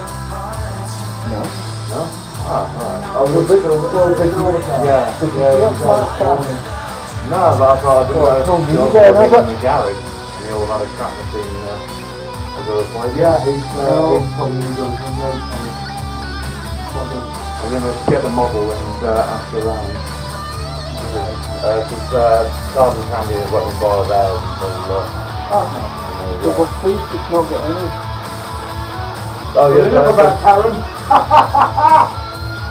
No. No? Ah, alright. Oh, we're big all the time. Yeah. No, but I thought I'd in the garage. And you all had a crap machine at the other point. Yeah, he's probably doing I'm going to get the model and ask around. Because Carbon Candy is what we buy there. So we're pleased to not get any. Oh yeah, enough about Karen.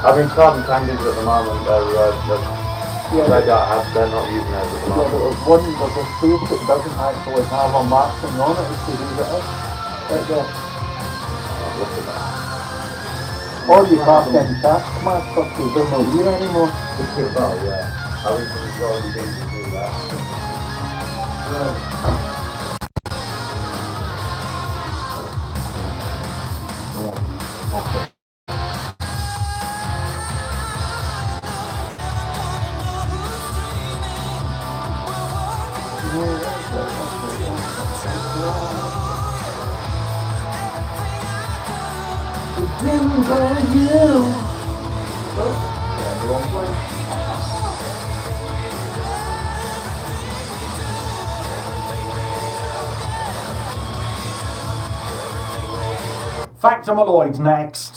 I mean, Carbon Candies at the moment, they're not using those at the moment. Yeah, but there's a space that doesn't actually have a marking on it, to leave it up. Right there. Look at that. Or you have them taskmasters because they're not here anymore. Well, yeah. I think it's already been to do that. Yeah. Okay. Driven by you. The wrong place. Factomaloids next.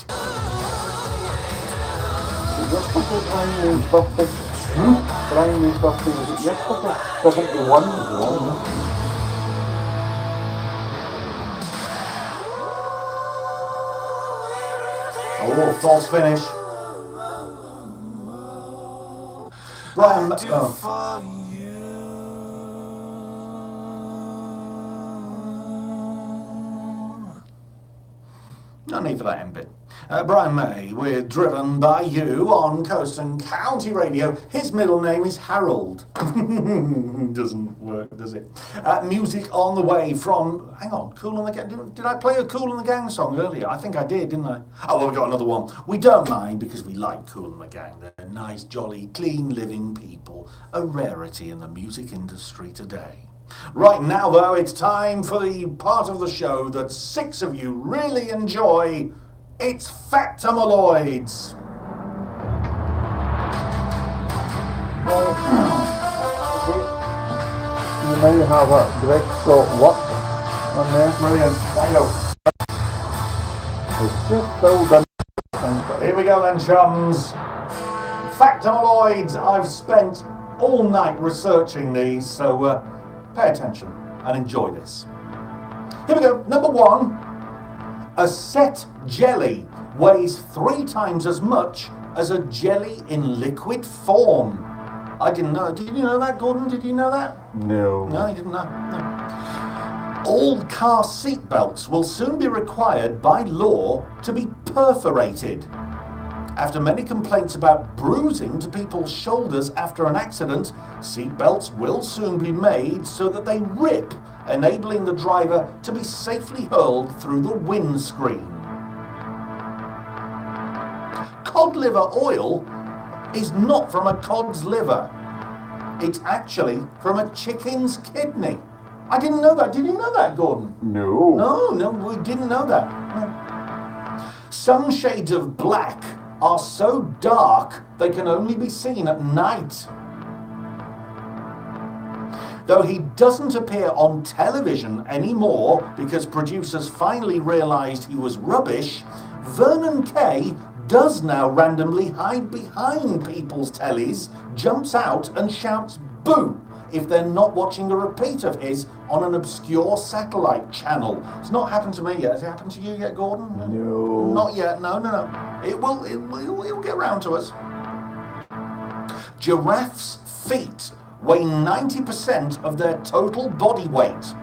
Brian May's birthday. Brian May's birthday was it yesterday? 71 as well. Oh, false finish. Brian, no need for that end bit. Brian May, we're driven by you on Coast and County Radio. His middle name is Harold. Doesn't work, does it? Music on the way from, hang on, Kool and the Gang. Did I play a Kool and the Gang song earlier? I think I did, didn't I? Oh, well, we've got another one. We don't mind because we like Kool and the Gang. They're nice, jolly, clean living people. A rarity in the music industry today. Right now, though, it's time for the part of the show that 6 of you really enjoy. It's Factamaloids. You may have a Greg Scott watch on there. Brilliant. Thank you. It's just so done. Here we go then, chums. Factamaloids. I've spent all night researching these, so pay attention and enjoy this. Here we go. Number 1. A set jelly weighs 3 times as much as a jelly in liquid form. I didn't know. Did you know that, Gordon? Did you know that? No. No, you didn't know. No. All car seat belts will soon be required by law to be perforated. After many complaints about bruising to people's shoulders after an accident, seat belts will soon be made so that they rip, enabling the driver to be safely hurled through the windscreen. Cod liver oil is not from a cod's liver. It's actually from a chicken's kidney. I didn't know that. Did you know that, Gordon? No. No, we didn't know that. No. Some shades of black are so dark they can only be seen at night. Though he doesn't appear on television anymore because producers finally realised he was rubbish, Vernon Kay does now randomly hide behind people's tellies, jumps out and shouts boo if they're not watching a repeat of his on an obscure satellite channel. It's not happened to me yet. Has it happened to you yet, Gordon? No. Not yet. No. It will get round to us. Giraffes' feet weigh 90% of their total body weight.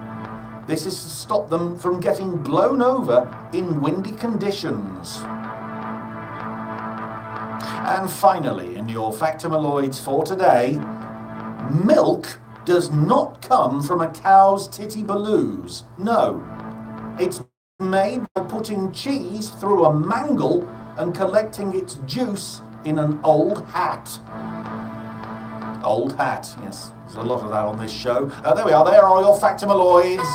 This is to stop them from getting blown over in windy conditions. And finally, in your Factamaloids for today, milk does not come from a cow's titty-baloos. No, it's made by putting cheese through a mangle and collecting its juice in an old hat. Old hat, yes. There's a lot of that on this show. There we are. There are your Factamaloids.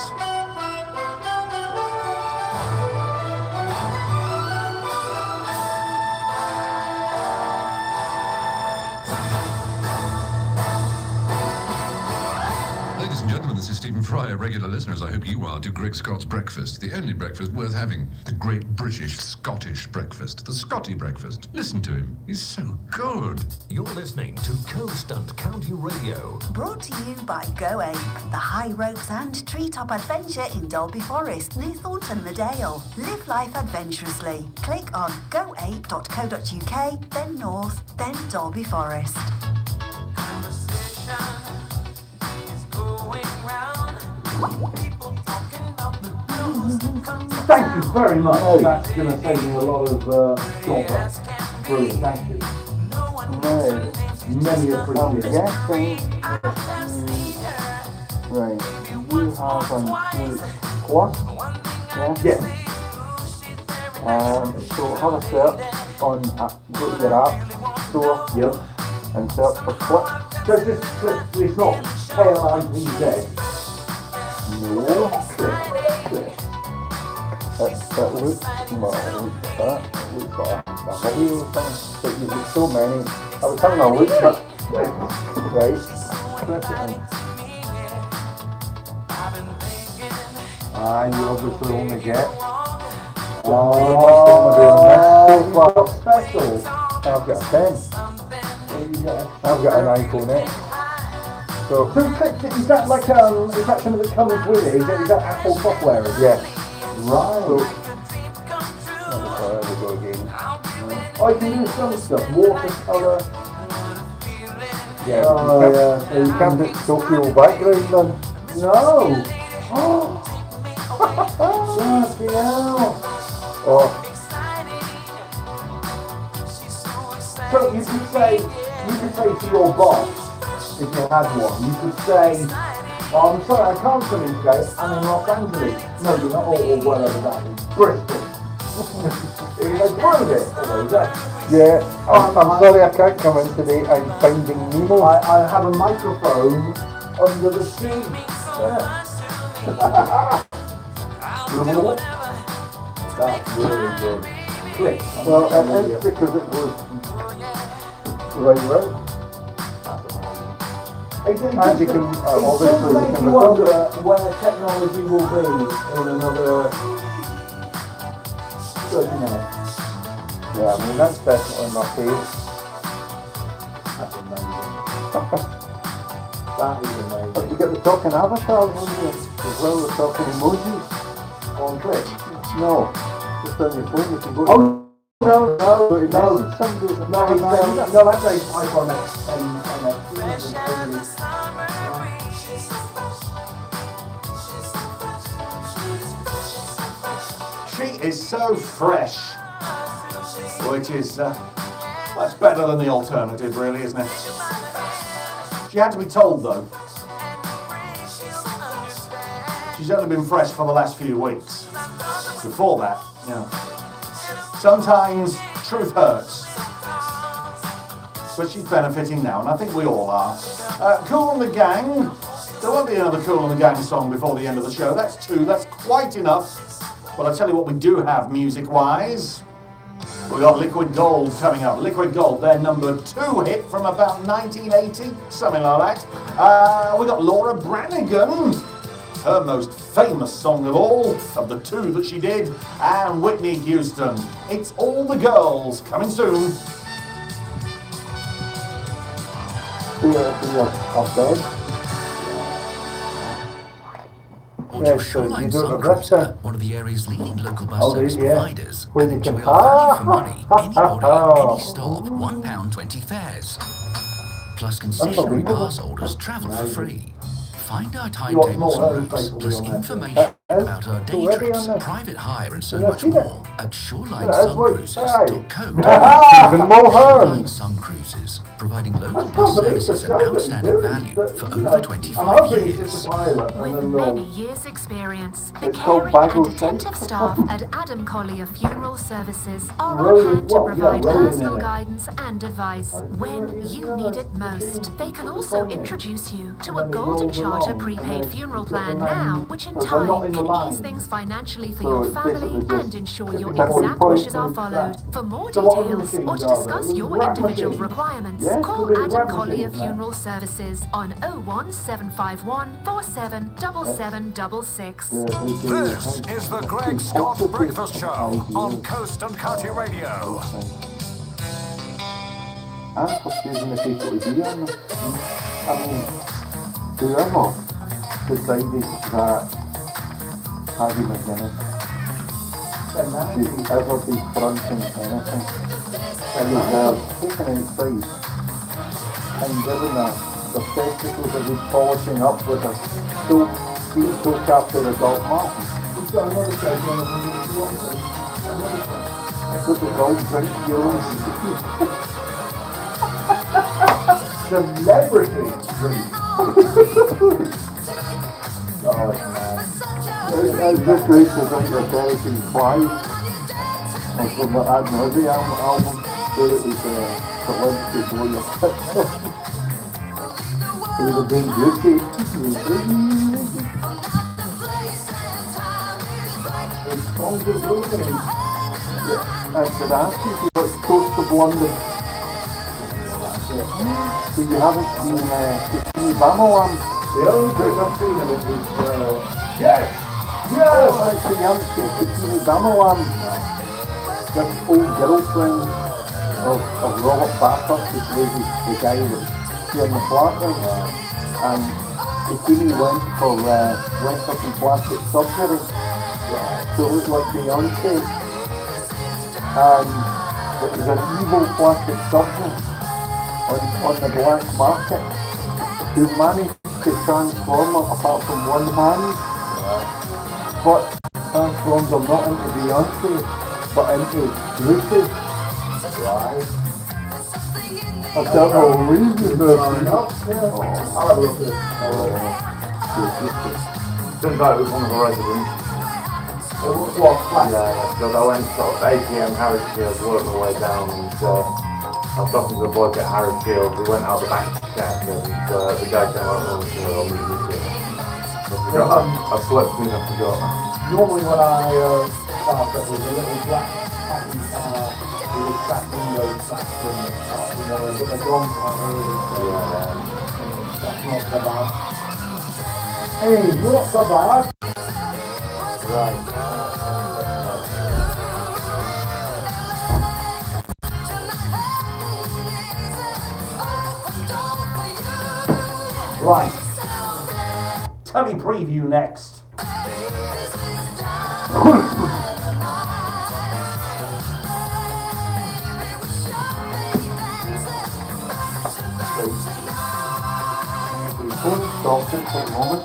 Stephen Fry, regular listeners, I hope you are, to Greg Scott's Breakfast, the only breakfast worth having. The great British Scottish breakfast, the Scotty breakfast. Listen to him, he's so good. You're listening to Coast and County Radio. Brought to you by Go Ape, the high ropes and treetop adventure in Dolby Forest, near Thornton the Dale. Live life adventurously. Click on goape.co.uk, then north, then Dolby Forest. Thank you very much. Oh, that's going to save me a lot of copper. Brilliant, thank you. Many appreciated. Yes, right. You have on plus. Yes. So have a search on go to your app store. Yep. And search for Click. So just click. It's not KLIPZ. No. Click. It looks, well, it looks like a video thing, but you've got so many. I was having a look at right, press it in. And you obviously only get special. I've got a 10. I've got an iPhone X. So is that like is that something that comes with it? Is that Apple software? Yes. Right. So, I can do some stuff. Watercolor. Yeah, so you can't get Tokyo background then? No! Oh! Fucking hell! Oh. So you could say to your boss, if you had one, you could say, oh, I'm sorry, I can't come in today, I'm in Los Angeles. No, you're not, or whatever that is. Bristol. They prove it. Yeah, I'm sorry I can't come in today, I'm Finding Nemo. I have a microphone under the seat. Yeah. That's really good. Click. Well, it's because it was right. It And you can, obviously, does you make can you record wonder where technology will be in another 30 minutes. Yeah, I mean, that's definitely my fave. That's amazing. That is amazing. But you get the talking avatars on there as well, the talking emojis. On click? No, just on your phone you can go Oh, no, that's iPhone X. She is so fresh, which is that's better than the alternative, really, isn't it? She had to be told, though. She's only been fresh for the last few weeks. Before that, you know. Sometimes truth hurts. But she's benefiting now, and I think we all are. Kool and the Gang. There won't be another Kool and the Gang song before the end of the show. That's two. That's quite enough. But I tell you what we do have music-wise. We got Liquid Gold coming up. Liquid Gold, their number 2 hit from about 1980, something like that. We got Laura Branigan, her most famous song of all, of the 2 that she did, and Whitney Houston. It's All the Girls, coming soon. Or Shoreline Sun Cruiser, one of the area's leading local bus service providers, Where and you can enjoy our value for money, any order, any stop, £1.20 fares. Plus concessionary pass holders travel for free. Find our timetables and routes, plus information about our day trips, private hire and so much more at shorelinesuncruises.co.uk. Even more Shoreline Sun Cruises, providing local bus services and outstanding value for over 25 years. With many years' experience, the It's called caring Bagel and attentive Shake. staff at Adam Collier Funeral Services are on hand to provide personal guidance and advice when you need it most. They can also introduce you to a Golden Charter prepaid funeral plan now, which in time can ease things financially for your family and ensure your exact wishes are followed. For more details or to discuss your individual requirements, call Adam Collier Funeral Services on 01751 477766. This is the Greg Scott Breakfast Show on Coast and County Radio. I'm confusing the people to be on them. I mean, whoever decided that Paddy McGuinness should ever be fronting anything, and taken outside and given the spectacles that he's polishing up with a steel toe after the Doc Martens. He's got another segment of with the gold drink euros. Celebrity drink. Oh, man. I'm just grateful that you're Derek Clive from the Ad Nauseam album, where it was Celebrity Blow Your Tits Off. It was a big beauty. It's songs of Lumen. I should ask you if you watched Coast of London. So you haven't seen Bamalam? The only thing I've seen of it is, yes! Yes! Actually, you haven't seen Bikini Bamalam. This old girlfriend of Robert Bathurst, who plays the guy that's here in the flat right. And Bikini went for some plastic surgery. So it looked like Beyonce. And it was an evil plastic surgeon. on the black market who managed to transform her apart from one hand. But transforms her not into Beyonce, but into Lucy. Right. I don't know reason for I'll have a look at it. Turns out it was one of the residents. What? Yeah, because I went sort of 8 PM Harrisfield, worked my way down, and I was talking to the bloke at Harrisfield. We went out the back to check, and the guy came out and said, "Oh, we I slept in, I forgot." Normally when I start up with a little black pattern car, we would track windows back from the top, you know, but they're gone quite early, so that's not so bad. Hey, not so bad. Right. Right. Telly preview next. Stop it for a moment.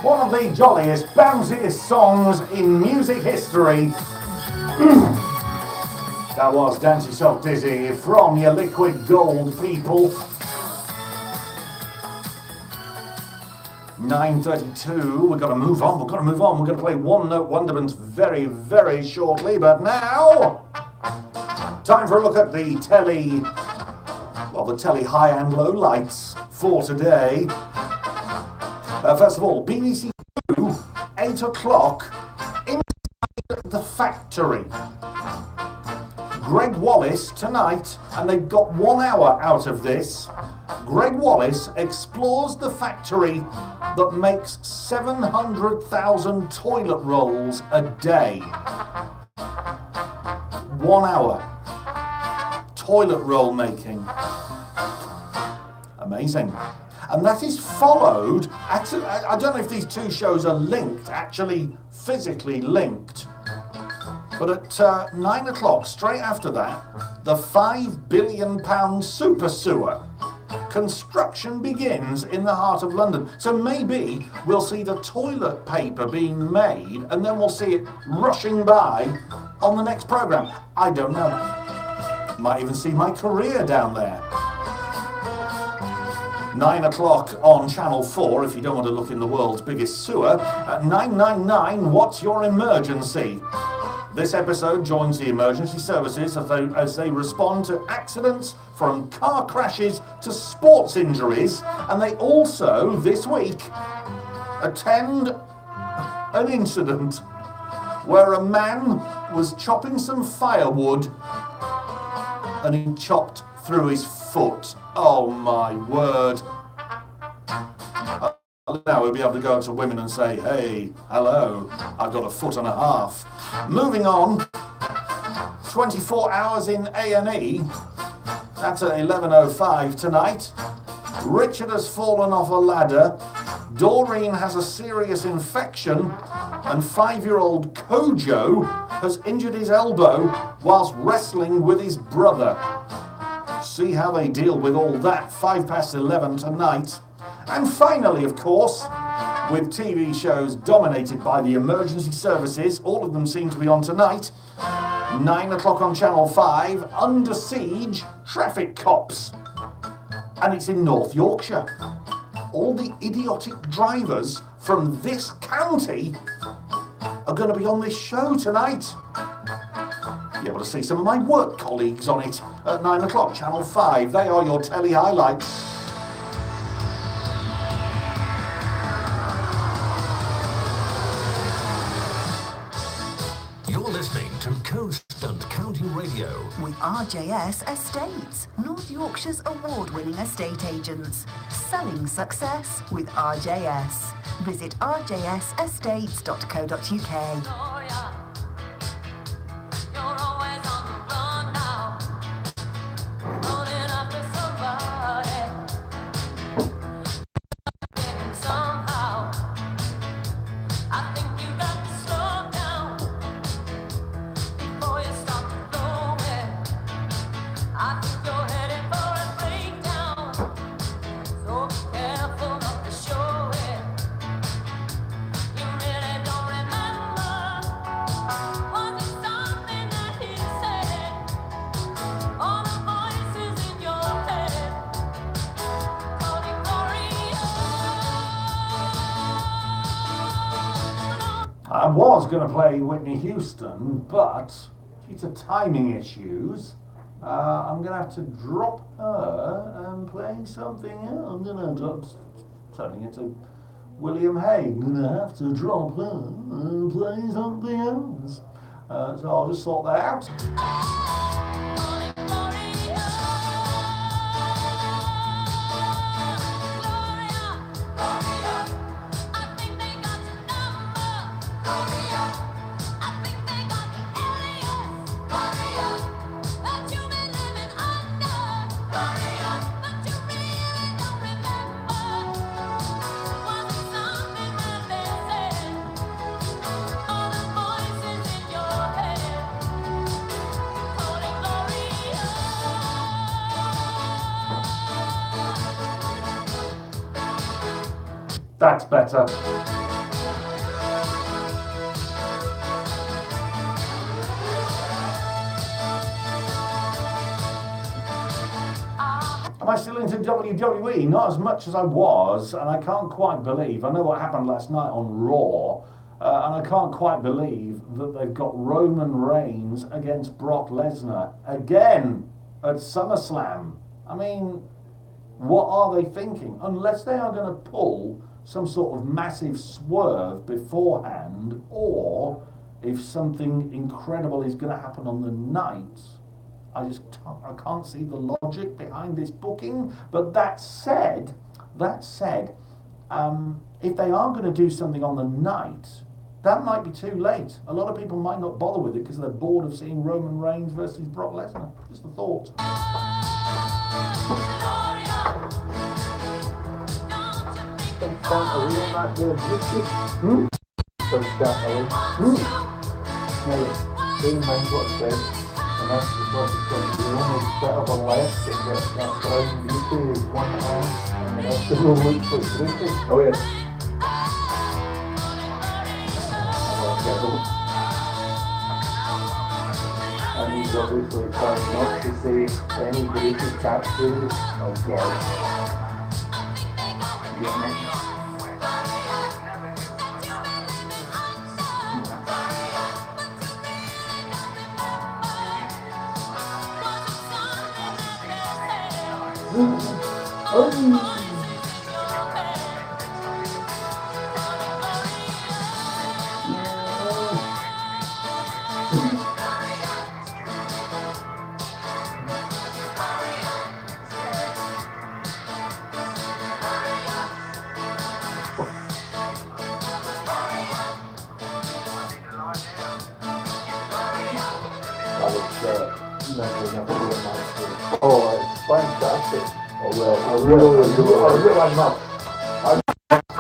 One of the jolliest, bounciest songs in music history. That was Dance Yourself Dizzy from your Liquid Gold people. 9:32, we've got to move on, we're going to play One Note Wonderments very, very shortly, but now, time for a look at the telly high and low lights for today. First of all, BBC 2, 8 o'clock, Inside the Factory. Greg Wallace tonight, and they've got 1 hour out of this. Greg Wallace explores the factory that makes 700,000 toilet rolls a day. 1 hour. Toilet roll making. Amazing. And that is followed, actually, I don't know if these two shows are linked, actually physically linked, but at 9 o'clock, straight after that, the £5 billion super sewer. Construction begins in the heart of London. So maybe we'll see the toilet paper being made and then we'll see it rushing by on the next programme. I don't know. Might even see my career down there. 9 o'clock on Channel 4, if you don't want to look in the world's biggest sewer. At 999, What's Your Emergency? This episode joins the emergency services as they respond to accidents from car crashes to sports injuries. And they also, this week, attend an incident where a man was chopping some firewood and he chopped through his foot. Oh my word. Now we'll be able to go to women and say, hey, hello, I've got a foot and a half. Moving on, 24 hours in A&E. That's at 11:05 tonight. Richard has fallen off a ladder. Doreen has a serious infection. And 5-year-old Kojo has injured his elbow whilst wrestling with his brother. See how they deal with all that. 11:05 tonight. And finally, of course, with TV shows dominated by the emergency services, all of them seem to be on tonight. 9 o'clock on Channel 5, Under Siege, Traffic Cops. And it's in North Yorkshire. All the idiotic drivers from this county are going to be on this show tonight. You'll be able to see some of my work colleagues on it at 9 o'clock, Channel 5. They are your telly highlights. You're listening to Coast and County Radio. With RJS Estates, North Yorkshire's award-winning estate agents. Selling success with RJS. Visit rjsestates.co.uk. I was going to play Whitney Houston, but due to timing issues, I'm going to have to drop her and play something else. I'm going to drop, turning it to William Hay. I'm going to have to drop her and play something else. So I'll just sort that out. That's better. Am I still into WWE? Not as much as I was, and I can't quite believe, I know what happened last night on Raw, and I can't quite believe that they've got Roman Reigns against Brock Lesnar again at SummerSlam. I mean, what are they thinking? Unless they are going to pull some sort of massive swerve beforehand, or if something incredible is going to happen on the night, I can't see the logic behind this booking. But that said, if they are going to do something on the night, that might be too late. A lot of people might not bother with it because they're bored of seeing Roman Reigns versus Brock Lesnar. Just a thought. Being in mind what it says, and that's what it's going to do. The only bit of a left that gets that brown beauty is one hand, and the rest of them looks like beauty. Oh yes. And he's obviously trying not to say any British catchphrase. Oh God. You get me? Oh, it's fantastic. Oh, well, I really not. I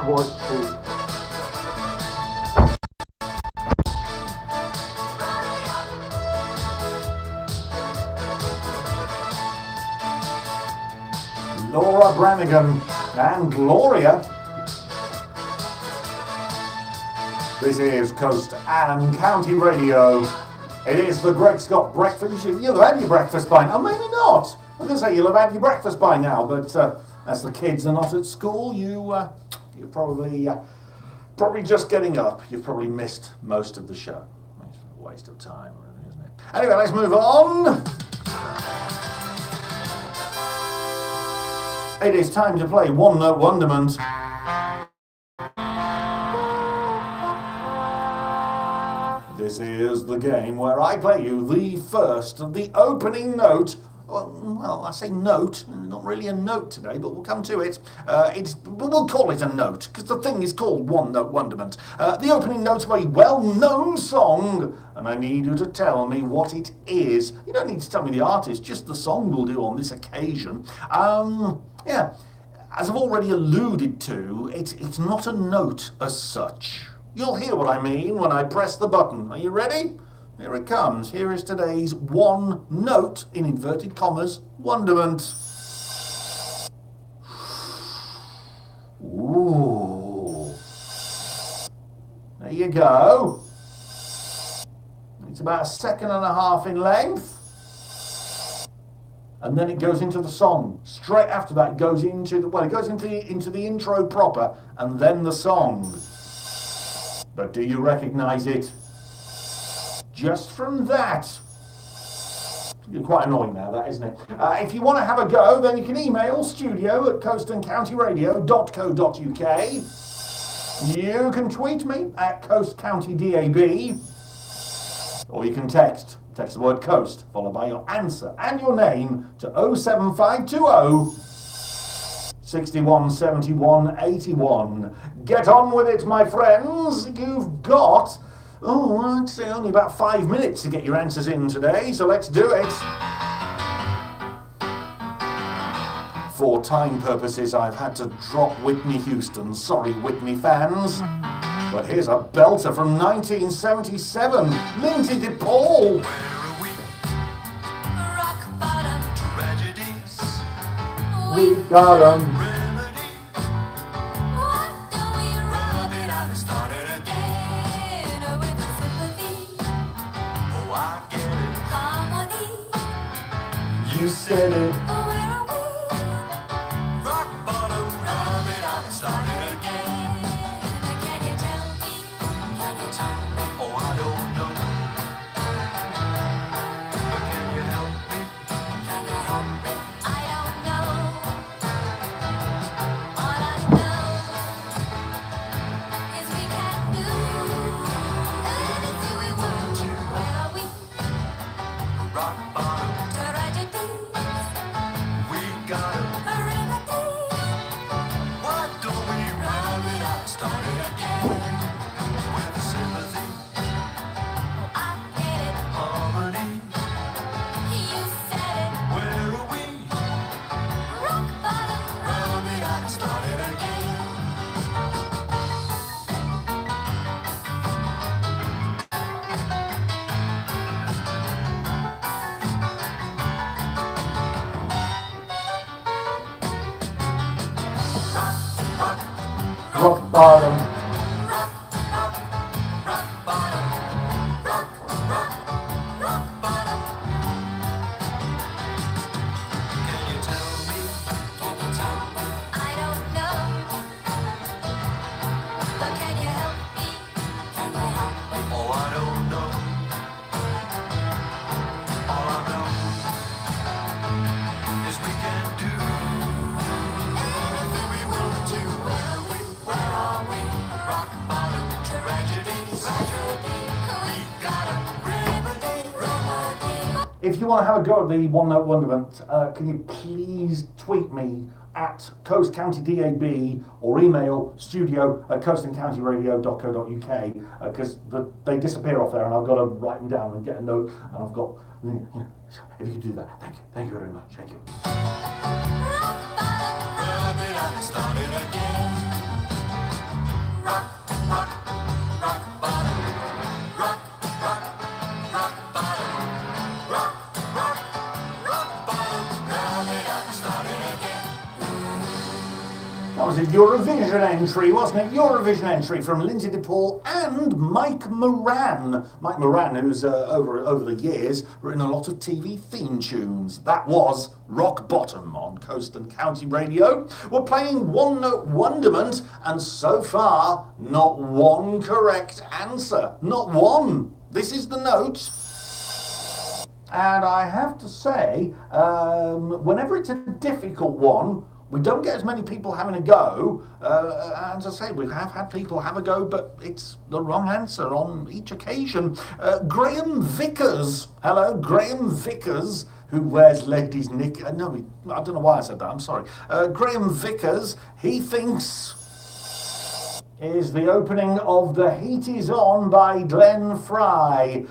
want to. Laura Branigan and Gloria. This is Coast and County Radio. It is the Greg Scott Breakfast. You'll have had your breakfast by now. Maybe not. I'm going to say you'll have had your breakfast by now, but as the kids are not at school, you probably probably just getting up, you've probably missed most of the show. It's a waste of time, really, isn't it? Anyway, let's move on. It is time to play One Note Wonderment. This is the game where I play you the opening note. Well, I say note, not really a note today, but we'll come to it. We'll call it a note, because the thing is called One Note Wonderment. The opening note of a well-known song, and I need you to tell me what it is. You don't need to tell me the artist, just the song will do on this occasion. Yeah, as I've already alluded to, it's not a note as such. You'll hear what I mean when I press the button. Are you ready? Here it comes. Here is today's one note, in inverted commas, wonderment. Ooh. There you go. It's about 1.5 seconds in length. And then it goes into the song. Straight after that, it goes into the intro proper, and then the song. But do you recognize it? Just from that. You're quite annoying now, that, isn't it? If you want to have a go, then you can email studio@coastandcountyradio.co.uk. You can tweet me at coastcountydab. Or you can text the word coast, followed by your answer and your name to 07520 61 71 81. Get on with it, my friends. You've got, I'd say only about 5 minutes to get your answers in today, so let's do it. For time purposes, I've had to drop Whitney Houston. Sorry, Whitney fans. But here's a belter from 1977, Lindsay DePaul. We've got 'em. You said it. Rock bottom. If you want to have a go at the One Note Wonderment, can you please tweet me at coastcountydab or email studio@coastandcountyradio.co.uk because they disappear off there and I've got to write them down and get a note and I've got, if you could do that, thank you very much, thank you. was a Eurovision entry, wasn't it? Eurovision entry from Lindsay DePaul and Mike Moran. Mike Moran, who's over the years written a lot of TV theme tunes. That was Rock Bottom on Coast and County Radio. We're playing One Note Wonderment, and so far, not one correct answer. Not one. This is the note. And I have to say, whenever it's a difficult one, we don't get as many people having a go. As I say, we have had people have a go, but it's the wrong answer on each occasion. Graham Vickers. Hello, Graham Vickers, who wears ladies' nick. No, I don't know why I said that. I'm sorry. Graham Vickers, he thinks is the opening of The Heat Is On by Glenn Fry.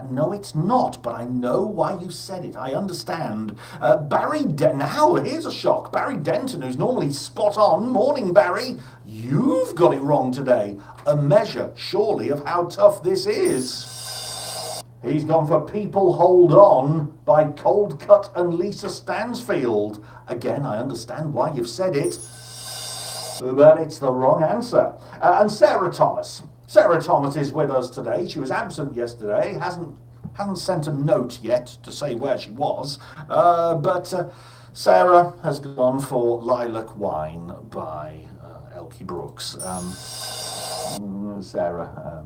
No, it's not, but I know why you said it. I understand. Barry Denton. Now, here's a shock. Barry Denton, who's normally spot on. Morning, Barry. You've got it wrong today. A measure, surely, of how tough this is. He's gone for People Hold On by Cold Cut and Lisa Stansfield. Again, I understand why you've said it, but it's the wrong answer. And Sarah Thomas. Sarah Thomas is with us today. She was absent yesterday, hasn't sent a note yet to say where she was, but Sarah has gone for Lilac Wine by Elkie Brooks. Sarah,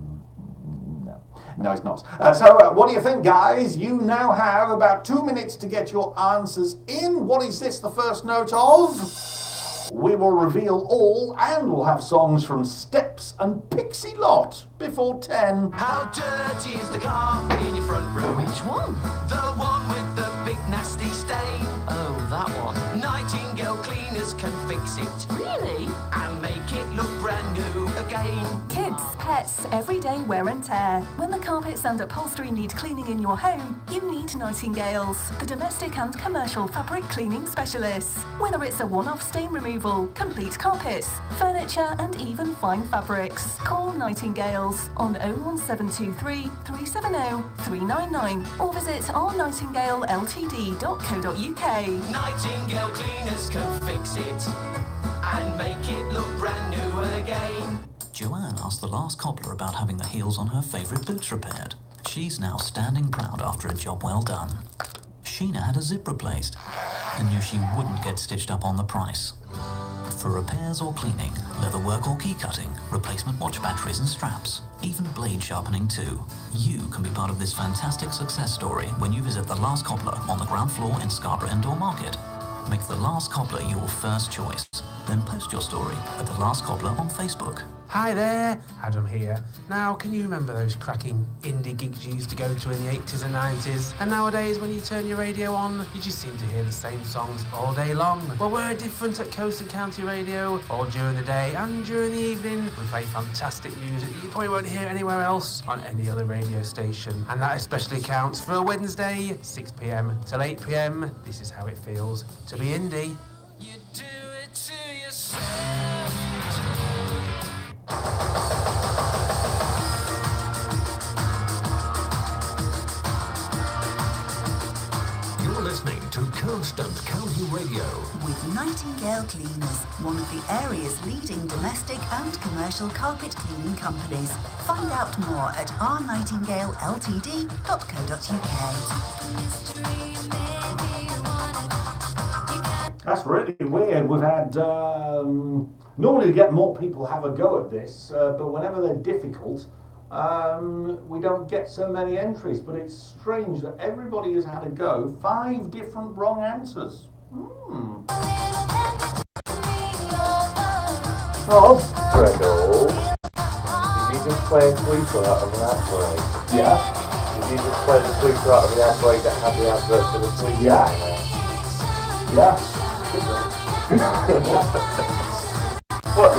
no, it's not. So what do you think, guys? You now have about 2 minutes to get your answers in. What is this the first note of? We will reveal all, and we'll have songs from Steps and Pixie Lott before 10. How dirty is the carpet in your front room? Which one? The one with the big nasty stain. Oh, that one. Nightingale cleaners can fix it. Really? And make it look brand new again. Kids, pets, everyday wear and tear. When the carpets and upholstery need cleaning in your home, you need Nightingales, the domestic and commercial fabric cleaning specialists. Whether it's a one-off stain removal, complete carpets, furniture and even fine fabrics. Call Nightingales on 01723 370 399 or visit ournightingaleltd.co.uk. Nightingale cleaners can fix it and make it look brand new again. Joanne asked the last cobbler about having the heels on her favourite boots repaired. She's now standing proud after a job well done. Sheena had a zip replaced and knew she wouldn't get stitched up on the price. For repairs or cleaning, leather work or key cutting, replacement watch batteries and straps, even blade sharpening too. You can be part of this fantastic success story when you visit The Last Cobbler on the ground floor in Scarborough Indoor Market. Make The Last Cobbler your first choice. Then post your story at The Last Cobbler on Facebook. Hi there, Adam here. Now, can you remember those cracking indie gigs you used to go to in the 80s and 90s? And nowadays, when you turn your radio on, you just seem to hear the same songs all day long. Well, we're different at Coast and County Radio. All during the day and during the evening, we play fantastic music that you probably won't hear anywhere else on any other radio station. And that especially counts for a Wednesday, 6 p.m. till 8 p.m. This is how it feels to be indie. You do it to yourself. You're listening to Coast and County Radio. With Nightingale Cleaners, one of the area's leading domestic and commercial carpet cleaning companies. Find out more at ournightingaleLTD.co.uk. That's really weird. We've had, normally we get more people have a go at this, but whenever they're difficult, we don't get so many entries. But it's strange that everybody has had a go. 5 different wrong answers. Oh, Fredo. Did you just play a sweeper out of an asteroid? Yeah. Did you just play the sweeper out of the asteroid that had the advert for the sweeper? Yeah. Yeah. What?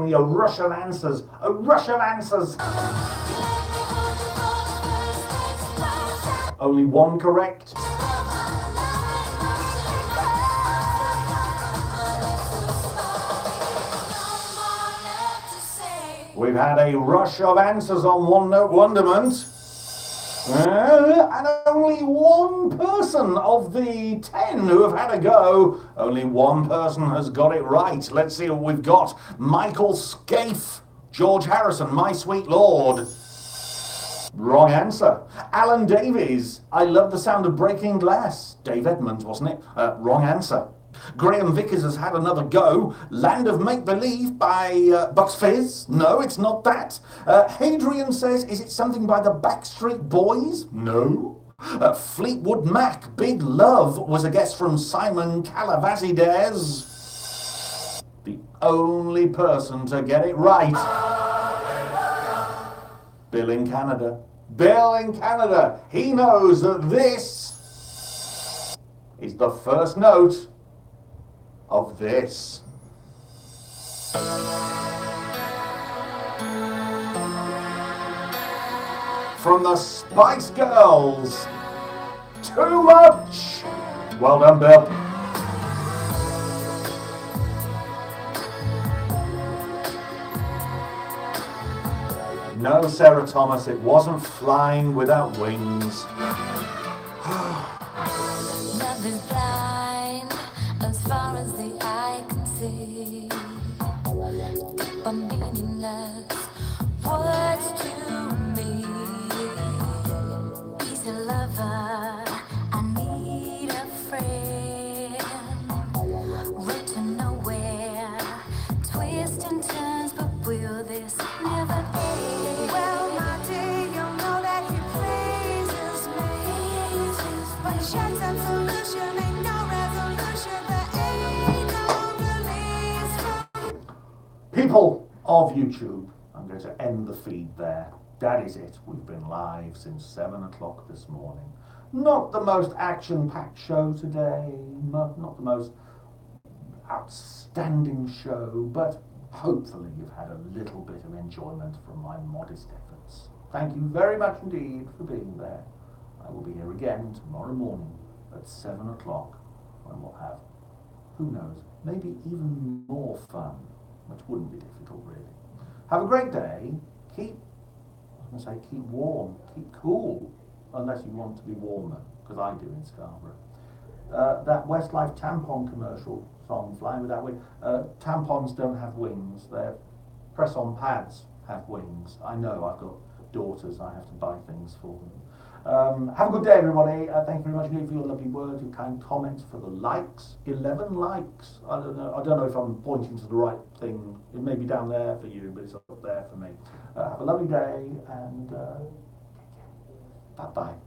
me a rush of answers. A rush of answers. Only one correct. We've had a rush of answers on One Note Wonderment. And only one person of the 10 who have had a go, only one person has got it right. Let's see what we've got. Michael Scaife, George Harrison, My Sweet Lord. Wrong answer. Alan Davies, I Love the Sound of Breaking Glass. Dave Edmunds, wasn't it? Wrong answer. Graham Vickers has had another go. Land of Make Believe by Bucks Fizz. No, it's not that. Hadrian says, is it something by the Backstreet Boys? No. Fleetwood Mac, Big Love was a guess from Simon Calavazides. The only person to get it right. Bill in Canada. Bill in Canada. He knows that this is the first note of this. From the Spice Girls. Too much. Well done, Bill. No, Sarah Thomas, it wasn't Flying Without Wings. Love is blind as far as the eye can see. Deep and meaningless words to me. He's a lover, I need a friend. Road to nowhere, twists and turns, but will this never end? Well, my dear, you know that he pleases me. But he sheds absolution, ain't no resolution, there ain't no release from. People of YouTube, I'm going to end the feed there. That is it. We've been live since 7 o'clock this morning. Not the most action-packed show today, not the most outstanding show, but hopefully you've had a little bit of enjoyment from my modest efforts. Thank you very much indeed for being there. I will be here again tomorrow morning at 7 o'clock when we'll have, who knows, maybe even more fun, which wouldn't be difficult really. Have a great day. Keep warm, keep cool, unless you want to be warmer, because I do in Scarborough. That Westlife tampon commercial song, Flying Without Wings, tampons don't have wings, their press-on pads have wings. I know, I've got daughters, I have to buy things for them. Have a good day, everybody. Thank you very much indeed for your lovely words, your kind comments, for the likes. 11 likes. I don't know if I'm pointing to the right thing. It may be down there for you, but it's up there for me. Have a lovely day, and bye-bye.